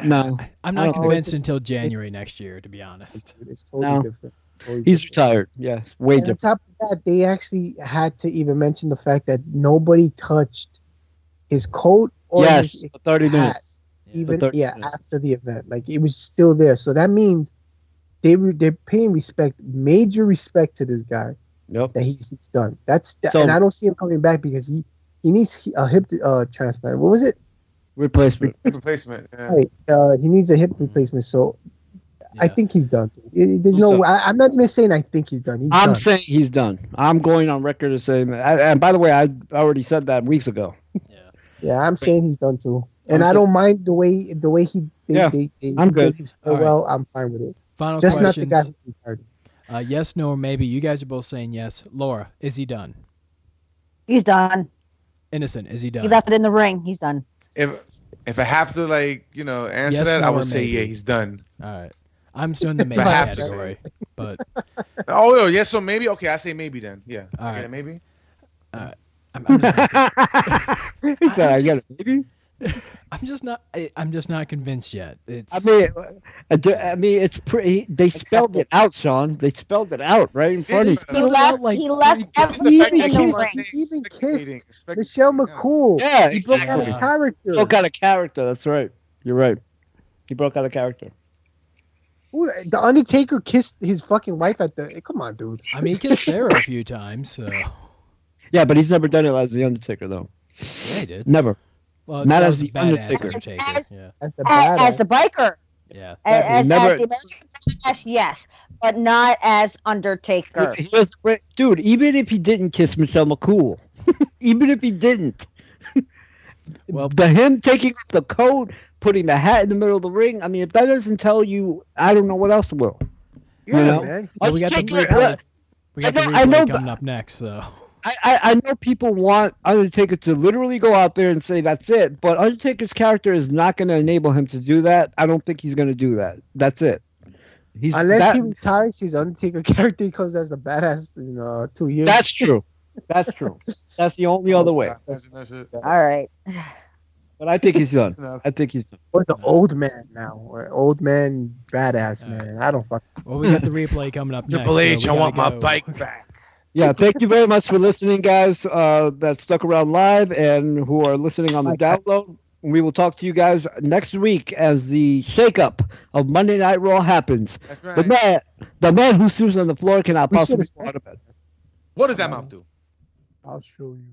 no, I'm not convinced until January next year, to be honest. It's totally different. He's retired. Yes, way different. On top of that, they actually had to even mention the fact that nobody touched his coat or his 30 hat, minutes. Even after the event, like it was still there. So that means they're paying major respect to this guy. Yep. That he's done. And I don't see him coming back because he needs a hip transplant. What was it? Replacement. Yeah. Right. He needs a hip replacement. So I think he's done. There's no. I'm not even saying I think he's done. I'm saying he's done. I'm going on record as saying that. And by the way, I already said that weeks ago. Yeah, I'm saying he's done too. And I don't mind the way he. I'm good. His farewell. I'm fine with it. Final Just questions. not the guy who's retired. Yes, no, or maybe. You guys are both saying yes. Laura, is he done? He's done. Innocent, is he done? He left it in the ring. He's done. If I have to answer Yes, that, no, I or would say maybe. he's done. All right. I'm still in the maybe have to category, but yes, so maybe. Okay, I say maybe then. Yeah. All okay, right. maybe. I'm just not, He said, "I got it, maybe." I'm just not convinced yet. It's. I mean, it's pretty. They spelled it out, Sean. They spelled it out right in front of you. He left everything in the ring. He even kissed Michelle McCool. Yeah, He broke out of character. Broke out of character. That's right. You're right. He broke out of character. Ooh, the Undertaker kissed his fucking wife at the. Come on, dude. I mean, he kissed Sarah a few times, so. Yeah, but he's never done it as the Undertaker, though. Yeah, he did. Never. Well, not that as was the a badass Undertaker. As the biker. Yeah. As the never. American Badass, yes, but not as Undertaker. Dude, even if he didn't kiss Michelle McCool, even if he didn't, well, him taking the coat, putting the hat in the middle of the ring. I mean, if that doesn't tell you, I don't know what else will. Yeah, you know? man. Well, we got the replay. We got the replay coming up next, so. I know people want Undertaker to literally go out there and say that's it, but Undertaker's character is not going to enable him to do that. I don't think he's going to do that. That's it. Unless he retires his Undertaker character because as a badass in 2 years. That's true. That's true. That's the only other way. All right. But I think he's done. I think he's done. Or the old man now, or old man badass man. I don't fuck. Well, we got the replay coming up next. Triple H, so I we want gotta my go. bike back. Yeah, thank you very much for listening, guys, that stuck around live and who are listening on the download. We will talk to you guys next week as the shakeup of Monday Night Raw happens. That's right. The man who sleeps on the floor cannot possibly go to bed. What does that mouth do? I'll show you.